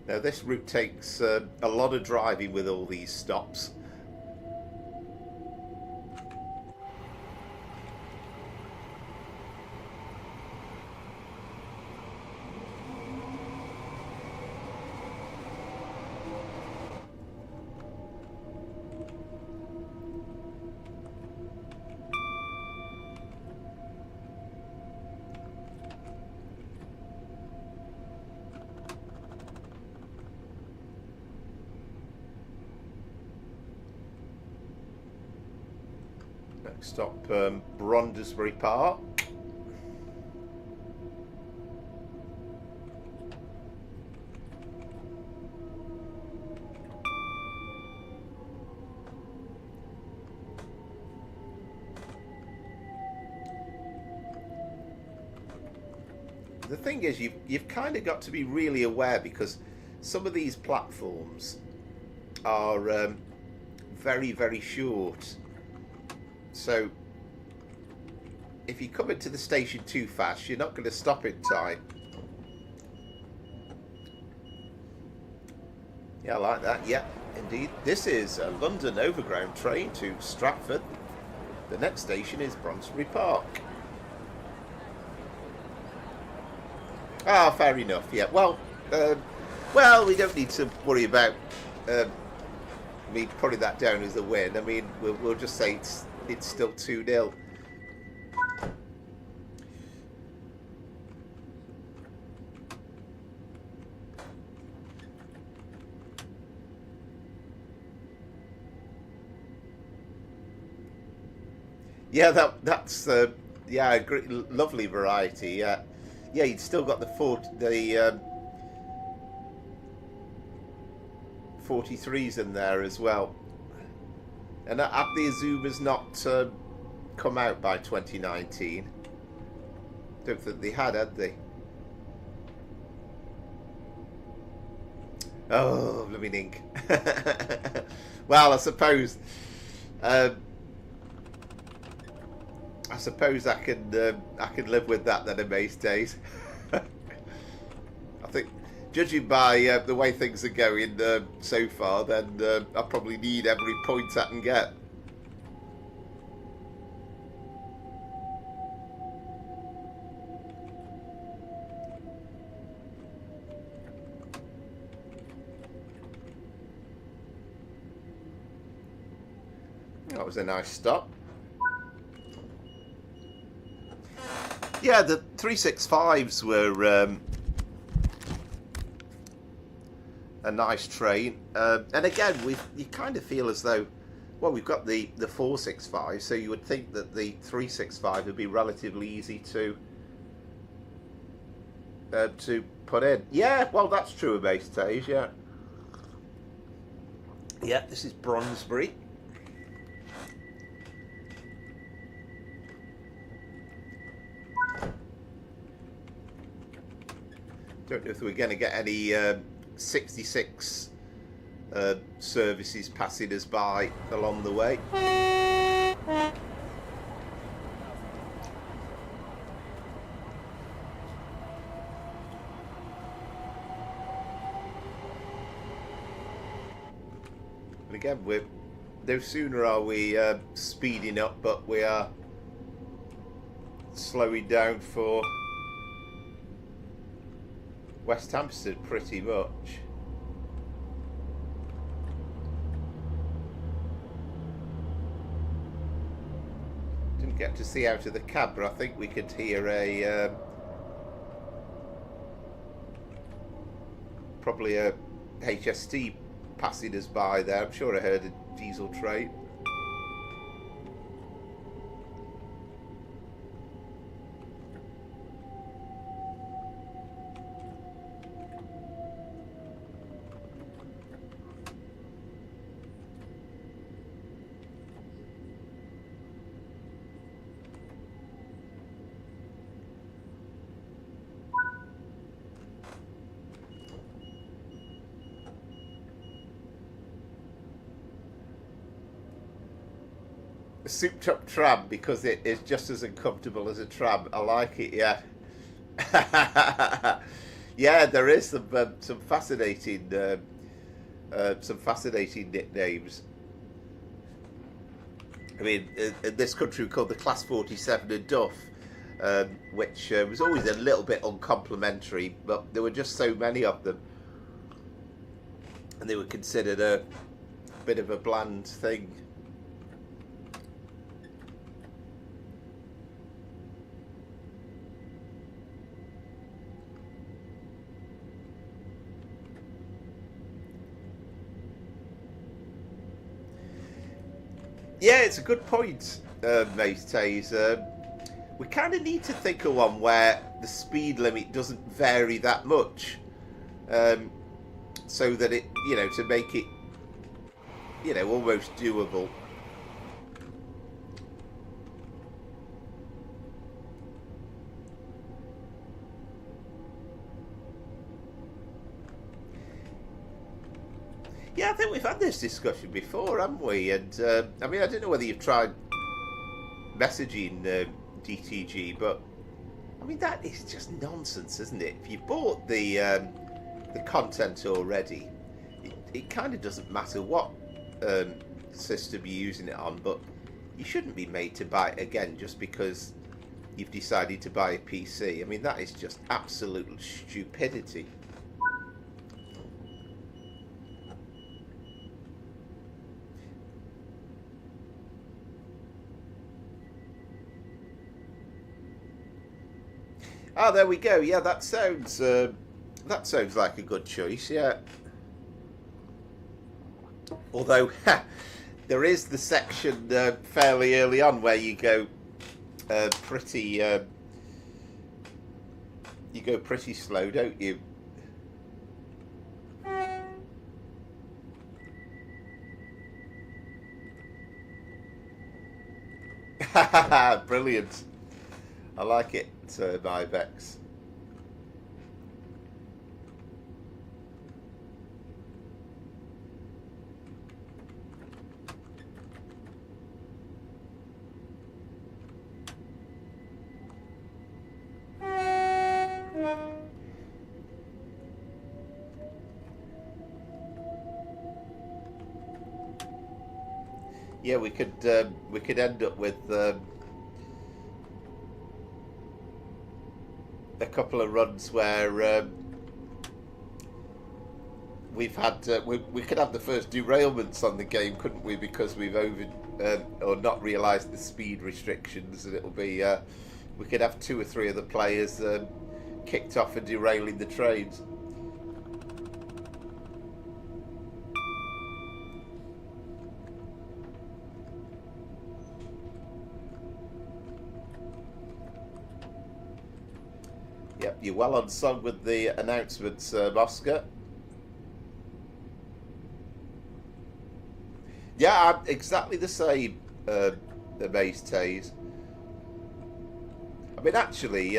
Now, this route takes a lot of driving with all these stops. Next stop, Brondesbury Park. The thing is, you've kind of got to be really aware, because some of these platforms are very, very short. So if you come into the station too fast, you're not going to stop in time. Yeah, I like that. Yeah, indeed. This is a London Overground train to Stratford. The next station is Brondesbury Park. Ah, fair enough. Yeah. Well, we don't need to worry about me putting that down as a win. I mean, we'll just say it's still 2-0. Yeah, that's yeah, a great, lovely variety. Yeah, yeah, you've still got the 43s in there as well. And have the Azumas not come out by 2019? Don't think they had they? Oh, blooming ink. Well, I suppose I can live with that then in most days. I think, judging by the way things are going so far, then I probably need every point I can get. That was a nice stop. Yeah, the 365s were a nice train, and again, you kind of feel as though, well, we've got the 465, so you would think that the 365 would be relatively easy to put in. Yeah, well, that's true of base days. Yeah, yeah. This is Bronsbury. Don't know if we're going to get any 66 services passing us by along the way. And again, no sooner are we speeding up, but we are slowing down for West Hampstead pretty much. Didn't get to see out of the cab, but I think we could hear a probably a HST passing us by there. I'm sure I heard a diesel train. Souped up tram because it is just as uncomfortable as a tram. I like it, yeah. Yeah, there is some fascinating nicknames. I mean, in this country we called the Class 47 a Duff, which was always a little bit uncomplimentary, but there were just so many of them, and they were considered a bit of a bland thing. Yeah, it's a good point, mate. We kind of need to think of one where the speed limit doesn't vary that much, so that it, to make it, almost doable. Yeah, I think we've had this discussion before, haven't we? And I mean, I don't know whether you've tried messaging DTG, but I mean, that is just nonsense, isn't it? If you bought the content already, it kind of doesn't matter what system you're using it on, but you shouldn't be made to buy it again just because you've decided to buy a PC. I mean, that is just absolute stupidity. Oh, there we go. Yeah, that sounds like a good choice. Yeah. Although there is the section fairly early on where you go pretty slow, don't you? Brilliant. I like it, my Vex. Yeah, we could end up with a couple of runs where we've had we could have the first derailments on the game, couldn't we? Because we've over or not realised the speed restrictions, and it'll be we could have 2 or 3 of the players kicked off and derailing the trains. Yep, you're well on song with the announcements, Oscar. Yeah, I'm exactly the same, the Maze Taze. I mean, actually,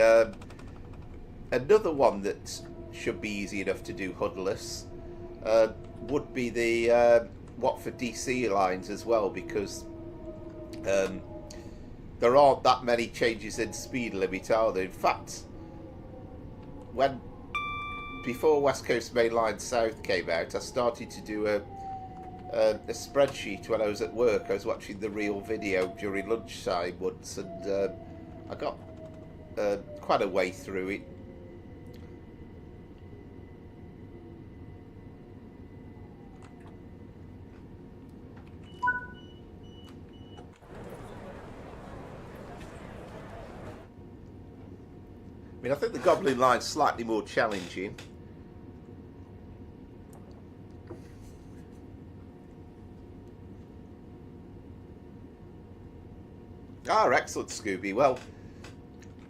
another one that should be easy enough to do hoodless would be the Watford DC lines as well, because there aren't that many changes in speed limit, are there? In fact, before West Coast Mainline South came out, I started to do a spreadsheet when I was at work. I was watching the real video during lunchtime once, and I got quite a way through it. I mean, I think the Goblin line's slightly more challenging. Ah, excellent, Scooby. Well,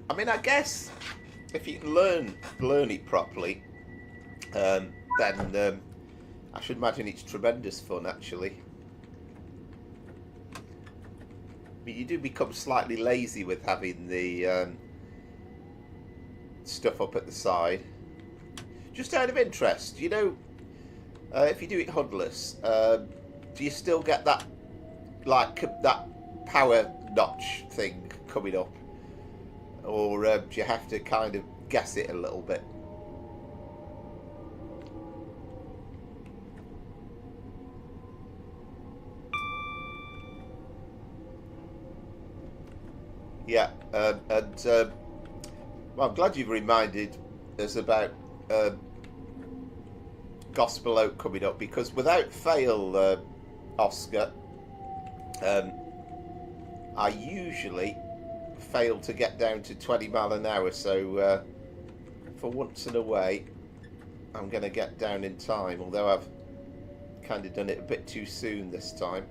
I mean, I guess if you can learn it properly, then I should imagine it's tremendous fun, actually. I mean, you do become slightly lazy with having the stuff up at the side. Just out of interest, you know, if you do it hoodless, do you still get that, like, that power notch thing coming up, or do you have to kind of guess it a little bit? Yeah, and well, I'm glad you've reminded us about Gospel Oak coming up, because without fail, Oscar, I usually fail to get down to 20 mile an hour, so for once in a way I'm going to get down in time, although I've kind of done it a bit too soon this time.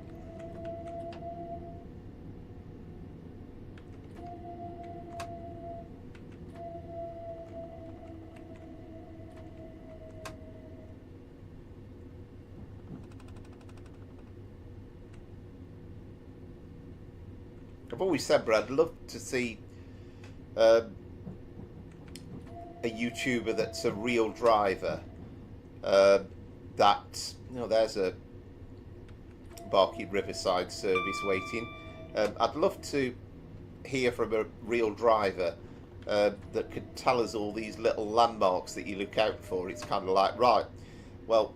I've always said, Brad, I'd love to see a YouTuber that's a real driver. That, you know, there's a Barking Riverside service waiting. I'd love to hear from a real driver that could tell us all these little landmarks that you look out for. It's kind of like, right, well,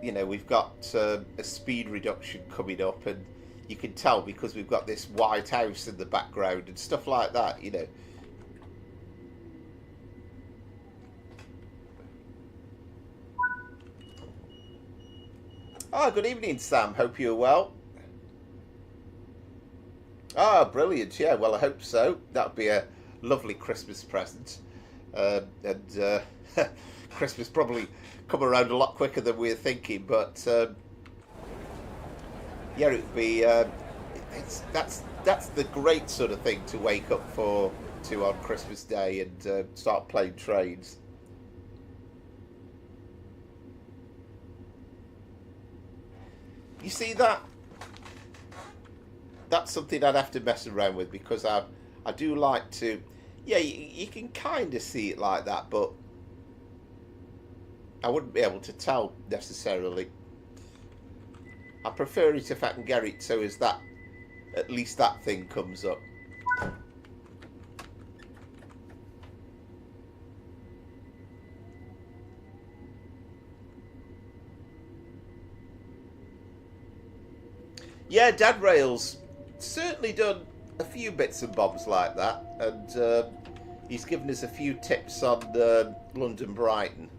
you know, we've got a speed reduction coming up, and you can tell because we've got this white house in the background and stuff like that, you know. Oh, good evening, Sam. Hope you're well. Ah, brilliant. Yeah, well, I hope so. That'd be a lovely Christmas present. And Christmas probably come around a lot quicker than we were thinking, but yeah, it'd be that's the great sort of thing to wake up to on Christmas Day and start playing trains. You see that? that's something I'd have to mess around with, because I do like to. Yeah, you can kind of see it like that, but I wouldn't be able to tell necessarily. I prefer it if I can get it so as that at least that thing comes up. Yeah, Dad Rail's certainly done a few bits and bobs like that, and he's given us a few tips on London Brighton.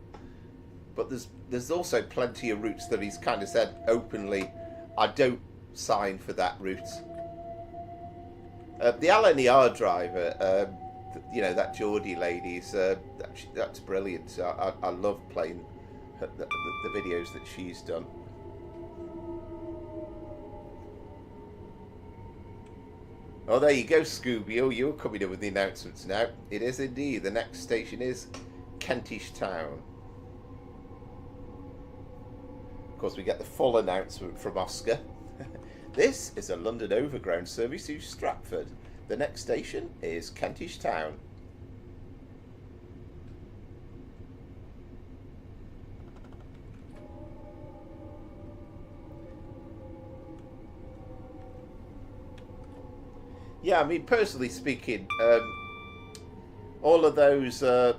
But there's also plenty of routes that he's kind of said openly, I don't sign for that route. The LNER driver, that Geordie lady's, that's brilliant. I love playing the videos that she's done. Oh, there you go, Scooby. Oh, you're coming in with the announcements now. It is indeed. The next station is Kentish Town. Of course, we get the full announcement from Oscar. This is a London Overground service to Stratford. The next station is Kentish Town. Yeah, I mean, personally speaking, all of those are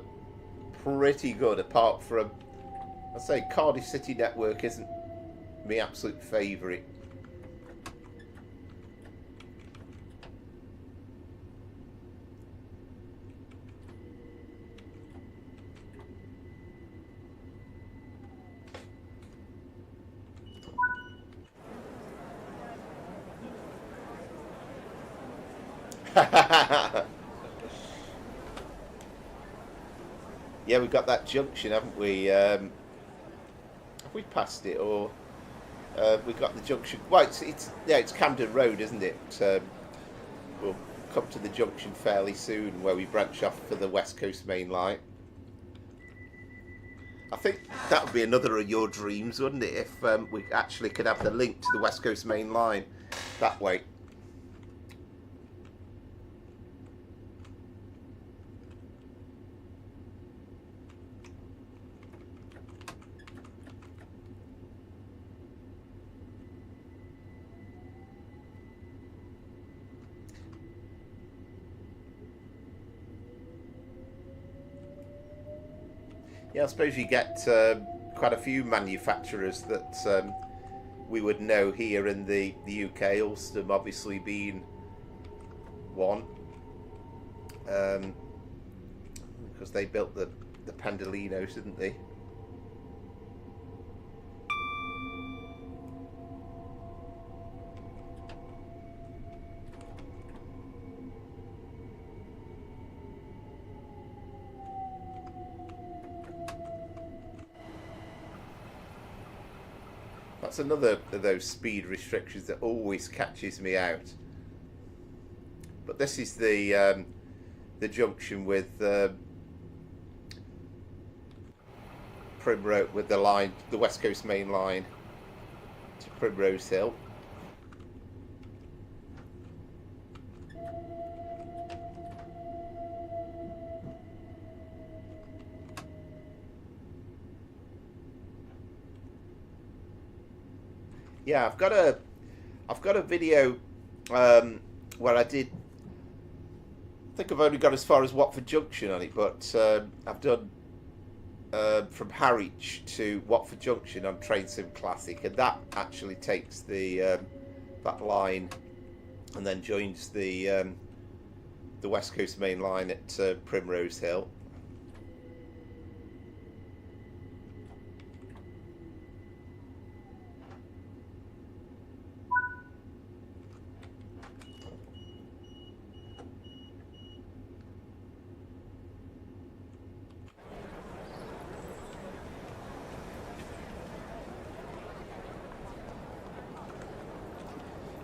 pretty good, apart from, I'd say, Cardiff City Network isn't my absolute favourite. Yeah, we've got that junction, haven't we? Have we passed it, or we've got the junction? Well, it's Camden Road, isn't it? We'll come to the junction fairly soon, where we branch off for the West Coast Main Line. I think that would be another of your dreams, wouldn't it, if we actually could have the link to the West Coast Main Line that way. Yeah, I suppose you get quite a few manufacturers that we would know here in the UK, Euston obviously being one, because they built the Pendolinos, didn't they? That's another of those speed restrictions that always catches me out. But this is the junction with Primrose, with the line, the West Coast Main Line to Primrose Hill. Yeah, I've got a video where I did. I think I've only got as far as Watford Junction on it, but I've done from Harwich to Watford Junction on Train Sim Classic, and that actually takes the that line and then joins the West Coast Main Line at Primrose Hill.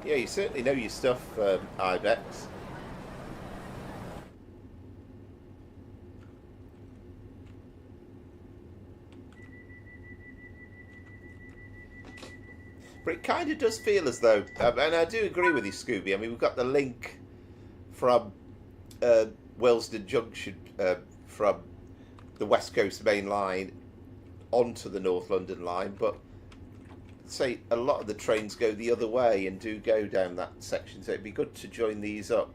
Yeah, you certainly know your stuff, Ibex. But it kind of does feel as though, and I do agree with you, Scooby. I mean, we've got the link from Willesden Junction from the West Coast main line onto the North London line, but say a lot of the trains go the other way and do go down that section, so it'd be good to join these up.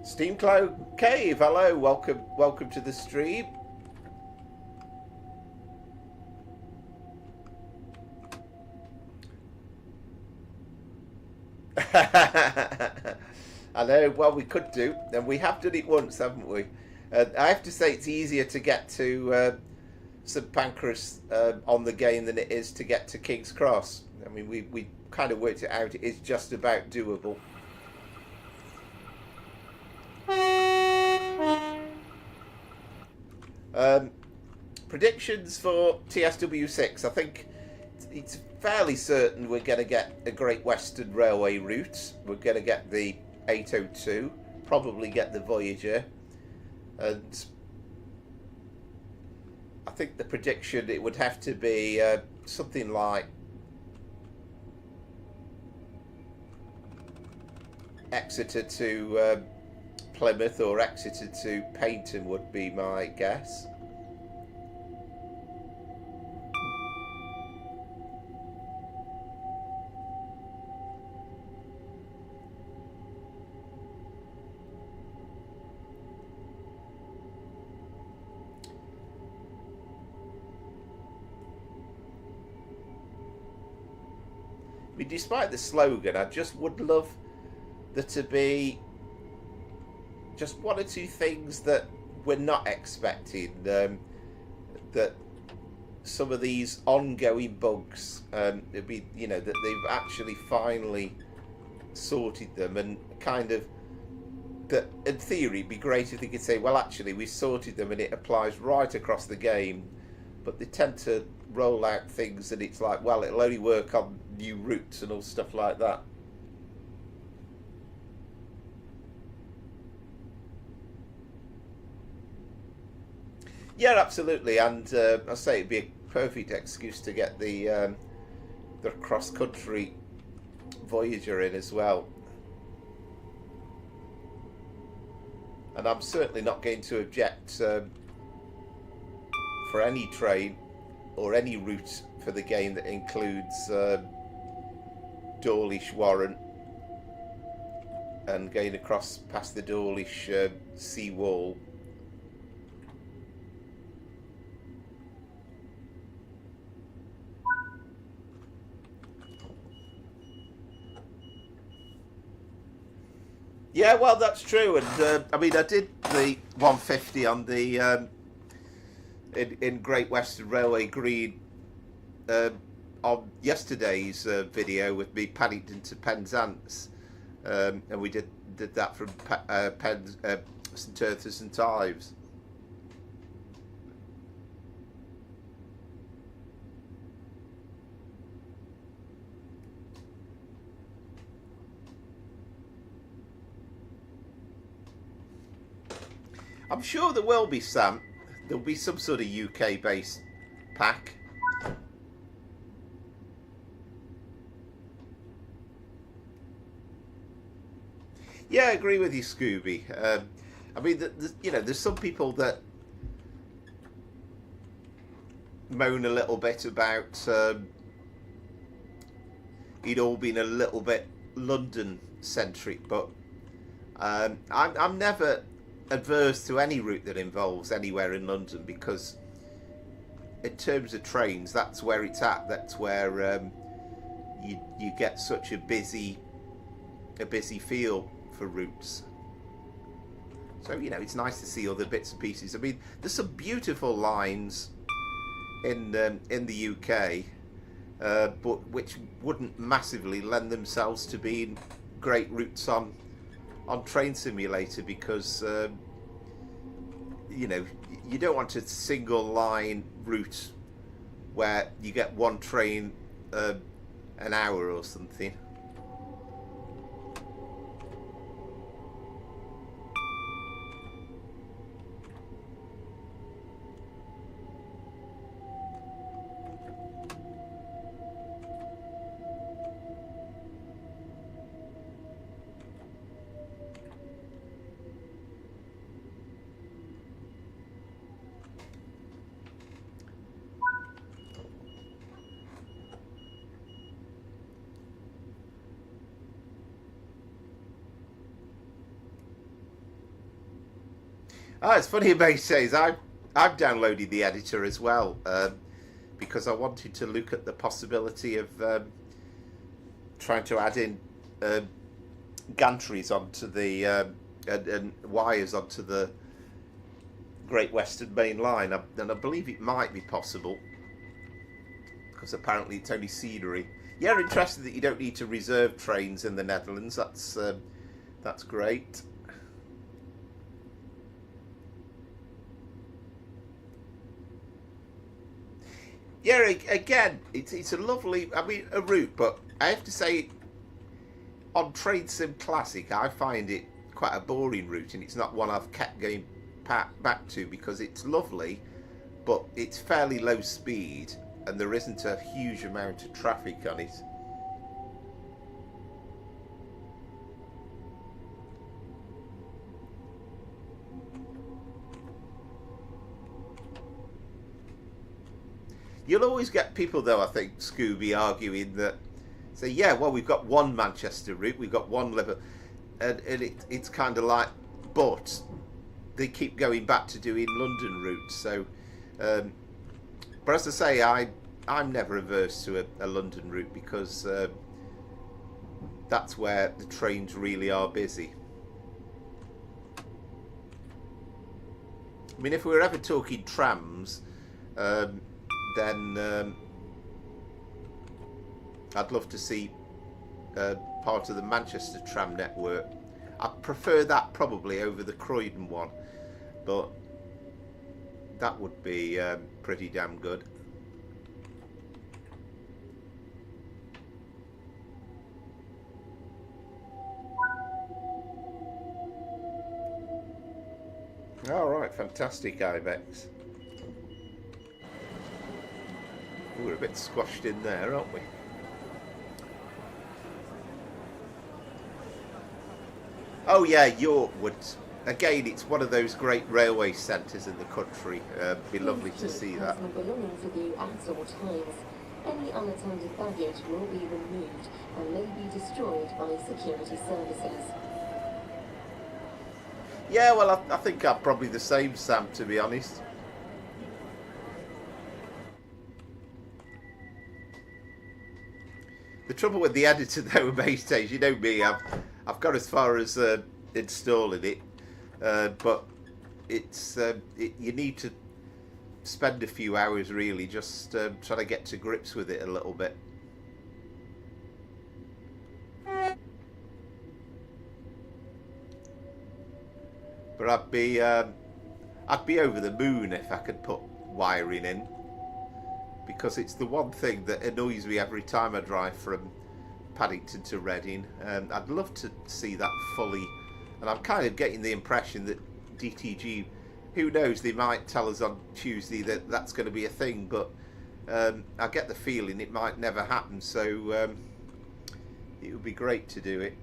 Steam Cloud Cave, hello, welcome to the stream. I know, well, we could do, and we have done it once, haven't we? I have to say it's easier to get to St Pancras on the game than it is to get to King's Cross. I mean, we kind of worked it out, it is just about doable. Predictions for TSW6. I think it's fairly certain we're going to get a Great Western Railway route. We're going to get the 802, probably get the Voyager, and I think the prediction it would have to be something like Exeter to Plymouth or Exeter to Paignton would be my guess. I mean, despite the slogan, I just would love there to be just one or two things that we're not expecting. That some of these ongoing bugs, it'd be, you know, that they've actually finally sorted them, and kind of that in theory it'd be great if they could say, well, actually we sorted them and it applies right across the game. But they tend to roll out things and it's like, well, it'll only work on new routes and all stuff like that. Yeah, absolutely, and I say it'd be a perfect excuse to get the cross-country Voyager in as well. And I'm certainly not going to object for any train or any route for the game that includes Dawlish Warren and going across past the Dawlish sea wall. Yeah, well, that's true, and I mean, I did the 150 on the in Great Western Railway Green on yesterday's video with me Paddington to Penzance, and we did that from St Tertha St Ives. I'm sure there will be, Sam. There'll be some sort of UK-based pack. Yeah, I agree with you, Scooby. I mean, you know, there's some people that moan a little bit about it all being a little bit London-centric, but I'm never adverse to any route that involves anywhere in London, because in terms of trains, that's where it's at. That's where you get such a busy feel for routes. So, you know, it's nice to see other bits and pieces. I mean, there's some beautiful lines in the UK, but which wouldn't massively lend themselves to being great routes on Train Simulator, because you know, you don't want a single line route where you get one train an hour or something. Ah, it's funny about says I've downloaded the editor as well because I wanted to look at the possibility of trying to add in gantries onto the and wires onto the Great Western Main Line, and I believe it might be possible because apparently it's only scenery. Yeah, interested that you don't need to reserve trains in the Netherlands. That's great. Yeah, again, it's a lovely, I mean, a route, but I have to say, on Train Sim Classic, I find it quite a boring route, and it's not one I've kept going back to because it's lovely, but it's fairly low speed, and there isn't a huge amount of traffic on it. You'll always get people, though, I think, Scooby, arguing that, say, yeah, well, we've got one Manchester route, we've got one Liverpool, and it's kind of like, but they keep going back to doing London routes. So, but as I say, I'm never averse to a London route because that's where the trains really are busy. I mean, if we were ever talking trams, then I'd love to see part of the Manchester tram network. I prefer that probably over the Croydon one, but that would be pretty damn good. All right, fantastic, Ibex. We're a bit squashed in there, aren't we? Oh yeah, York would. Again, it's one of those great railway centres in the country. Be lovely to see that. Belongings with you at all times. Any unattended baggage will be removed and may be destroyed by security services. Yeah, well, I think I'm probably the same, Sam, to be honest. The trouble with the editor, though, Maystays, you know me, I've got as far as installing it, but it's you need to spend a few hours really just trying to get to grips with it a little bit. But I'd be over the moon if I could put wiring in, because it's the one thing that annoys me every time I drive from Paddington to Reading. I'd love to see that fully, and I'm kind of getting the impression that DTG, who knows, they might tell us on Tuesday that that's going to be a thing, but I get the feeling it might never happen, so it would be great to do it.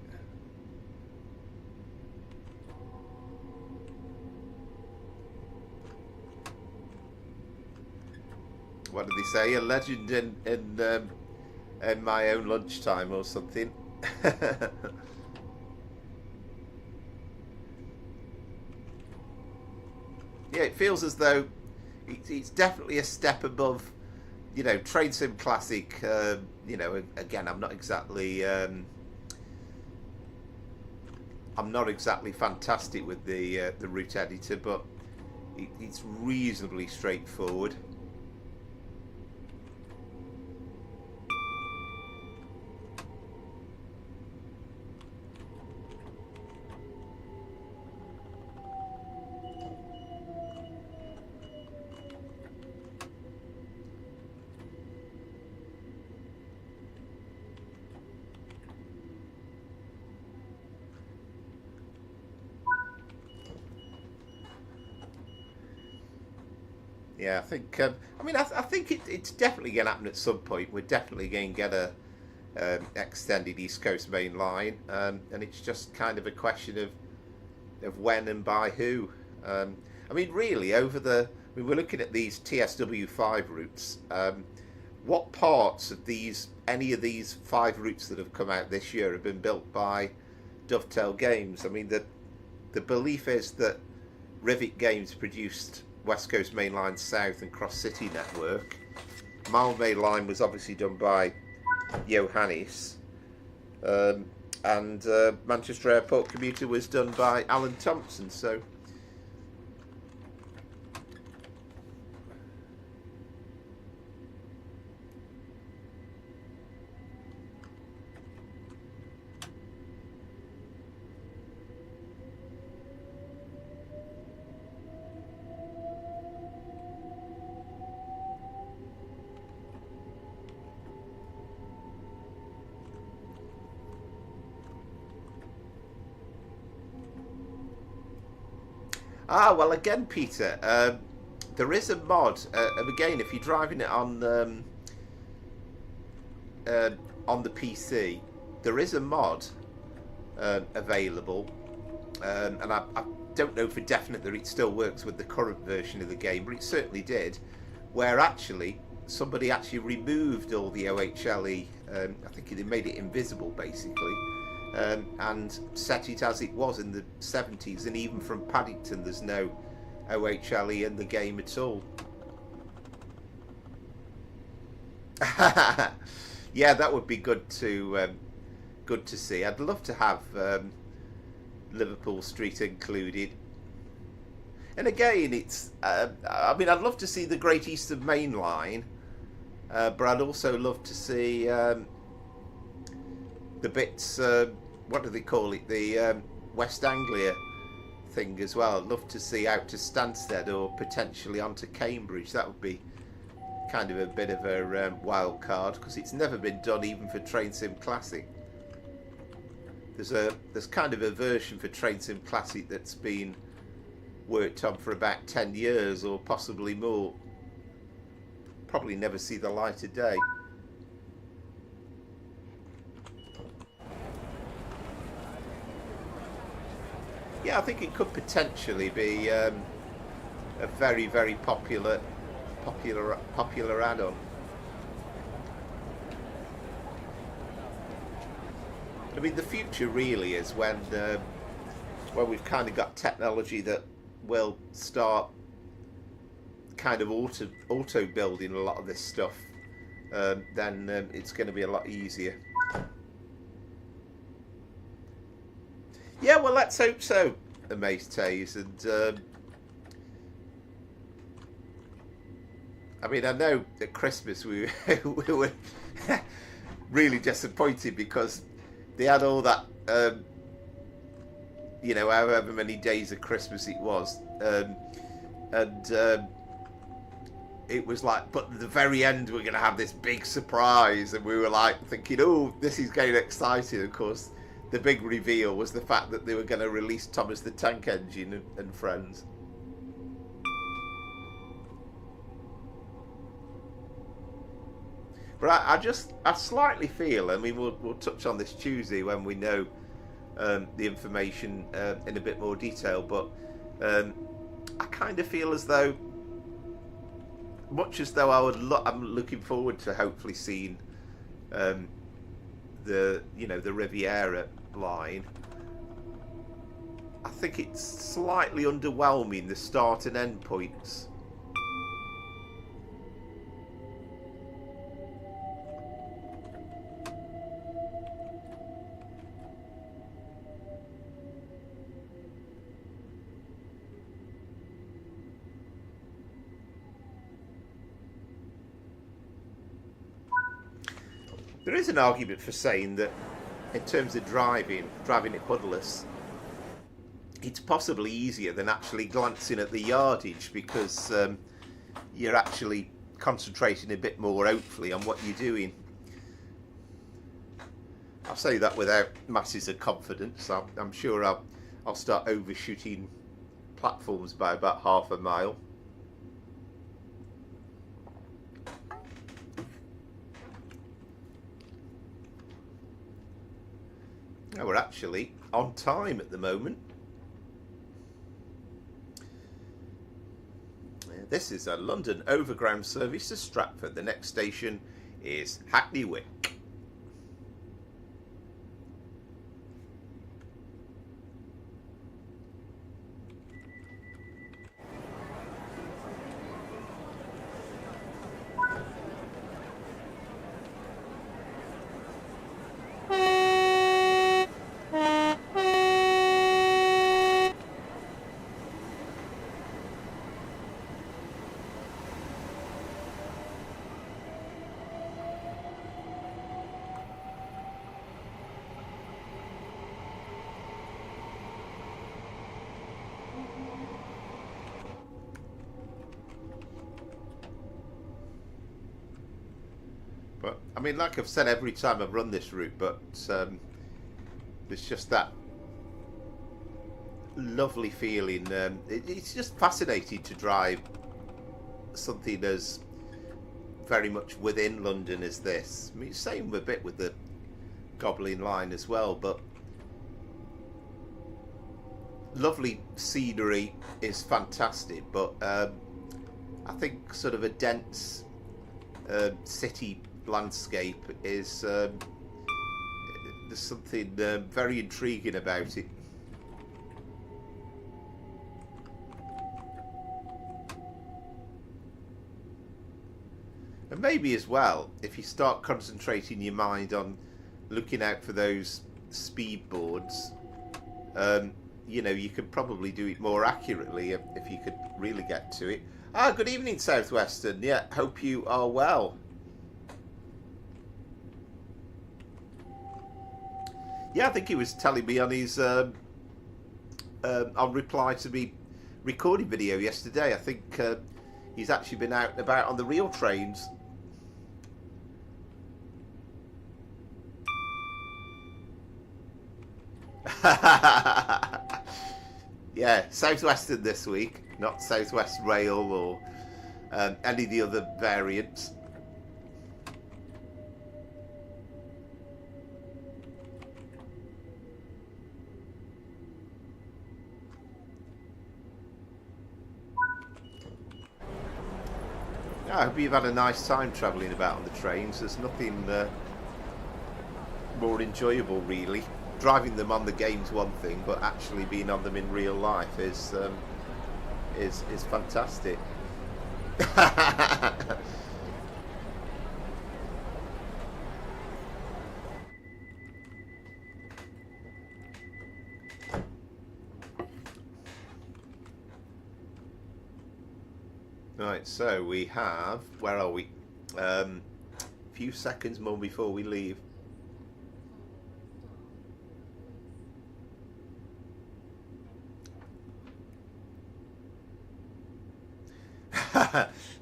What did they say? A legend in my own lunchtime or something. Yeah, it feels as though it's definitely a step above, you know, Train Sim Classic. You know, again, I'm not exactly fantastic with the route editor, but it's reasonably straightforward. Yeah, I think. I mean, I think it's definitely going to happen at some point. We're definitely going to get a extended East Coast Main Line, and it's just kind of a question of when and by who. I mean, really, we're looking at these TSW5 routes. What parts of any of these 5 routes that have come out this year have been built by Dovetail Games? I mean, the belief is that Rivet Games produced West Coast Mainline South and Cross City Network. Mildmay line was obviously done by Johannes, and Manchester Airport Commuter was done by Alan Thompson. So well, again, Peter, there is a mod, and again, if you're driving it on the PC, there is a mod available, and I don't know for definite that it still works with the current version of the game, but it certainly did, where actually somebody actually removed all the OHLE, I think they made it invisible, basically. And set it as it was in the 70s, and even from Paddington there's no OHLE in the game at all. Yeah, that would be good to see. I'd love to have Liverpool Street included. And again, it's I mean, I'd love to see the Great Eastern Main Line, but I'd also love to see the bits, what do they call it, the West Anglia thing as well. I'd love to see out to Stansted or potentially onto Cambridge. That would be kind of a bit of a wild card, because it's never been done even for Train Sim Classic. There's kind of a version for Train Sim Classic that's been worked on for about 10 years or possibly more. Probably never see the light of day. Yeah, I think it could potentially be a very, very popular add-on. I mean, the future really is when we've kind of got technology that will start kind of auto building a lot of this stuff. Then it's going to be a lot easier. Yeah, well, let's hope so, Amaze-Taze. And I mean, I know at Christmas we were really disappointed because they had all that, you know, however many days of Christmas it was, and it was like, but at the very end we're going to have this big surprise, and we were like thinking, oh, this is getting exciting. Of course, the big reveal was the fact that they were going to release Thomas the Tank Engine and Friends. But I slightly feel, I mean, we'll touch on this Tuesday when we know the information in a bit more detail, but I kind of feel as though, much as though I'm looking forward to hopefully seeing the Riviera line, I think it's slightly underwhelming, the start and end points. There is an argument for saying that in terms of driving it hoodless, it's possibly easier than actually glancing at the yardage, because you're actually concentrating a bit more, hopefully, on what you're doing. I'll say that without masses of confidence. I'm sure I'll start overshooting platforms by about half a mile. Now we're actually on time at the moment. This is a London Overground service to Stratford. The next station is Hackney Wick. mean, like I've said every time I've run this route, but there's just that lovely feeling. It's just fascinating to drive something as very much within London as this. I mean, same a bit with the Goblin line as well, but lovely scenery is fantastic, but I think sort of a dense city landscape is there's something very intriguing about it. And maybe as well, if you start concentrating your mind on looking out for those speed boards, you know, you could probably do it more accurately if you could really get to it. Good evening, Southwestern. Yeah, hope you are well. Yeah, I think he was telling me on his on reply to me recording video yesterday. I think he's actually been out and about on the real trains. Yeah, Southwestern this week, not Southwest Rail or any of the other variants. I hope you've had a nice time travelling about on the trains. There's nothing more enjoyable, really. Driving them on the game's one thing, but actually being on them in real life is fantastic. Right, so we have, where are we? A few seconds more before we leave.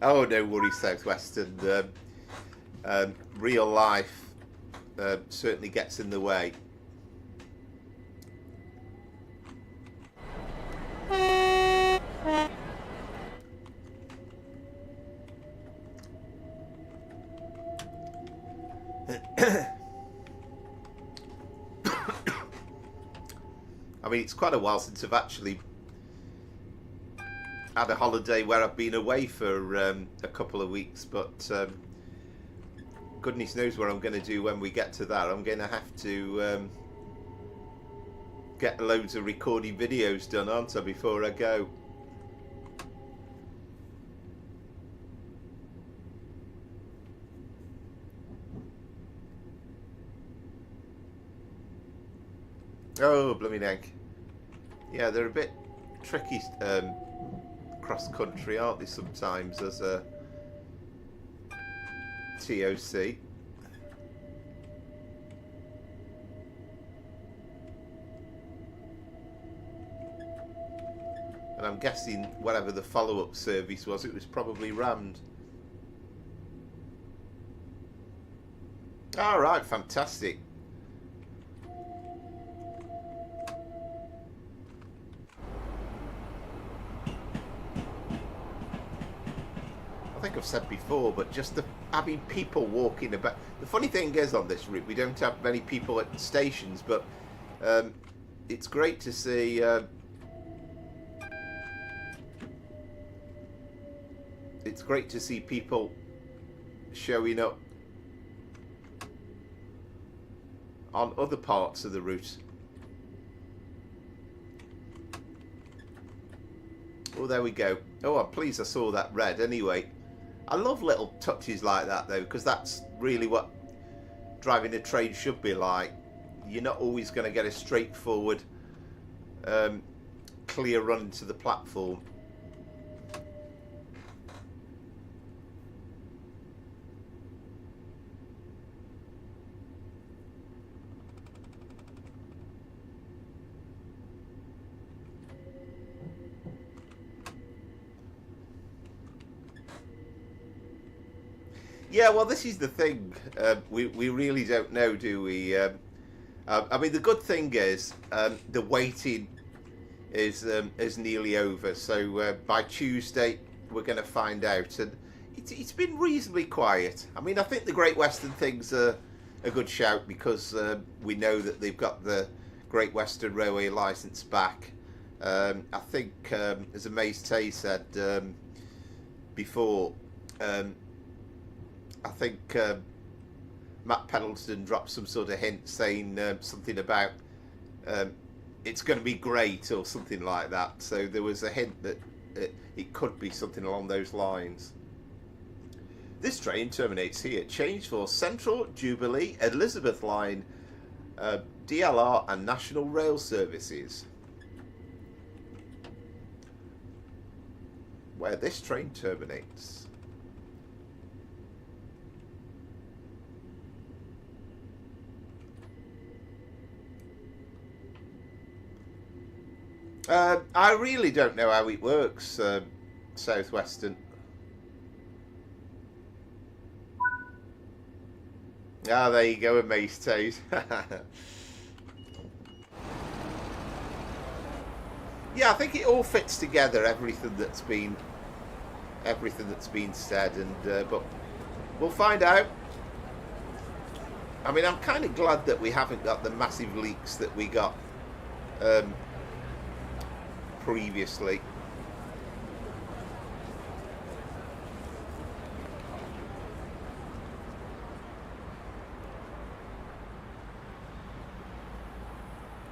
Oh, no worries, Southwestern. Real life certainly gets in the way. I mean, it's quite a while since I've actually had a holiday where I've been away for a couple of weeks, but goodness knows what I'm going to do when we get to that. I'm going to have to get loads of recording videos done, aren't I, before I go. Oh, blooming egg. Yeah, they're a bit tricky cross-country, aren't they, sometimes, as a TOC. And I'm guessing whatever the follow-up service was, it was probably rammed. All right, fantastic. I think I've said before, but just having people walking about. The funny thing is, on this route, we don't have many people at stations, but it's great to see. It's great to see people showing up on other parts of the route. Oh, there we go. Oh, I'm pleased I saw that red anyway. I love little touches like that, though, because that's really what driving a train should be like. You're not always going to get a straightforward, clear run to the platform. Yeah, well, this is the thing. We really don't know, do we? I mean, the good thing is the waiting is nearly over. So by Tuesday, we're going to find out. And it's been reasonably quiet. I mean, I think the Great Western thing's a good shout because we know that they've got the Great Western Railway licence back. I think, as Amaze Tay said before, I think Matt Pendolino dropped some sort of hint saying something about it's going to be great or something like that. So there was a hint that it could be something along those lines. This train terminates here. Change for Central, Jubilee, Elizabeth Line, DLR and National Rail services. Where this train terminates. I really don't know how it works, Southwestern. Ah, there you go, Amaze Tays. Yeah, I think it all fits together. Everything that's been said, and but we'll find out. I mean, I'm kind of glad that we haven't got the massive leaks that we got previously.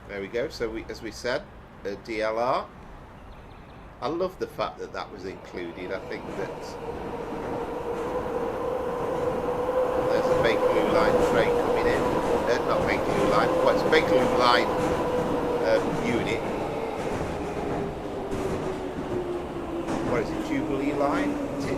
There we go. So as we said, DLR. I love the fact that that was included. I think that there's a Bakerloo line train coming in. Not Bakerloo line, what's Bakerloo line unit. What is it? Jubilee line? Is it?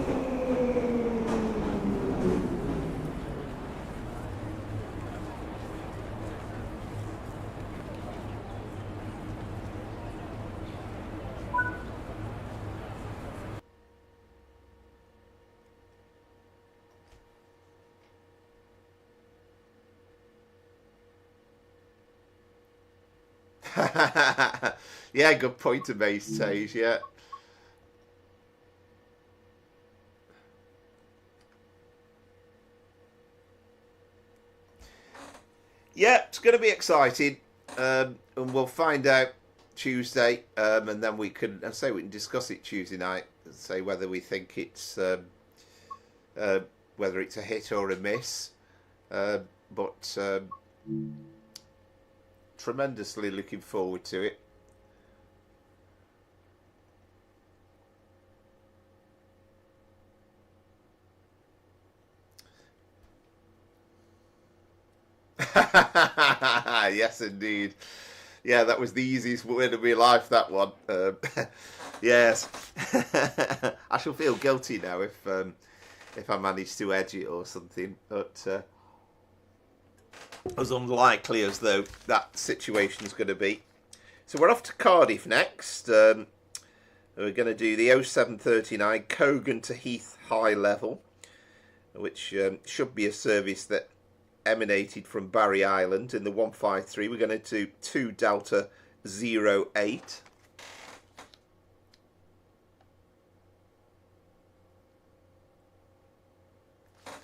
Yeah, good point, Amaze Tays, yeah. Yeah, it's going to be exciting, and we'll find out Tuesday, and then we can discuss it Tuesday night, and say whether we think it's whether it's a hit or a miss, but tremendously looking forward to it. Yes, indeed. Yeah, that was the easiest win of my life, that one. Yes. I shall feel guilty now if I manage to edge it or something, but as unlikely as though that situation is going to be. So we're off to Cardiff next. We're going to do the 0739 Cogan to Heath High Level, which should be a service that emanated from Barry Island in the 153. We're going to do 2 Delta 08.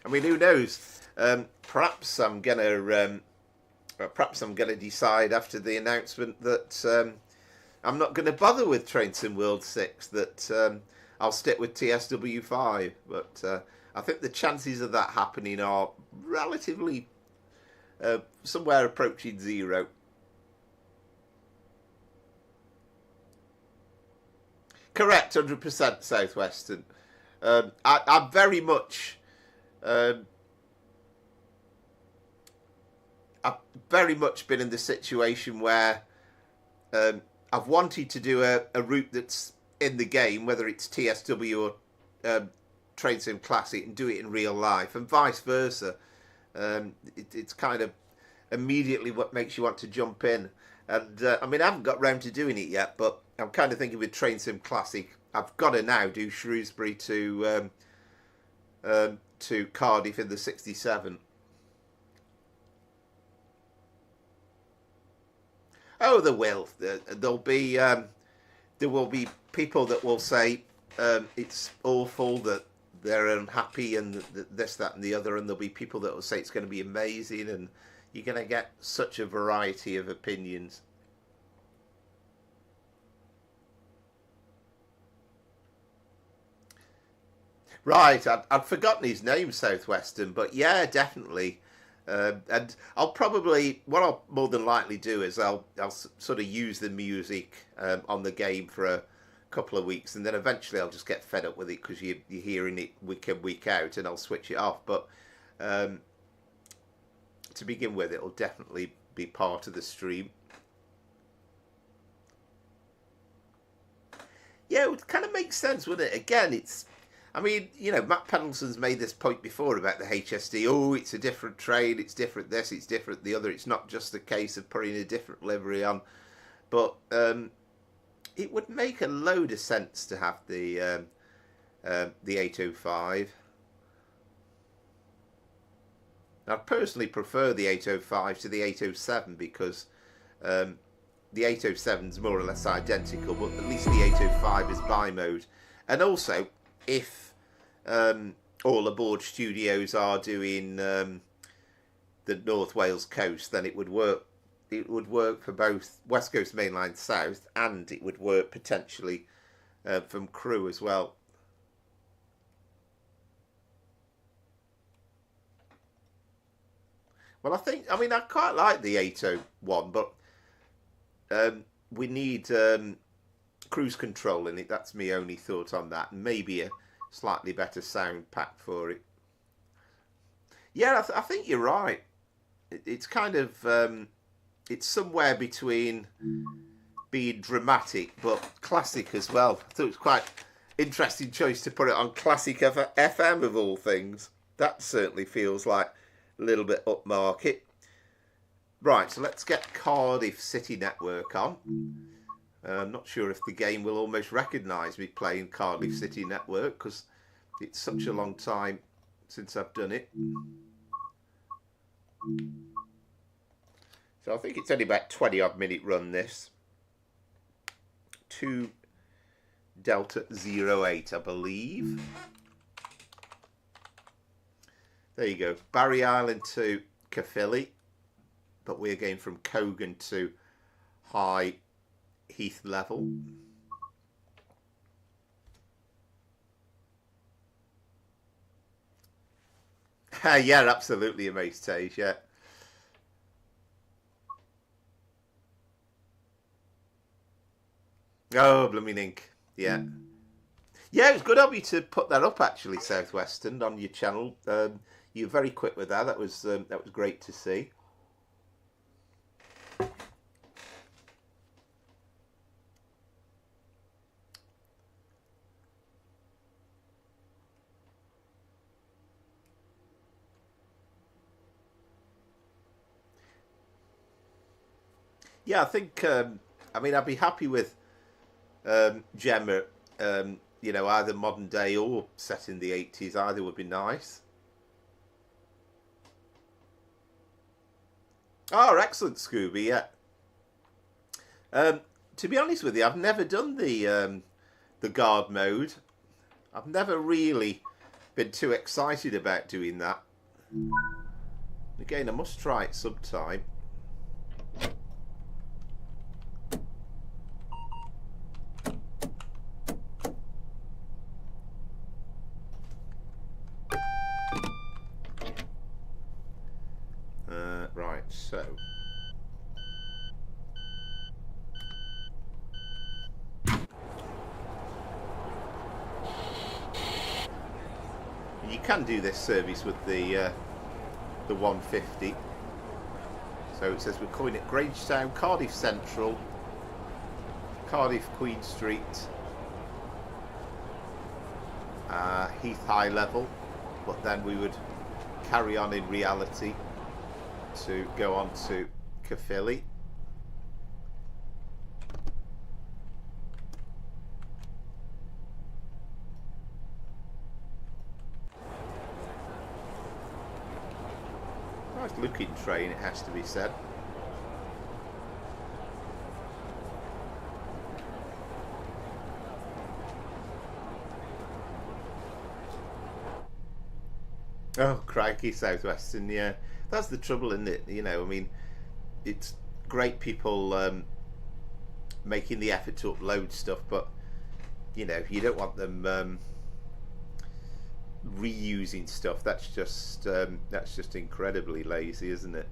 I mean, who knows? Perhaps I'm gonna decide after the announcement that I'm not going to bother with Trainson World 6. That I'll stick with TSW5. But I think the chances of that happening are relatively somewhere approaching 0. Correct, 100% Southwestern. I'm very much. I've very much been in the situation where I've wanted to do a route that's in the game, whether it's TSW or Train Sim Classic, and do it in real life, and vice versa. It's kind of immediately what makes you want to jump in. And I mean, I haven't got round to doing it yet, but I'm kind of thinking with Train Sim Classic, I've got to now do Shrewsbury to to Cardiff in the 67. Oh, there will. There will be people that will say it's awful, that they're unhappy, and this, that, and the other, and there'll be people that will say it's going to be amazing, and you're going to get such a variety of opinions. Right, I'd forgotten his name, Southwestern, but yeah, definitely. And I'll probably, what I'll more than likely do is I'll sort of use the music on the game for a couple of weeks, and then eventually I'll just get fed up with it because you're hearing it week in, week out, and I'll switch it off. But to begin with, it'll definitely be part of the stream. Yeah, it would kind of make sense, wouldn't it? Again, I mean, you know, Matt Pendleton's made this point before about the HSD. Oh, it's a different train, it's different this, it's different the other. It's not just a case of putting a different livery on. But it would make a load of sense to have the 805. I personally prefer the 805 to the 807 because the 807 is more or less identical, but at least the 805 is bi-mode. And also, if all aboard studios are doing the North Wales coast, then it would work. It would work for both West Coast Mainline South, and it would work potentially from Crewe as well. Well, I mean, I quite like the 801, but we need cruise control in it. That's my only thought on that, and maybe a slightly better sound pack for it. Yeah, I think you're right. It's kind of it's somewhere between being dramatic but classic as well. I thought it was quite interesting choice to put it on classic FM of all things. That certainly feels like a little bit upmarket. Right, so let's get Cardiff City Network on. I'm not sure if the game will almost recognise me playing Cardiff City Network because it's such a long time since I've done it. So I think it's only about 20 odd minute run this. 2 Delta 08, I believe. There you go. Barry Island to Caerphilly. But we're going from Cogan to High Heath level. Yeah, absolutely a mace stage, yeah. Oh, blooming ink. Yeah. Yeah, it was good of you to put that up actually, Southwestern, on your channel. You were very quick with that. That was great to see. Yeah, I think I mean, I'd be happy with Gemma, you know, either modern day or set in the 80s. Either would be nice. Oh, excellent, Scooby. Yeah. To be honest with you, I've never done the guard mode. I've never really been too excited about doing that. Again, I must try it sometime. Right, so you can do this service with the 150. So it says we're calling it Grangetown, Cardiff Central, Cardiff Queen Street, Heath High level, but then we would carry on in reality to go on to Caerphilly. looking train, it has to be said. Oh, crikey, Southwestern, yeah. That's the trouble, isn't it? You know, I mean, it's great people making the effort to upload stuff, but, you know, you don't want them reusing stuff. That's just incredibly lazy, isn't it?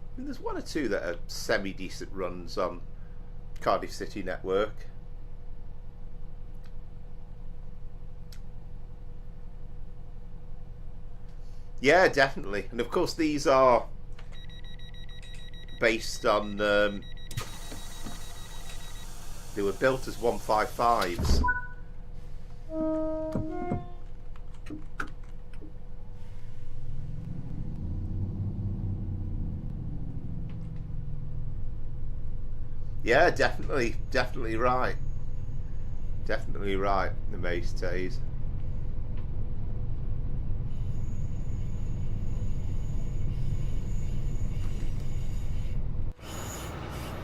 I mean, there's one or two that are semi-decent runs on Cardiff City Network. Yeah, definitely. And of course these are based on they were built as 155s. Yeah, definitely right. Definitely right, the Mace Tays.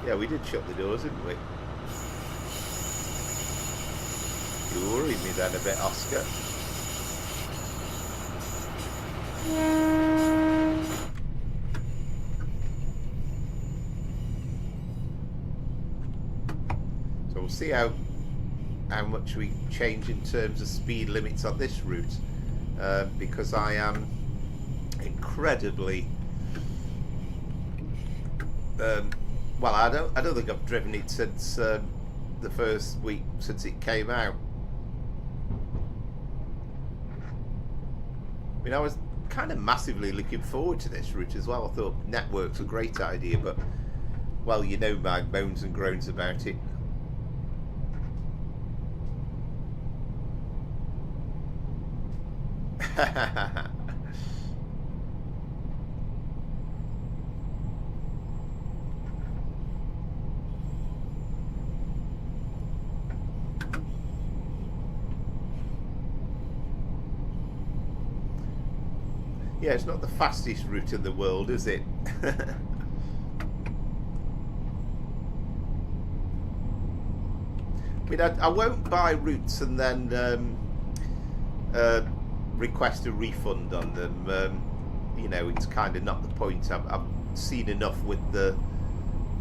Yeah, we did shut the doors, didn't we? You worried me then a bit, Oscar. So we'll see how much we change in terms of speed limits on this route, because I am incredibly well, I don't think I've driven it since the first week since it came out. I mean, I was kind of massively looking forward to this route as well. I thought network's a great idea, but, well, you know my moans and groans about it. Yeah, it's not the fastest route in the world, is it? I mean, I won't buy routes and then request a refund on them. You know, it's kind of not the point. I've seen enough with the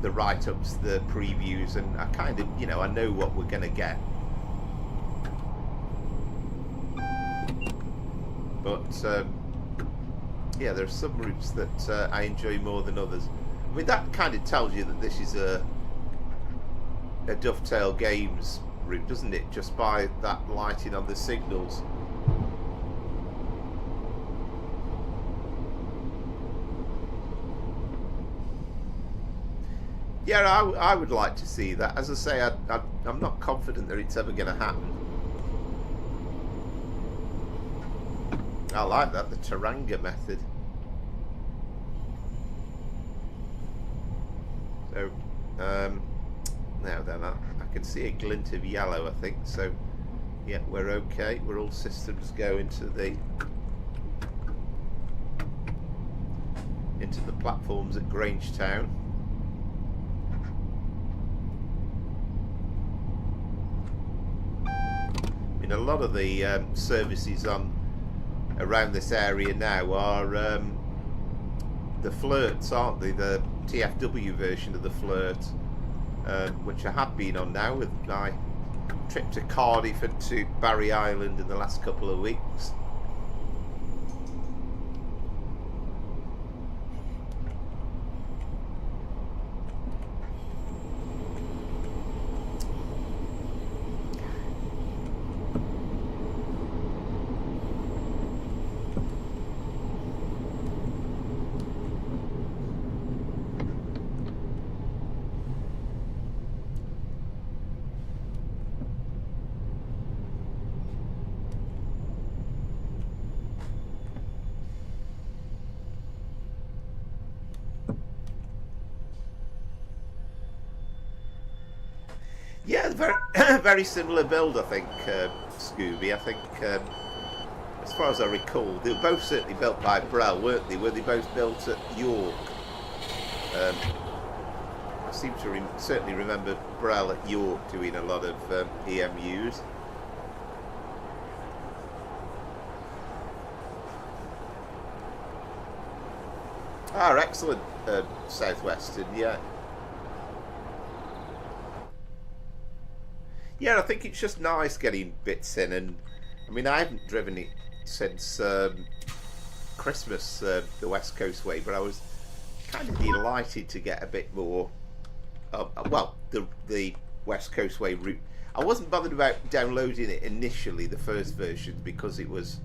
write-ups, the previews, and I kind of, you know, I know what we're going to get. But yeah, there are some routes that I enjoy more than others. I mean, that kind of tells you that this is a Dovetail Games route, doesn't it? Just by that lighting on the signals. Yeah, I would like to see that. As I say, I'm not confident that it's ever going to happen. I like that, the Taranga method. So, now then, I can see a glint of yellow, I think. So, yeah, we're okay. We're all systems go into the platforms at Grangetown. I mean, a lot of the services on around this area now are the flirts, aren't they? The TFW version of the flirt, which I have been on now with my trip to Cardiff and to Barry Island in the last couple of weeks. very, very similar build, I think, Scooby. I think, as far as I recall, they were both certainly built by Brell, weren't they? Were they both built at York? I seem to certainly remember Brell at York doing a lot of EMUs. Ah, excellent, Southwestern, yeah. Yeah, I think it's just nice getting bits in, and I mean, I haven't driven it since Christmas, the West Coast way, but I was kind of delighted to get a bit more, well, the West Coast way route. I wasn't bothered about downloading it initially, the first version, because it was,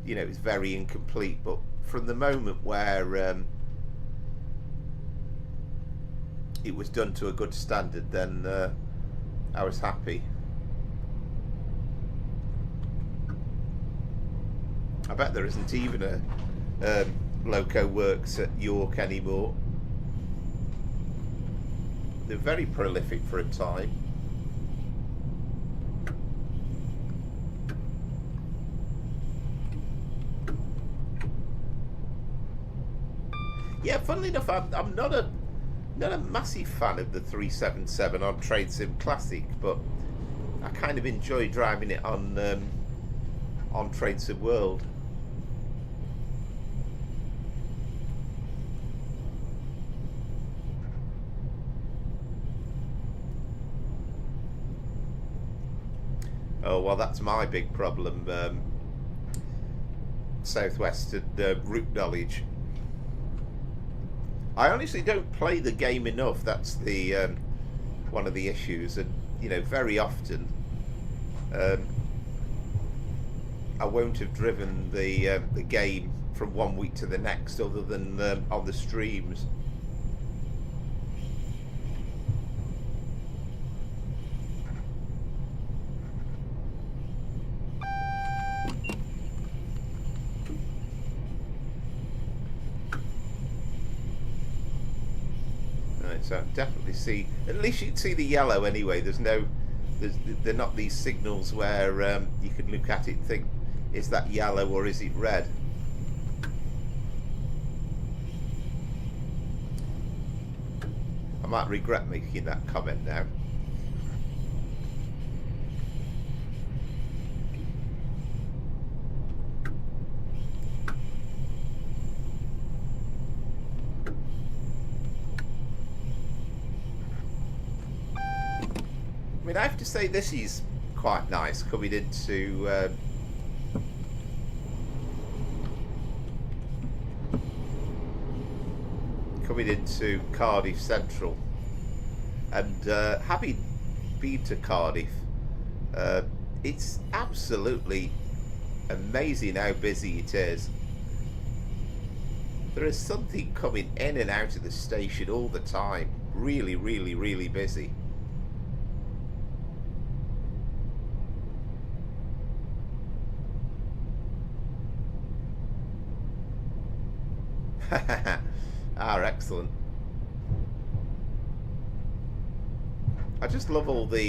you know, it's very incomplete, but from the moment where it was done to a good standard, then I was happy. I bet there isn't even a Loco Works at York anymore. They're very prolific for a time. Yeah, funnily enough, I'm not a massive fan of the 377 on Trade Sim Classic, but I kind of enjoy driving it on Trade Sim World. Oh, well, that's my big problem. Southwestern route knowledge. I honestly don't play the game enough. That's the one of the issues, and you know, very often I won't have driven the game from one week to the next, other than on the streams. So definitely see, at least you can see the yellow anyway. They're not these signals where you can look at it and think, is that yellow or is it red? I might regret making that comment now. I mean, I have to say this is quite nice coming into Cardiff Central, and having been to Cardiff, it's absolutely amazing how busy it is. There is something coming in and out of the station all the time. Really, really, really busy. Excellent. I just love all the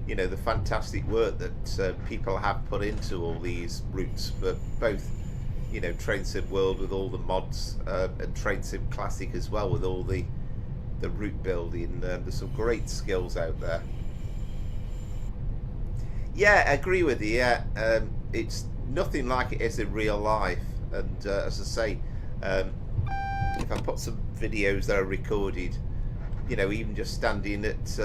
you know, the fantastic work that people have put into all these routes, for both, you know, Train Sim World with all the mods, and Train Sim Classic as well with all the route building. There's some great skills out there. Yeah, I agree with you. Yeah, it's nothing like it is in real life. And as I say, if I put some videos that are recorded, you know, even just standing at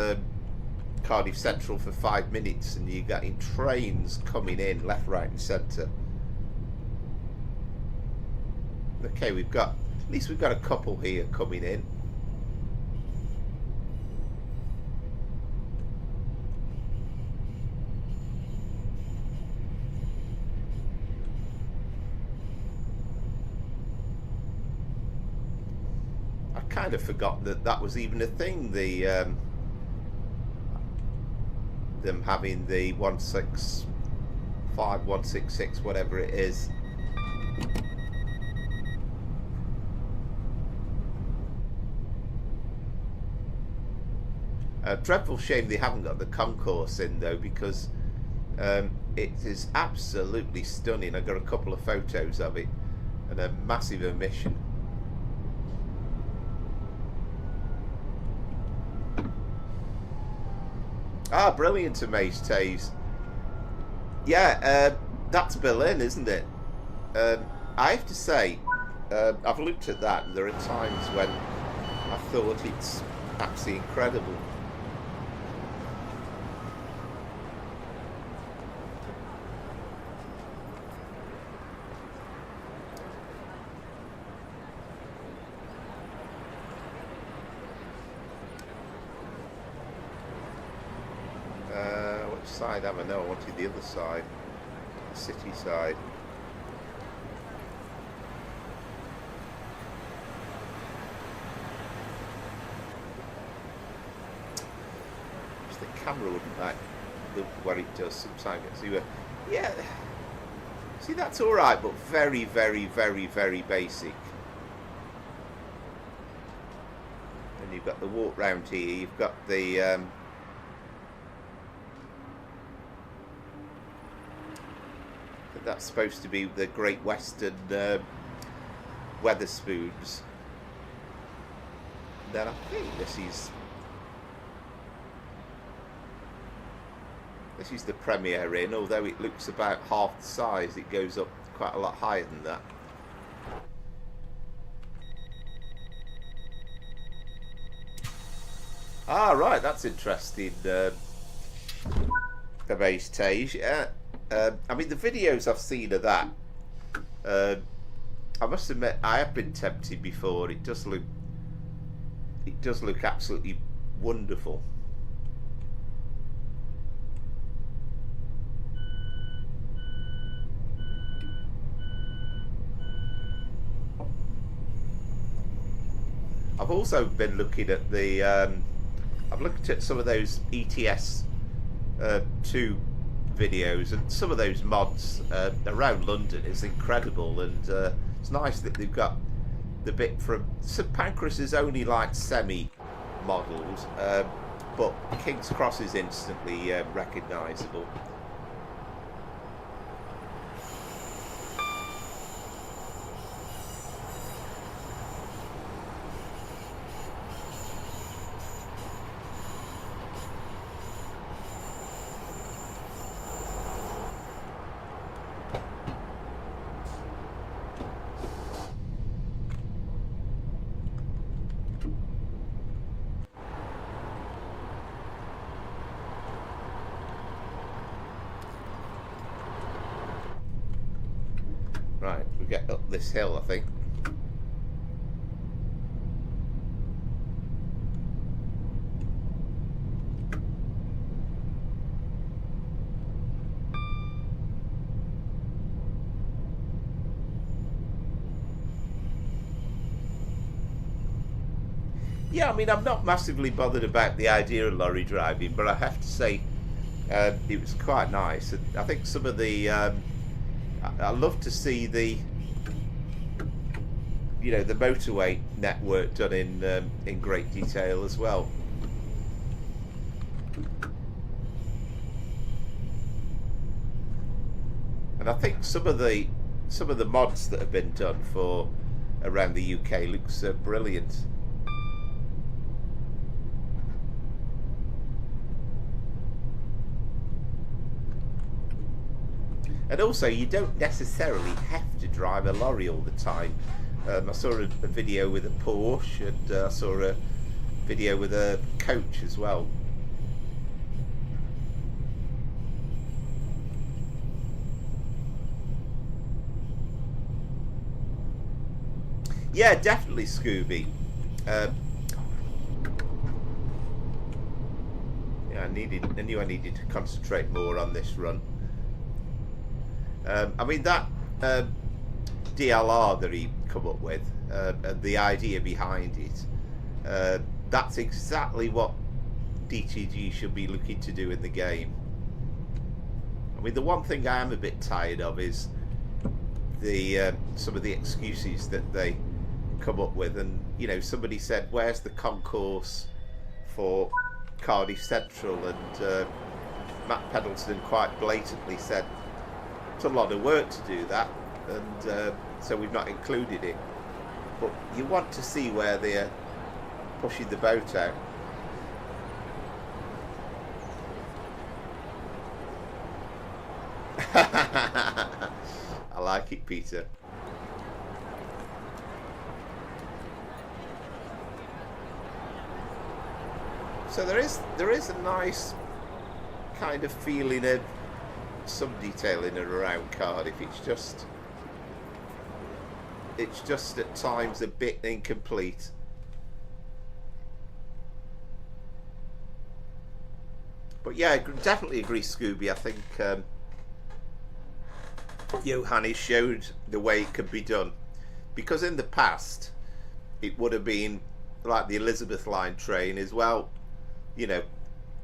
Cardiff Central for 5 minutes, and you're getting trains coming in left, right and centre. Okay, at least we've got a couple here coming in. Kind of forgot that was even a thing, the them having the 165, 166, whatever it is. Dreadful shame they haven't got the concourse in though, because it is absolutely stunning. I've got a couple of photos of it, and a massive omission. Ah, brilliant, Amaze Taze. Yeah, that's Berlin, isn't it? I have to say, I've looked at that, and there are times when I thought it's absolutely incredible. Which side have I? No, I wanted the other side, the city side. The camera wouldn't like look where it does sometimes. Yeah, see, that's all right, but very, very, very, very basic. And you've got the walk round here. You've got the that's supposed to be the Great Western Weatherspoons. Then I think this is the Premier Inn, although it looks about half the size. It goes up quite a lot higher than that. Ah, right, that's interesting. Amaze Tage. Yeah. I mean, the videos I've seen of that, I must admit, I have been tempted before. It does look absolutely wonderful. I've also been looking at the I've looked at some of those ETS 2 videos, and some of those mods around London is incredible, and it's nice that they've got the bit from St Pancras is only like semi modelled, but King's Cross is instantly recognisable. Right, we get up this hill, I think. Yeah, I mean, I'm not massively bothered about the idea of lorry driving, but I have to say it was quite nice, and I think some of the I love to see the, you know, the motorway network done in great detail as well. And I think some of the mods that have been done for around the UK looks brilliant. And also, you don't necessarily have to drive a lorry all the time. I saw a video with a Porsche, and I saw a video with a coach as well. Yeah, definitely, Scooby. Yeah, I knew I needed to concentrate more on this run. I mean, that DLR that he come up with, and the idea behind it, that's exactly what DTG should be looking to do in the game. I mean, the one thing I am a bit tired of is the some of the excuses that they come up with. And, you know, somebody said, where's the concourse for Cardiff Central, and Matt Pendolino quite blatantly said it's a lot of work to do that, and so we've not included it. But you want to see where they're pushing the boat out. I like it, Peter. So there is a nice kind of feeling of some detailing around Cardiff. It's just at times a bit incomplete. But yeah, I definitely agree, Scooby. I think Johannes showed the way it could be done, because in the past it would have been like the Elizabeth line train as well. You know,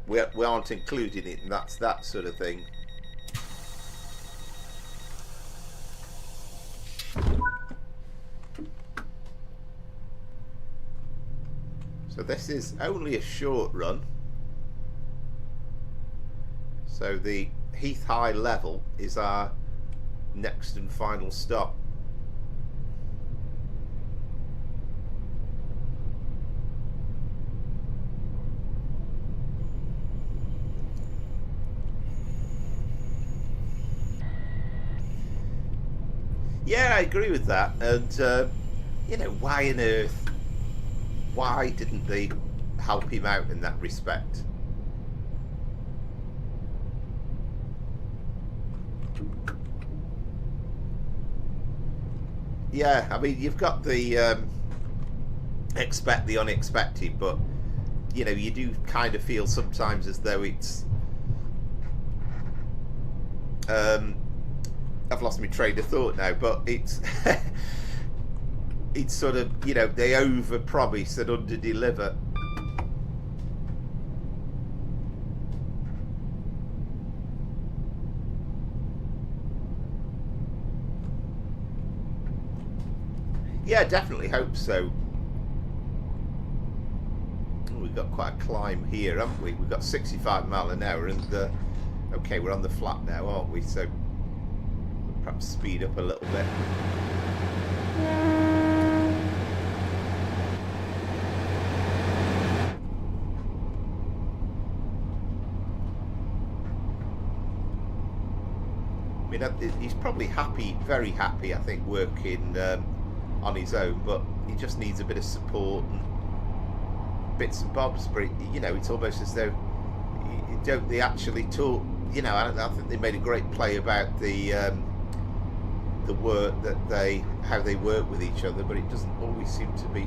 we aren't including it, and that's that sort of thing. So this is only a short run. So the Heath High level is our next and final stop. Yeah, I agree with that. And you know, why on earth? Why didn't they help him out in that respect? Yeah, I mean, you've got the expect the unexpected, but you know, you do kind of feel sometimes as though it's I've lost my train of thought now, but it's it's sort of, you know, they over promise and under deliver. Yeah, definitely hope so. We've got quite a climb here, haven't we? We've got 65 miles an hour, and okay, we're on the flat now, aren't we? So perhaps speed up a little bit. I mean, he's probably happy, very happy, I think, working on his own, but he just needs a bit of support and bits and bobs. But you know, it's almost as though they actually talk. You know, I think they made a great play about the work that how they work with each other, but it doesn't always seem to be.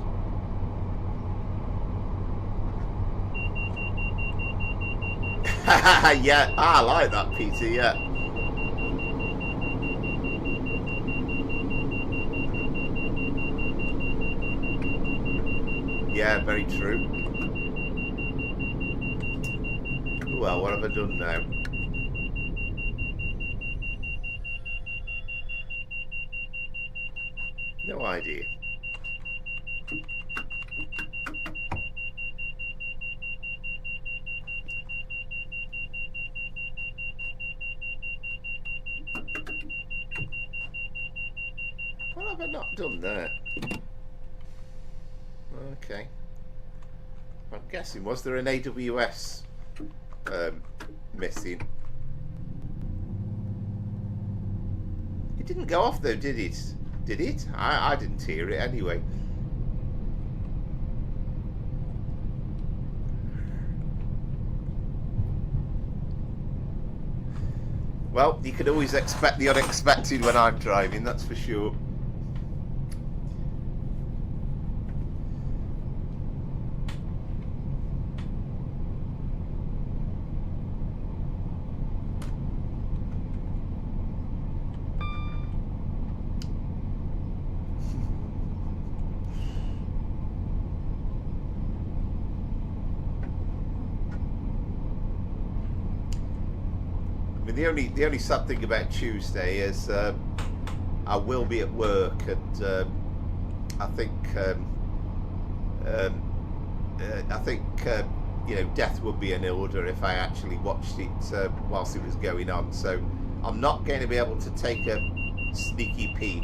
Yeah, I like that, Peter. Yeah. Yeah, very true. Well, what have I done now? No idea. What have I not done there? Okay. I'm guessing, was there an AWS missing? It didn't go off though, did it? Did it? I didn't hear it anyway. Well, you can always expect the unexpected when I'm driving, that's for sure. The only sad thing about Tuesday is I will be at work, and I think you know, death would be in order if I actually watched it whilst it was going on. So I'm not going to be able to take a sneaky peek.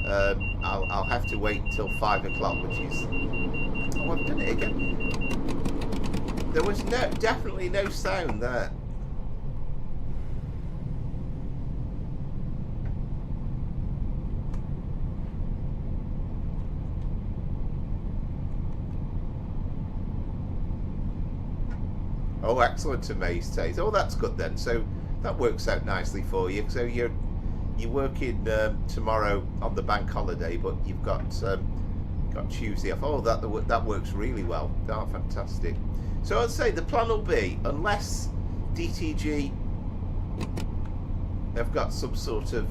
I'll have to wait until 5 o'clock, which is... Oh, I've done it again. There was definitely no sound there. Oh, excellent, Amaze Taste. Oh, that's good then. So that works out nicely for you. So you're working tomorrow on the bank holiday, but you've got Tuesday off. Oh, that works really well. Oh, fantastic. So I'd say the plan will be, unless DTG have got some sort of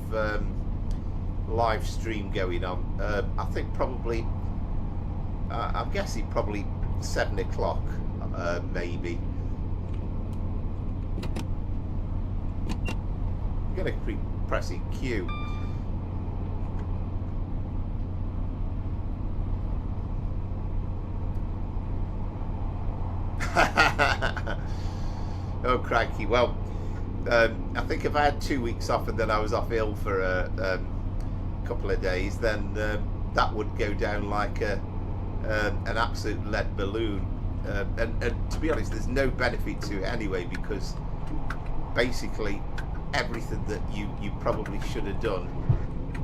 live stream going on, I think probably, I'm guessing probably 7 o'clock, maybe. I'm going to keep pressing Q. Oh, crikey. Well, I think if I had 2 weeks off and then I was off ill for a couple of days, then that would go down like an absolute lead balloon. And to be honest, there's no benefit to it anyway, because basically everything that you probably should have done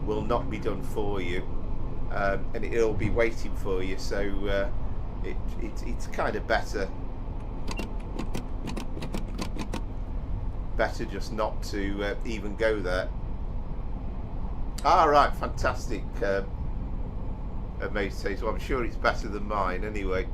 will not be done for you, and it'll be waiting for you. So it's kind of better just not to even go there. All right, fantastic. Amaze Taste. Well, I'm sure it's better than mine anyway.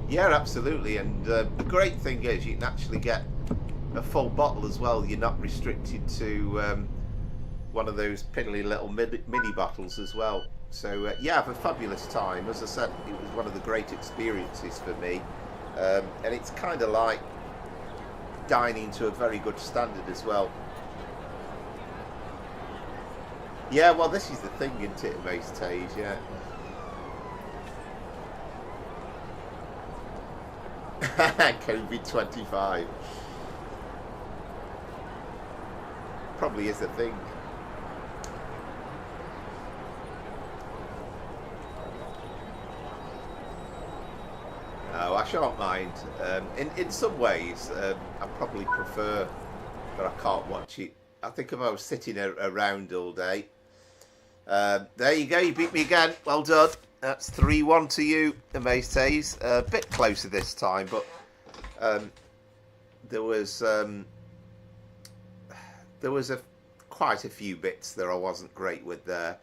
Yeah, absolutely. And the great thing is you can actually get a full bottle as well. You're not restricted to one of those piddly little mini bottles as well. So yeah, have a fabulous time. As I said, it was one of the great experiences for me, and it's kind of like dining to a very good standard as well. Yeah, well, this is the thing, isn't it, Amaze Taste? Yeah. COVID-25 probably is a thing. Oh, I shan't mind. In some ways, I probably prefer that I can't watch it. I think if I was sitting around all day. There you go, you beat me again. Well done. That's 3-1 to you, Amaze Taze. A bit closer this time, but there was quite a few bits that I wasn't great with there.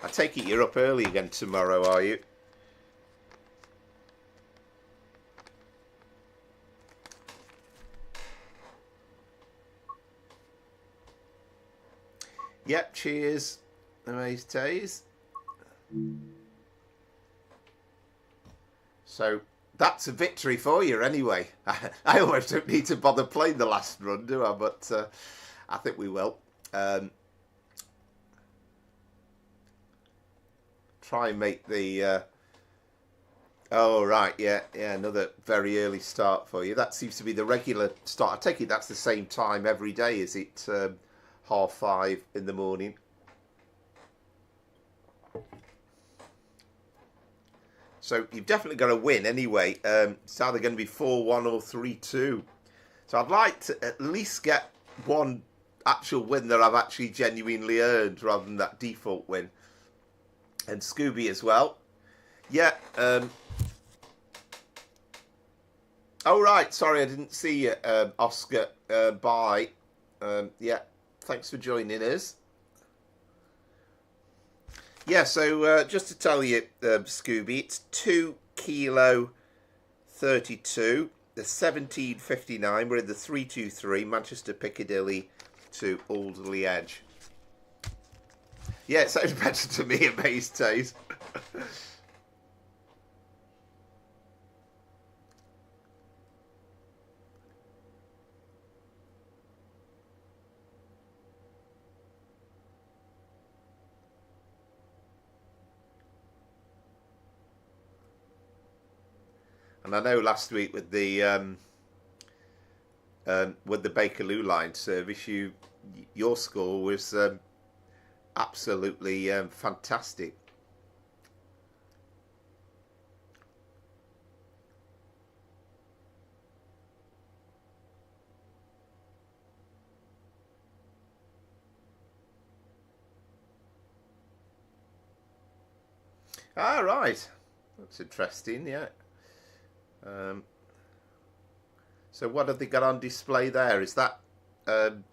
I take it you're up early again tomorrow, are you? Yep, cheers, Amaze Taze. So that's a victory for you anyway. I almost don't need to bother playing the last run, do I? But I think we will. Try and make the... oh, right, yeah, another very early start for you. That seems to be the regular start. I take it that's the same time every day, is it? 5:30 in the morning. So you've definitely got to win anyway. It's either going to be 4-1 or 3-2. So I'd like to at least get one actual win that I've actually genuinely earned rather than that default win. And Scooby as well. Yeah. Oh, right. Sorry, I didn't see you, Oscar. Bye. Yeah. Thanks for joining us. Yeah, so just to tell you, Scooby, it's 2 kilo 32, the 1759. We're in the 323, Manchester Piccadilly to Alderley Edge. Yeah, it sounds better to me, Amaze Taze. And I know last week with the Bakerloo line service, your score was absolutely fantastic. Ah, right. That's interesting, yeah. So what have they got on display there? Is that kind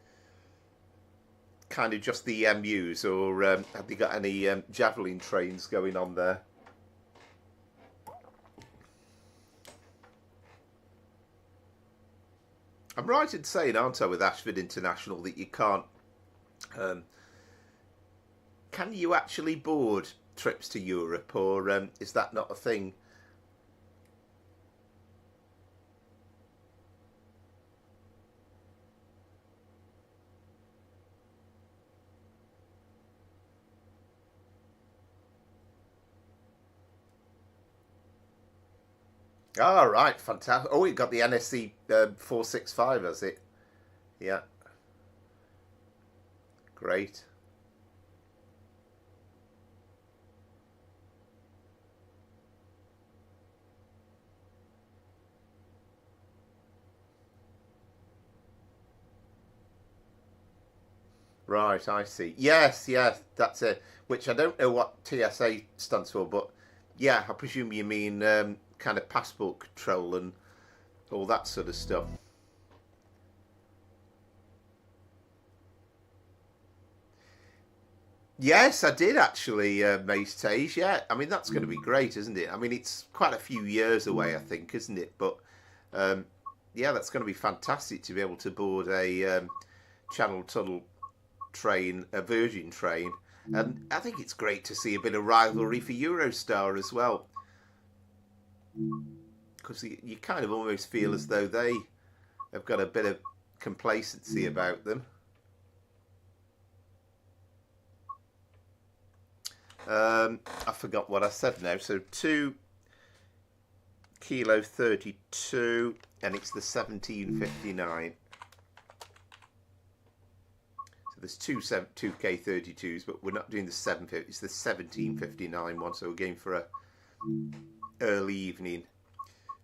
of just the MUs, or have they got any javelin trains going on there? I'm right in saying, aren't I, with Ashford International, that you can't... can you actually board trips to Europe, or is that not a thing? Oh, right, fantastic. Oh, it got the NSC 465, has it? Yeah. Great. Right, I see. Yes, yes, that's it. Which I don't know what TSA stands for, but yeah, I presume you mean kind of passport control and all that sort of stuff. Yes, I did actually, Mace Tage. Yeah, I mean that's going to be great, isn't it? I mean it's quite a few years away, I think, isn't it? But um, yeah, that's going to be fantastic to be able to board a Channel Tunnel train, a Virgin train, and I think it's great to see a bit of rivalry for Eurostar as well, because you kind of almost feel as though they have got a bit of complacency about them. I forgot what I said now. So 2 Kilo 32, and it's the 1759. So there's two 2K32s, but we're not doing the 750. It's the 1759 one. So we're going for a early evening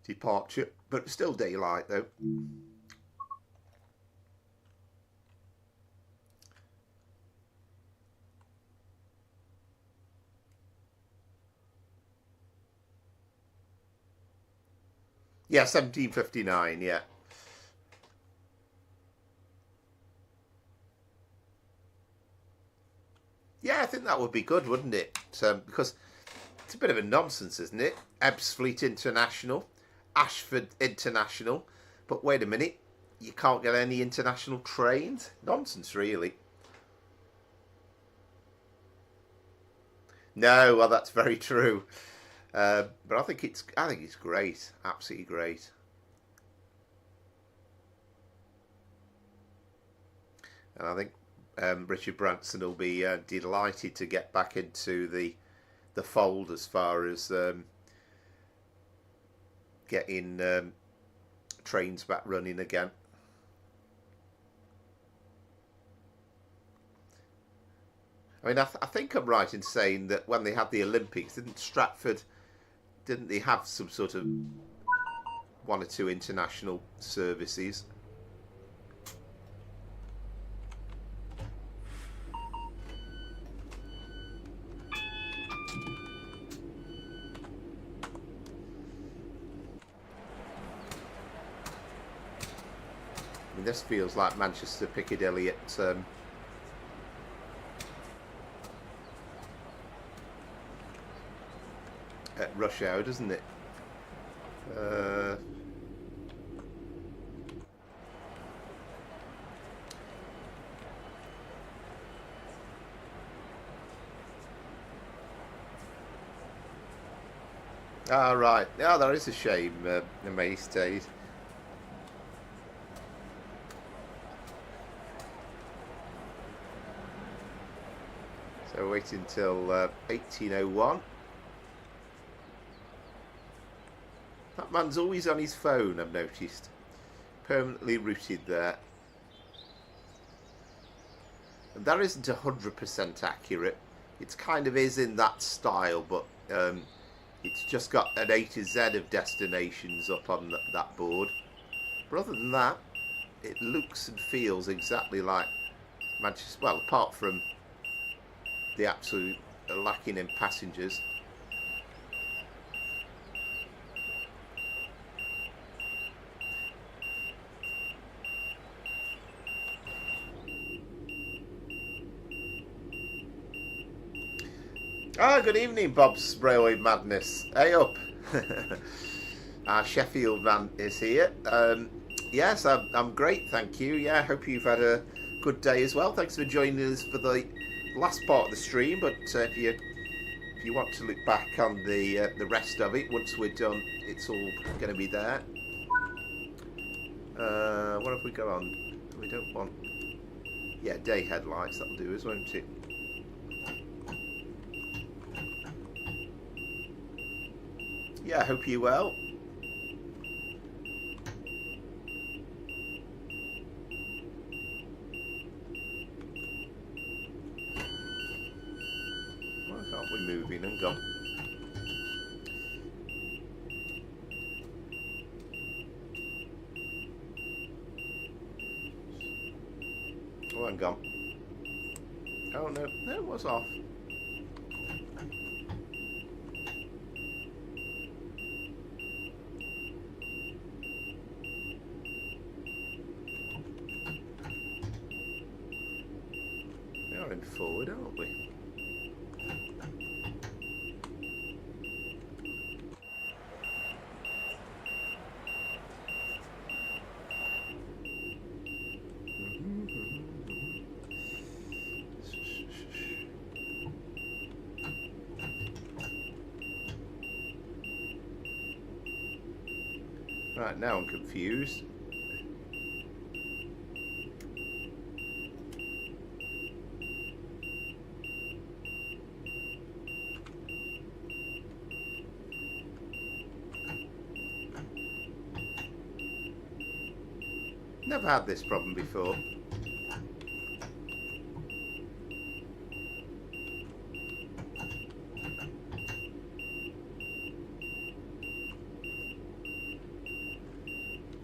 departure, but still daylight though. Yeah, 1759, yeah. Yeah, I think that would be good, wouldn't it? Because it's a bit of a nonsense, isn't it? Ebbsfleet International, Ashford International, but wait a minute, you can't get any international trains? Nonsense, really. No, well, that's very true. But I think it's great, absolutely great. And I think Richard Branson will be delighted to get back into the fold as far as getting trains back running again. I mean, I think I'm right in saying that when they had the Olympics, didn't they have some sort of 1 or 2 international services? I mean, this feels like Manchester Piccadilly at rush hour, doesn't it? Right. Yeah, that is a shame, the Mace days. So wait until 1801. That man's always on his phone, I've noticed. Permanently rooted there. And that isn't 100% accurate. It kind of is in that style, but it's just got an A to Z of destinations up on that board. But other than that, it looks and feels exactly like Manchester, well, apart from the absolute lacking in passengers. Ah, good evening, Bob's Railway Madness. Hey up. Our Sheffield man is here. Yes, I'm great, thank you. Yeah, I hope you've had a good day as well. Thanks for joining us for the last part of the stream. But if you want to look back on the rest of it, once we're done, it's all going to be there. What have we got on? We don't want... Yeah, day headlights, that'll do us, won't it? Yeah, I hope you're well. Why can't we move in and go? Oh, and gone. Oh no, no, it was off. Forward, aren't we? Right, now I'm confused. Never had this problem before.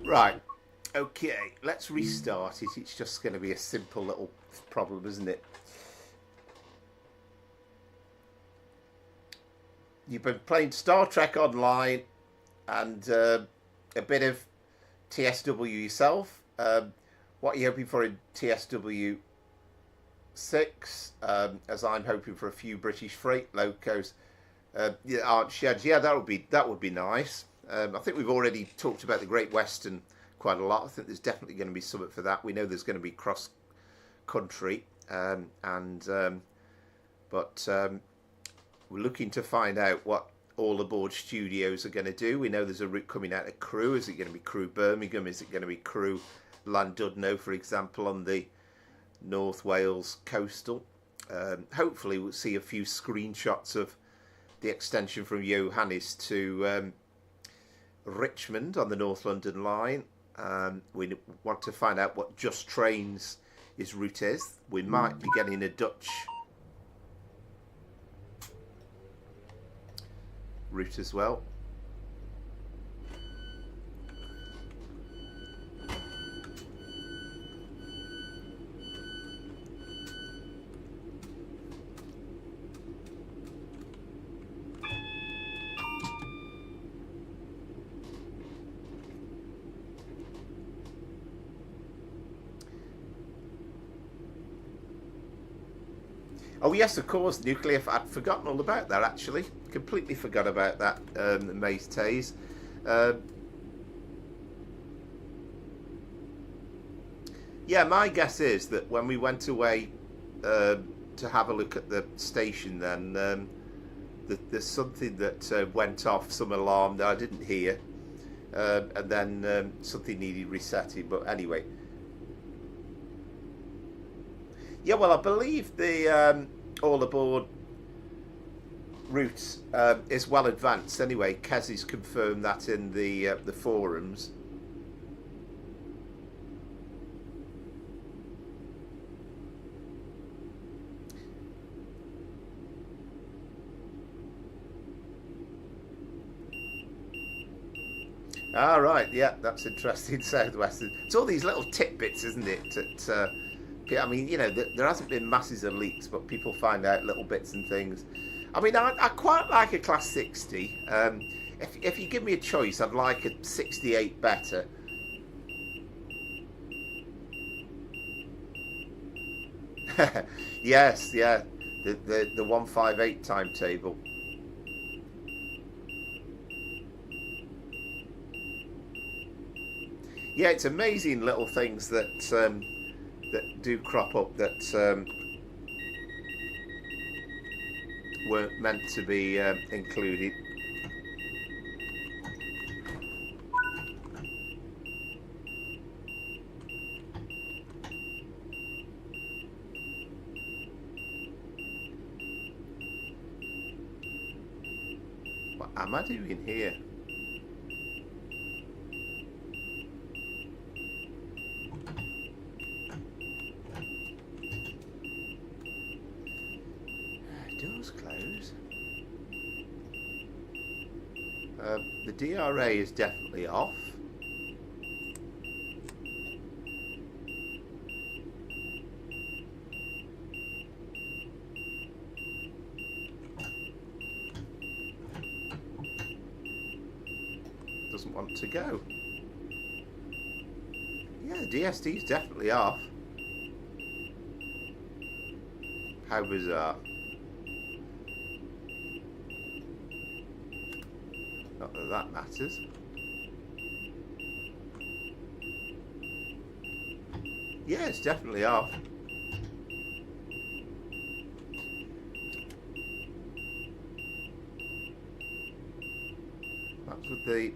Right, okay, let's restart it. It's just going to be a simple little problem, isn't it? You've been playing Star Trek Online and a bit of TSW yourself. What are you hoping for in TSW 6? As I'm hoping for a few British freight locos aren't sheds. Yeah, that would be nice. I think we've already talked about the Great Western quite a lot. I think there's definitely going to be something for that. We know there's going to be cross country, but we're looking to find out what all aboard studios are going to do. We know there's a route coming out of Crewe. Is it going to be Crewe Birmingham? Is it going to be Crewe Llandudno, for example, on the North Wales coastal? Hopefully we'll see a few screenshots of the extension from Johannes to Richmond on the North London line. We want to find out what Just Trains' route is. We might be getting a Dutch route as well. Oh yes, of course, nuclear. I'd forgotten all about that, actually. Completely forgot about that, Maze Taze. Yeah, my guess is that when we went away to have a look at the station then, there's something that went off, some alarm that I didn't hear, and then something needed resetting, but anyway. Yeah, well, I believe the all aboard route is well advanced anyway. Kez confirmed that in the forums. Ah, right, yeah, that's interesting. Southwestern. It's all these little tidbits, isn't it? That, I mean, you know, there hasn't been masses of leaks, but people find out little bits and things. I mean, I quite like a Class 60. If you give me a choice, I'd like a 68 better. Yes, yeah, the 158 timetable. Yeah, it's amazing little things that that do crop up that weren't meant to be included. What am I doing here? Doors close. The DRA is definitely off. Doesn't want to go. Yeah, the DSD is definitely off. How bizarre. Not that that matters. Yeah, it's definitely off. That's with the...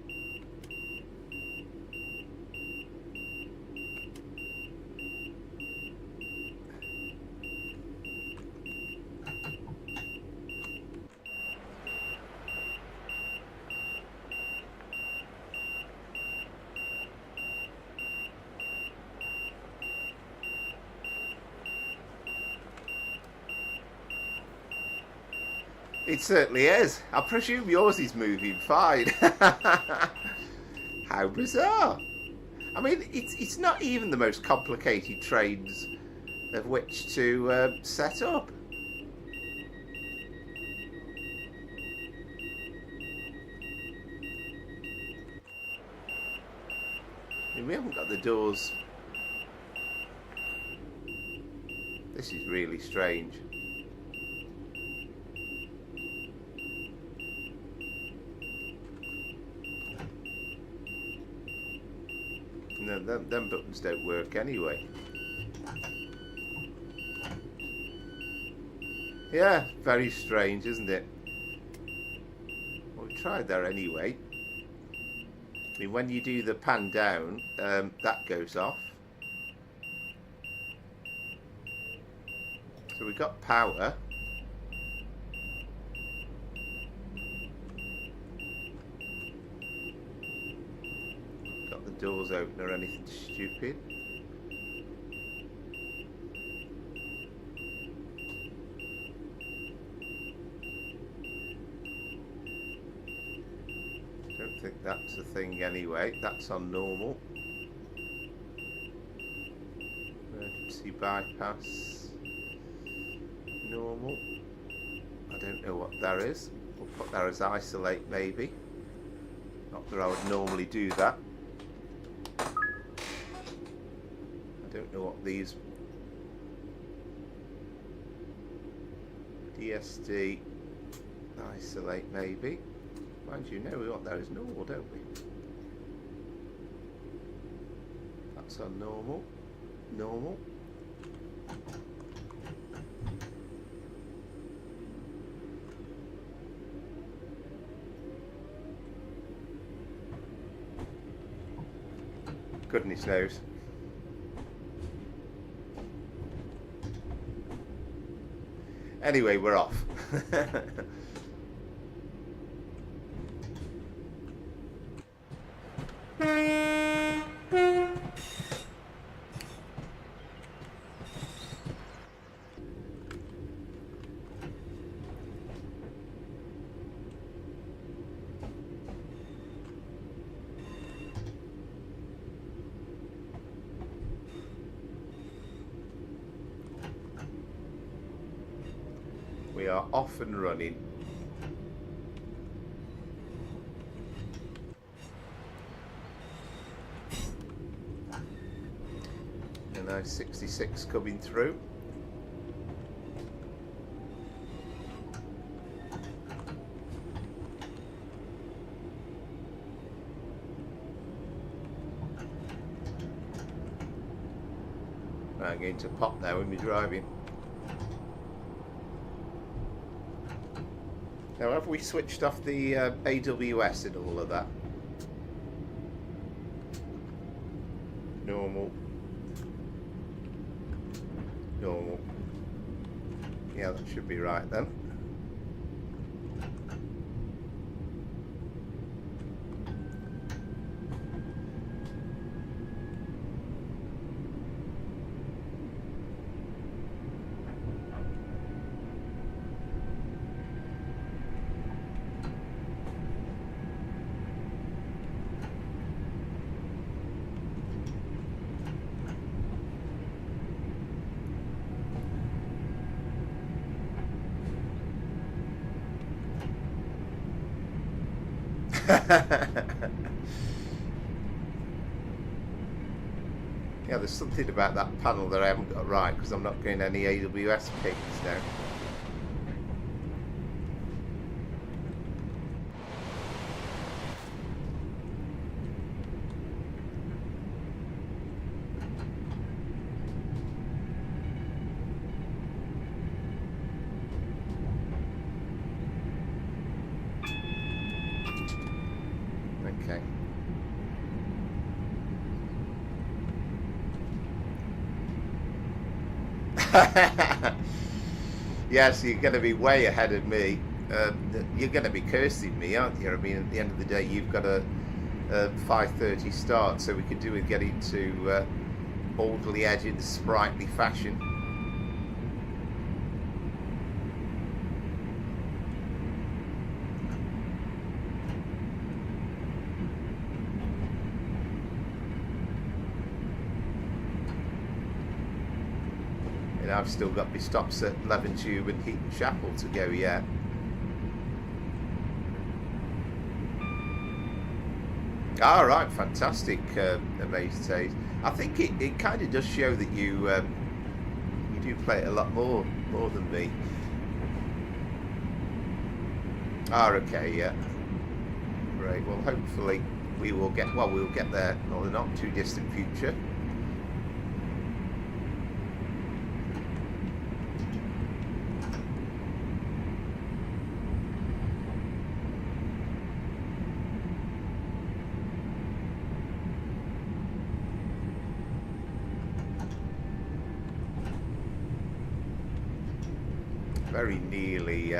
It certainly is. I presume yours is moving fine. How bizarre. I mean, it's not even the most complicated trains of which to set up. I mean, we haven't got the doors. This is really strange. No, them buttons don't work anyway. Yeah, very strange, isn't it? Well, we tried that anyway. I mean, when you do the pan down, that goes off. So we got power. Doors open or anything stupid. Don't think that's a thing anyway. That's on normal. Emergency bypass. Normal. I don't know what that is. We'll put that as isolate maybe. Not that I would normally do that. I don't know what these DSD isolate maybe. Mind you, know we want that as normal, don't we? That's on normal. Normal. Goodness knows. Anyway, we're off. We are off and running. And now 66 coming through. I'm going to pop now when we're driving. Now, have we switched off the AWS and all of that? Normal. Normal. Yeah, that should be right then. Yeah, there's something about that panel that I haven't got right because I'm not getting any AWS pings now. Okay. Yes, you're going to be way ahead of me. You're going to be cursing me, aren't you? I mean, at the end of the day, you've got a 5:30 start, so we could do with getting to Alderley Edge in sprightly fashion. I've still got my stops at Leventube and Heaton Chapel to go yet. All right, fantastic, Amazing Taste. I think it kind of does show that you you do play it a lot more than me. Ah, okay, yeah. Great. Well, hopefully we will get. Well, we'll get there in the not too distant future. Very nearly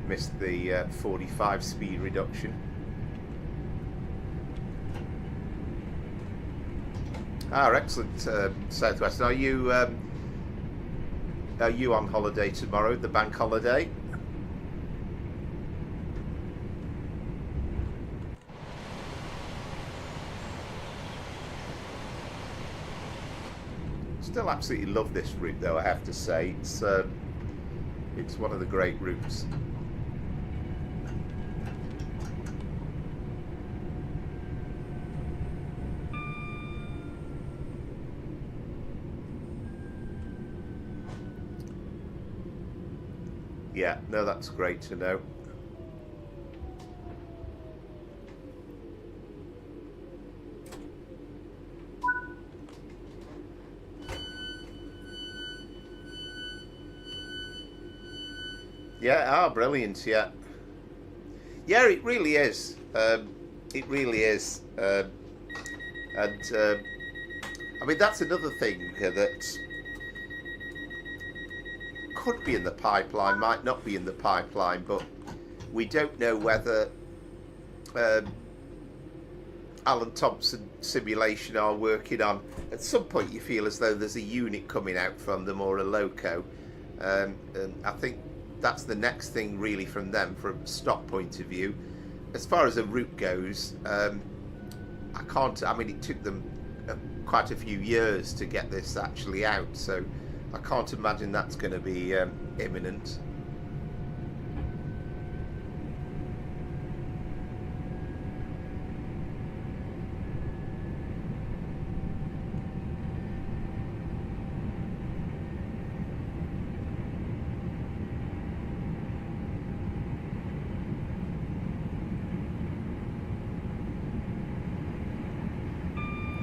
missed the 45 speed reduction. Excellent, Southwest. Are you on holiday tomorrow, the bank holiday? Still absolutely love this route though, I have to say. It's one of the great routes. Yeah, no, that's great to know. Yeah, brilliant, yeah. Yeah, it really is. It really is. I mean, that's another thing that could be in the pipeline, might not be in the pipeline, but we don't know whether Alan Thompson Simulation are working on. At some point you feel as though there's a unit coming out from them or a loco, and I think that's the next thing really from them from a stock point of view. As far as a route goes, I mean, it took them quite a few years to get this actually out, so I can't imagine that's going to be imminent.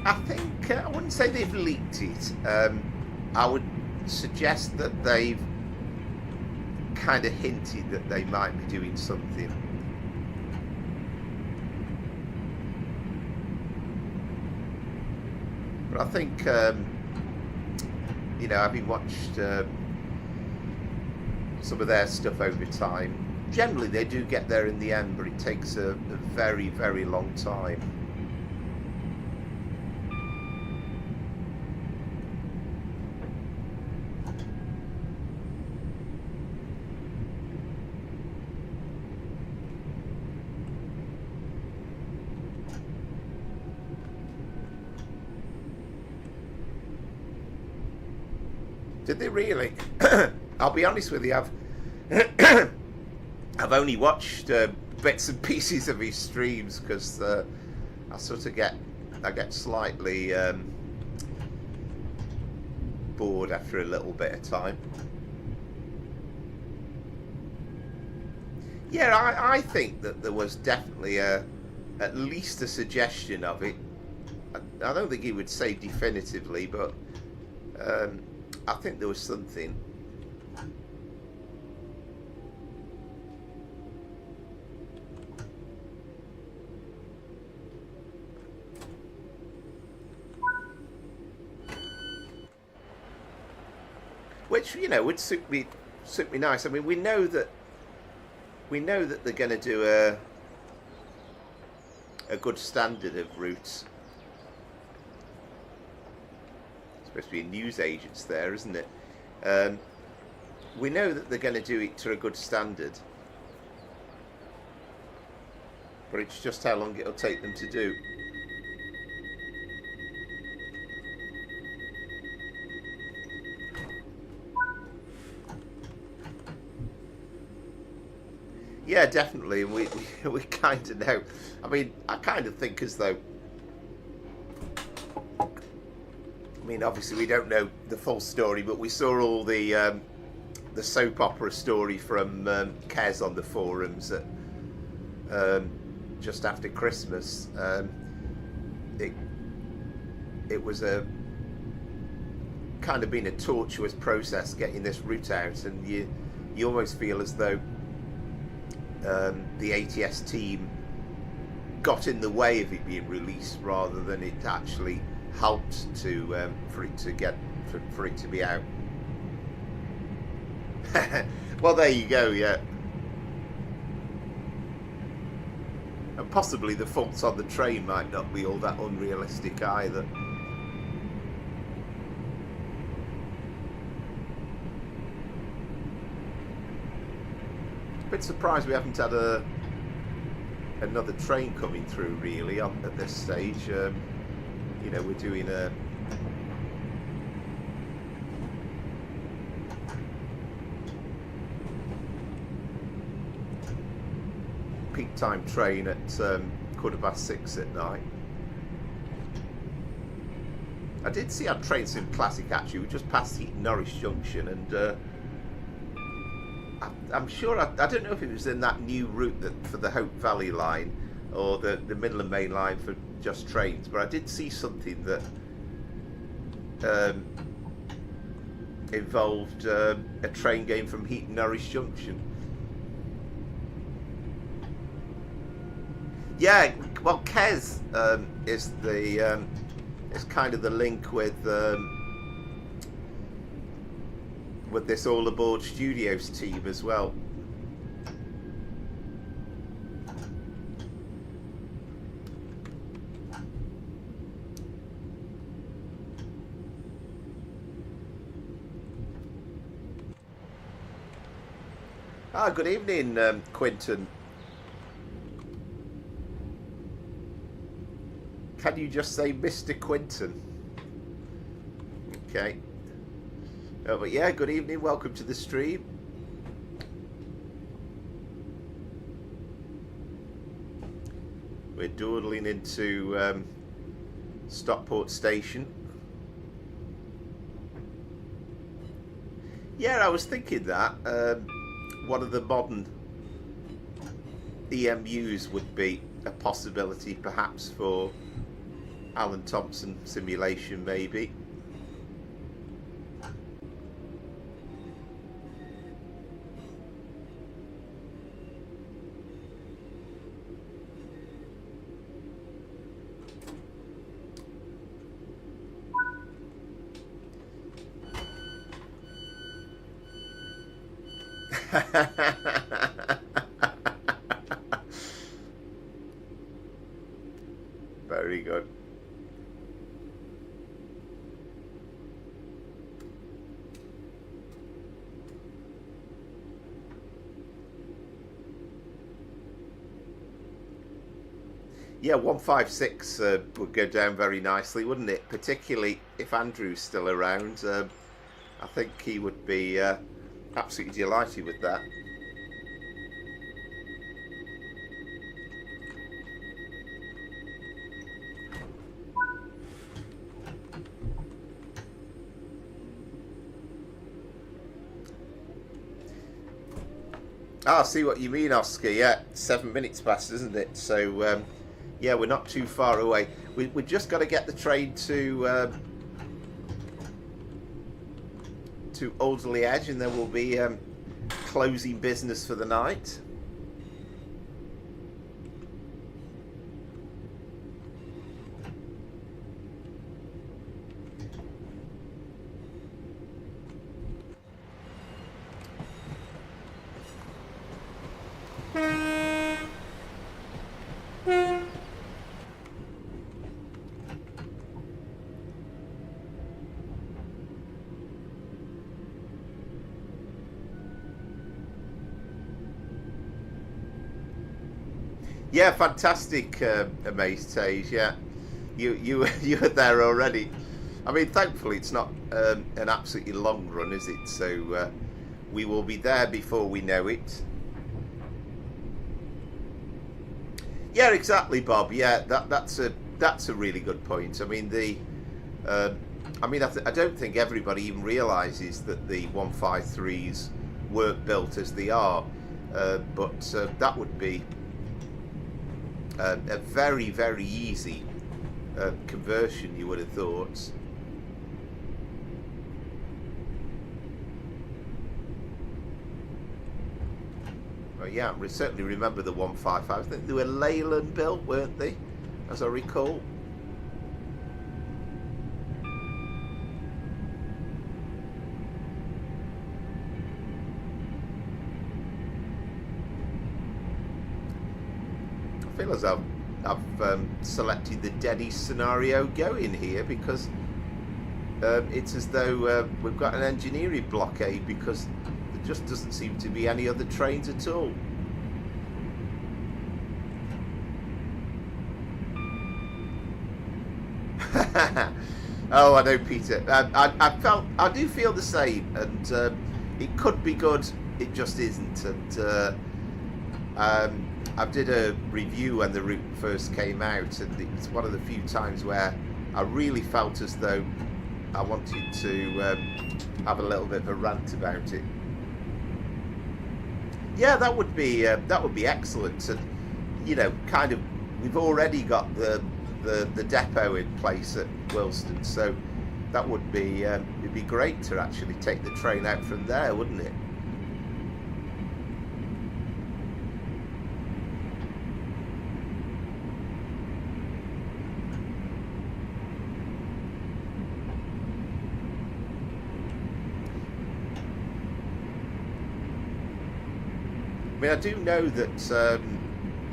I think I wouldn't say they've leaked it. I would suggest that they've kind of hinted that they might be doing something. But I think, you know, having watched some of their stuff over time, generally they do get there in the end, but it takes a very, very long time. Did they really? I'll be honest with you, I've only watched bits and pieces of his streams because I sort of get slightly bored after a little bit of time. Yeah, I think that there was definitely at least a suggestion of it. I don't think he would say definitively, but I think there was something. Which, you know, would suit me nice. I mean, we know that they're going to do a good standard of routes. Supposed to be news agents there, isn't it? We know that they're going to do it to a good standard, but it's just how long it'll take them to do. Yeah, definitely. We kind of know. I mean, I kind of think as though. I mean, obviously we don't know the full story, but we saw all the soap opera story from Keynes on the forums at, just after Christmas. It was a kind of been a tortuous process getting this route out, and you almost feel as though the ATS team got in the way of it being released rather than it actually helped to for it to be out. Well, there you go. Yeah, and possibly the faults on the train might not be all that unrealistic either. Bit surprised we haven't had another train coming through really at this stage. You know, we're doing a peak time train at 6:15 at night. I did see our train sim classic actually. We just passed Norwich Junction, and I'm sure, I don't know if it was in that new route for the Hope Valley line or the Midland main line for just trains, but I did see something that involved a train going from Heaton Norwich Junction. Yeah, well, Kez is the is kind of the link with this All Aboard Studios team as well. Good evening, Quinton. Can you just say Mr. Quinton? Okay. But yeah, good evening, welcome to the stream. We're dawdling into Stockport Station. Yeah, I was thinking that one of the modern EMUs would be a possibility perhaps for Alan Thompson simulation, maybe. Very good. Yeah, 156 would go down very nicely, wouldn't it? Particularly if Andrew's still around. I think he would be absolutely delighted with that. I see what you mean, Oscar. Yeah, 7 minutes past, isn't it? So, yeah, we're not too far away. We just got to get the train to Alderley Edge, and then we'll be closing business for the night. Yeah, fantastic, Amaze Tage. Yeah, you were there already. I mean, thankfully it's not an absolutely long run, is it? So we will be there before we know it. Yeah, exactly, Bob. Yeah, that's a really good point. I mean, I don't think everybody even realises that the 153s weren't built as they are, but that would be a very, very easy conversion, you would have thought. Well, yeah, I certainly remember the 155. I think they were Leyland built, weren't they, as I recall? I feel as I've selected the Denny scenario going here because it's as though we've got an engineering blockade because there just doesn't seem to be any other trains at all. Oh, I know, Peter. I do feel the same, and it could be good. It just isn't. And I did a review when the route first came out, and it's one of the few times where I really felt as though I wanted to have a little bit of a rant about it. Yeah, that would be excellent. And you know, kind of, we've already got the depot in place at Euston, so that would be it'd be great to actually take the train out from there, wouldn't it? I mean, I do know that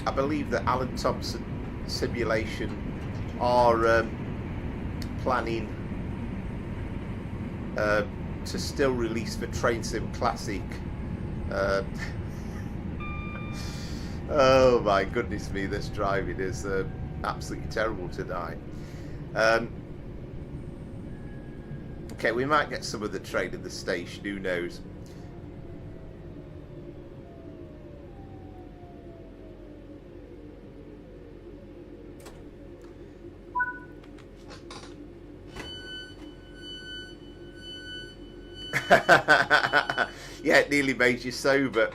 I believe that Alan Thompson Simulation are planning to still release for Train Sim Classic. Oh my goodness me, this driving is absolutely terrible tonight. Okay, we might get some of the train at the station, who knows. Yeah, it nearly made you sober.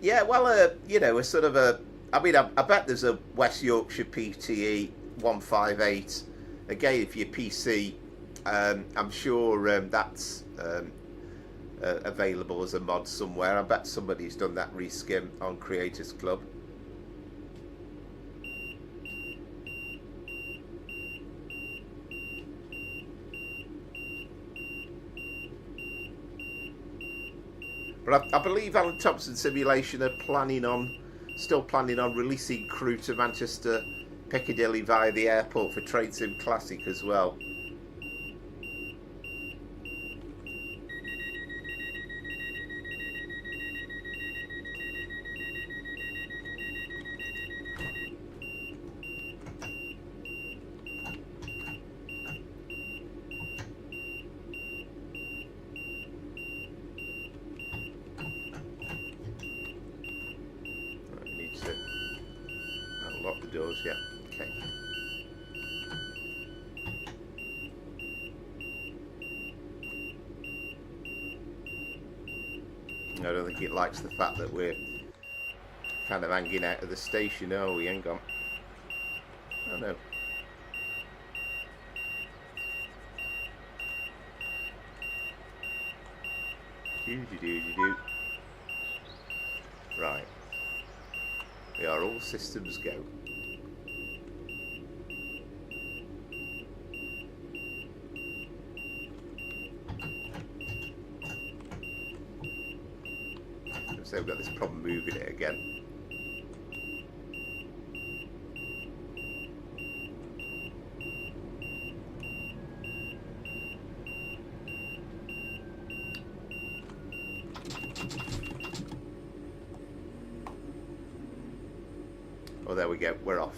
Yeah, well, you know, a sort of a I mean, I bet there's a West Yorkshire PTE 158. Again, if you're PC, I'm sure that's available as a mod somewhere. I bet somebody's done that reskin on Creators Club. But I believe Alan Thompson Simulation are still planning on releasing Crew to Manchester Piccadilly via the airport for Train Sim Classic as well. Lock the doors, yeah, okay. I don't think it likes the fact that we're kind of hanging out of the station. Oh, we ain't gone. Oh no. Do. Right. We are all systems go. So we've got this problem moving it again. Oh, there we go, we're off.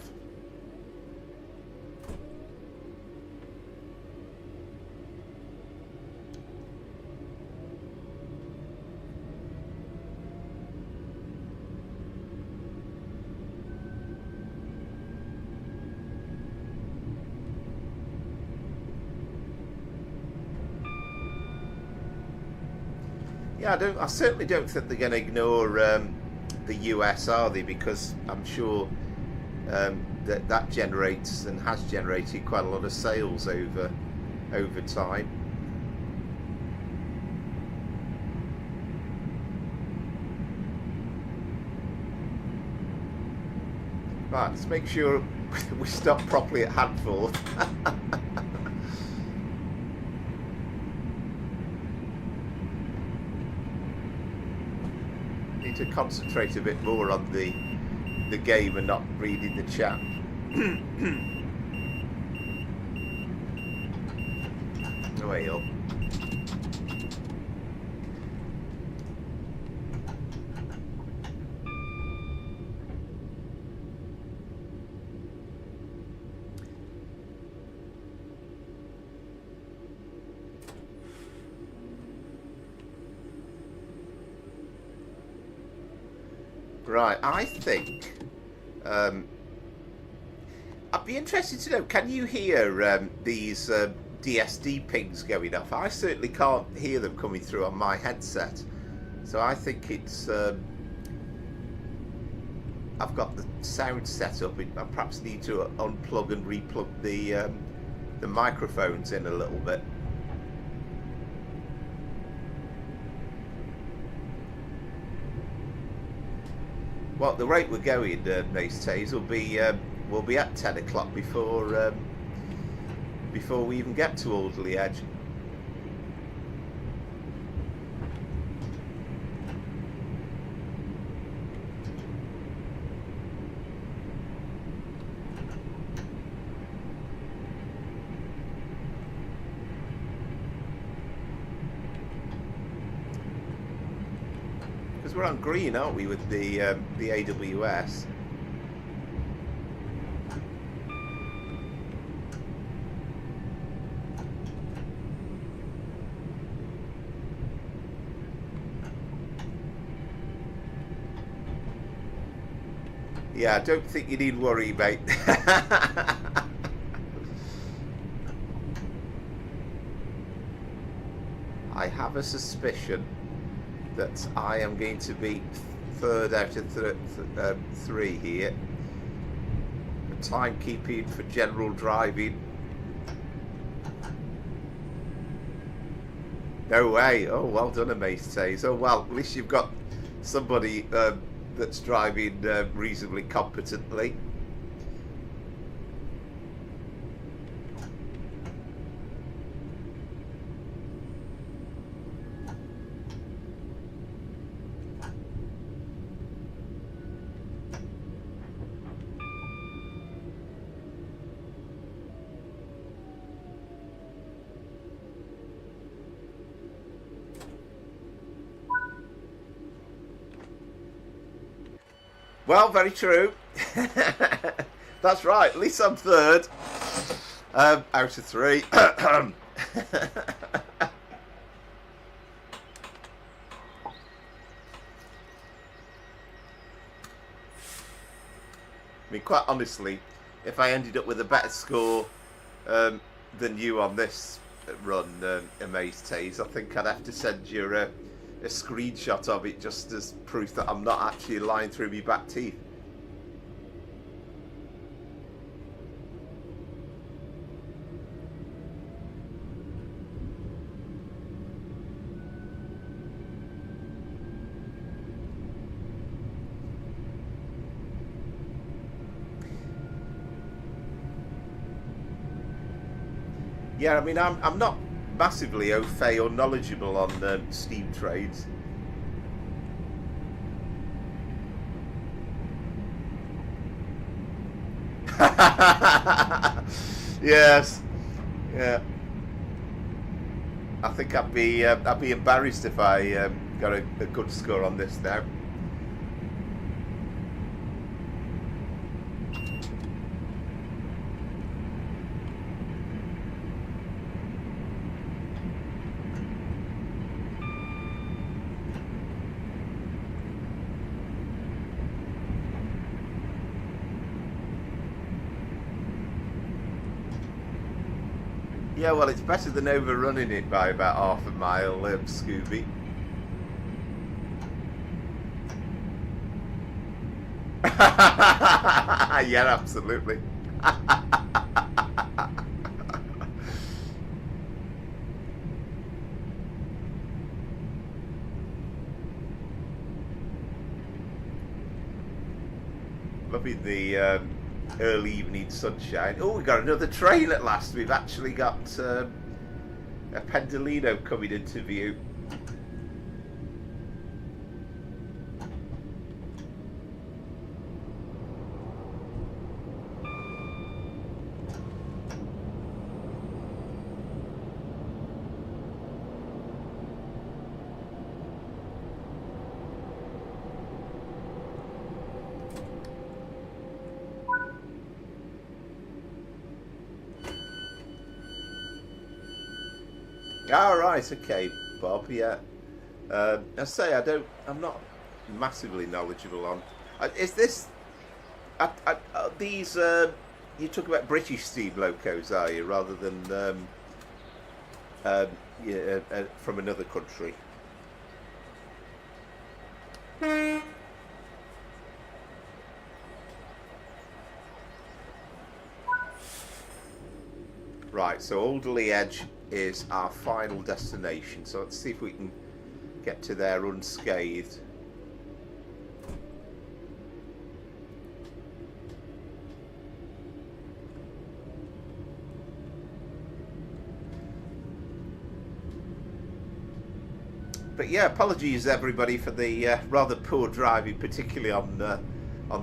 Yeah, I certainly don't think they're going to ignore the US, are they? Because I'm sure that generates and has generated quite a lot of sales over time. Right, let's make sure we stop properly at Hadford. Need to concentrate a bit more on the game and not reading the chat. Away up. Right, I think I'd be interested to know, can you hear these DSD pings going off? I certainly can't hear them coming through on my headset, so I think it's I've got the sound set up. I perhaps need to unplug and replug the microphones in a little bit. Well, the rate we're going, Mace Tays, will be at 10 o'clock before we even get to Alderley Edge. We're on green, aren't we, with the AWS? Yeah, I don't think you need worry, mate. I have a suspicion that I am going to be third out of three here. Timekeeping for general driving. No way. Oh, well done, Amaze. Oh, well, at least you've got somebody that's driving reasonably competently. Well, very true. That's right. At least I'm third out of three. I mean, quite honestly, if I ended up with a better score than you on this run, Amaze Taze, I think I'd have to send you a screenshot of it just as proof that I'm not actually lying through my back teeth. Yeah, I mean, I'm not massively au fait or knowledgeable on steam trades. Yes, yeah. I think I'd be embarrassed if I got a good score on this now. Yeah, well, it's better than overrunning it by about half a mile, Scooby. Yeah, absolutely. Loving the early evening sunshine. Oh, we got another train at last. We've actually got a Pendolino coming into view. All right, okay, Bob. Yeah, I say I'm not massively knowledgeable on. Is this? These you talk about British steam locos, are you, rather than yeah, from another country? Right, so Alderley Edge is our final destination, so let's see if we can get to there unscathed. But yeah, apologies everybody for the rather poor driving, particularly on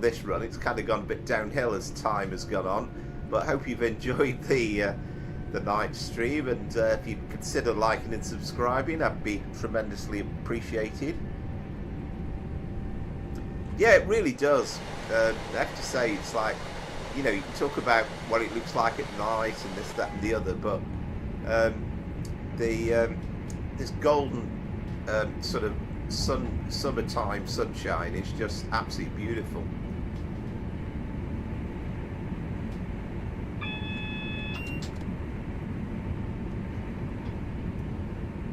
this run. It's kind of gone a bit downhill as time has gone on, but I hope you've enjoyed the night stream, and if you consider liking and subscribing, that'd be tremendously appreciated. Yeah, it really does. I have to say, it's like, you know, you can talk about what it looks like at night and this, that and the other, but this golden sort of summertime sunshine is just absolutely beautiful.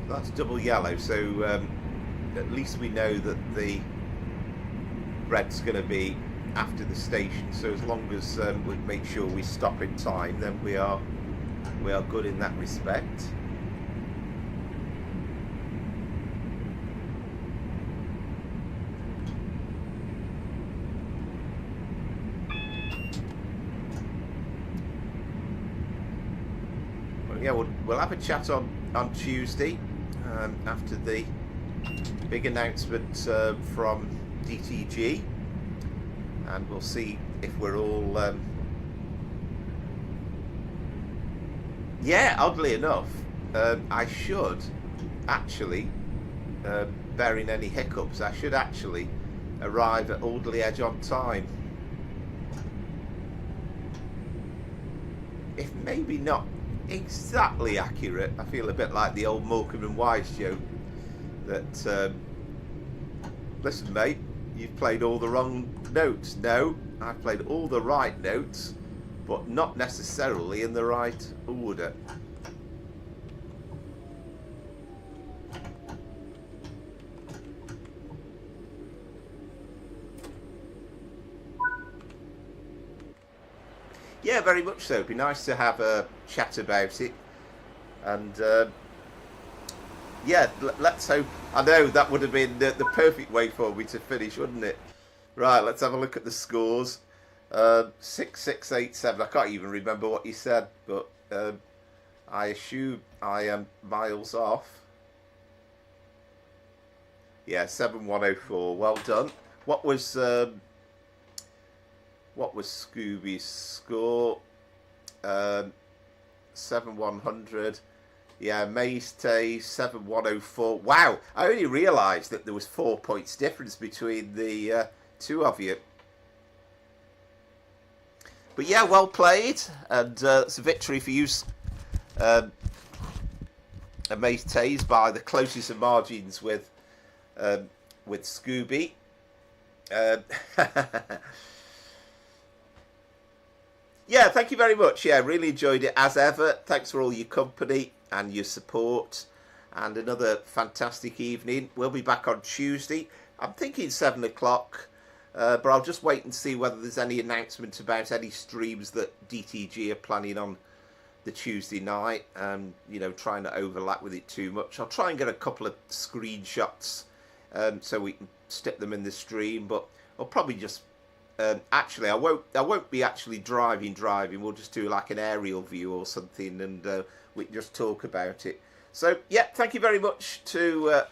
That's double yellow, so at least we know that the red's going to be after the station, so as long as we make sure we stop in time, then we are good in that respect. Well, yeah, we'll have a chat on Tuesday after the big announcement from DTG, and we'll see if we're all yeah, oddly enough, I should actually, barring any hiccups, I should actually arrive at Alderley Edge on time. If maybe not exactly accurate, I feel a bit like the old Morecambe and Wise joke that, listen mate, you've played all the wrong notes. No, I've played all the right notes, but not necessarily in the right order. Yeah, very much so. It'd be nice to have a chat about it. And yeah, let's hope. I know that would have been the perfect way for me to finish, wouldn't it? Right, let's have a look at the scores. 6687. I can't even remember what you said, but I assume I am miles off. Yeah, 7104. Well done. What was Scooby's score? 7100. Yeah, Maystay 7104. Wow, I only realised that there was 4 points difference between the two of you. But yeah, well played, and it's a victory for you, Maystay's, by the closest of margins with Scooby. Yeah, thank you very much. Yeah, really enjoyed it as ever. Thanks for all your company and your support, and another fantastic evening. We'll be back on Tuesday. I'm thinking 7 o'clock, but I'll just wait and see whether there's any announcement about any streams that DTG are planning on the Tuesday night, and you know, trying to overlap with it too much. I'll try and get a couple of screenshots so we can stick them in the stream, but I'll probably just actually I won't be actually driving. We'll just do like an aerial view or something, and we can just talk about it. So yeah, thank you very much for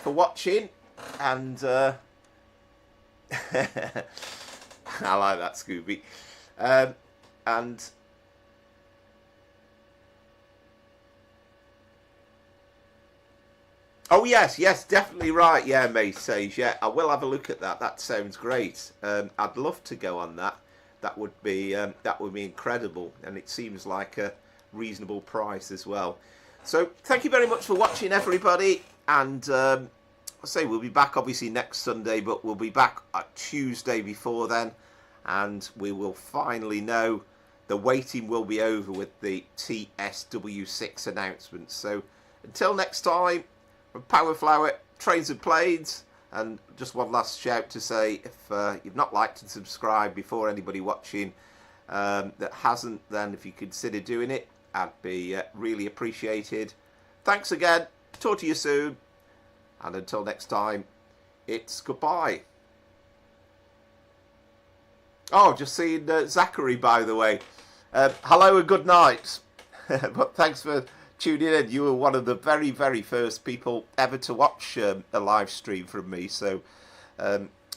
watching, and I like that, Scooby. And oh yes, definitely right. Yeah, May says, yeah, I will have a look at that. That sounds great. I'd love to go on that. That would be incredible, and it seems like a reasonable price as well. So thank you very much for watching, everybody, and I say we'll be back obviously next Sunday, but we'll be back at Tuesday before then, and we will finally know. The waiting will be over with the TSW5 announcements. So until next time, from Powerflower, Trains and Planes, and just one last shout to say, if you've not liked and subscribed before, anybody watching that hasn't, then if you consider doing it, I'd be really appreciated. Thanks again, talk to you soon, and until next time, it's goodbye. Oh, just seen Zachary, by the way. Hello and good night. But thanks for tuning in. You were one of the very, very first people ever to watch a live stream from me. So,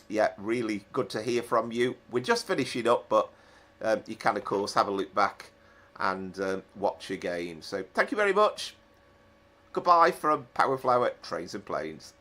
yeah, really good to hear from you. We're just finishing up, but you can, of course, have a look back and watch again. So, thank you very much. Goodbye from Powerflower, Trains and Planes.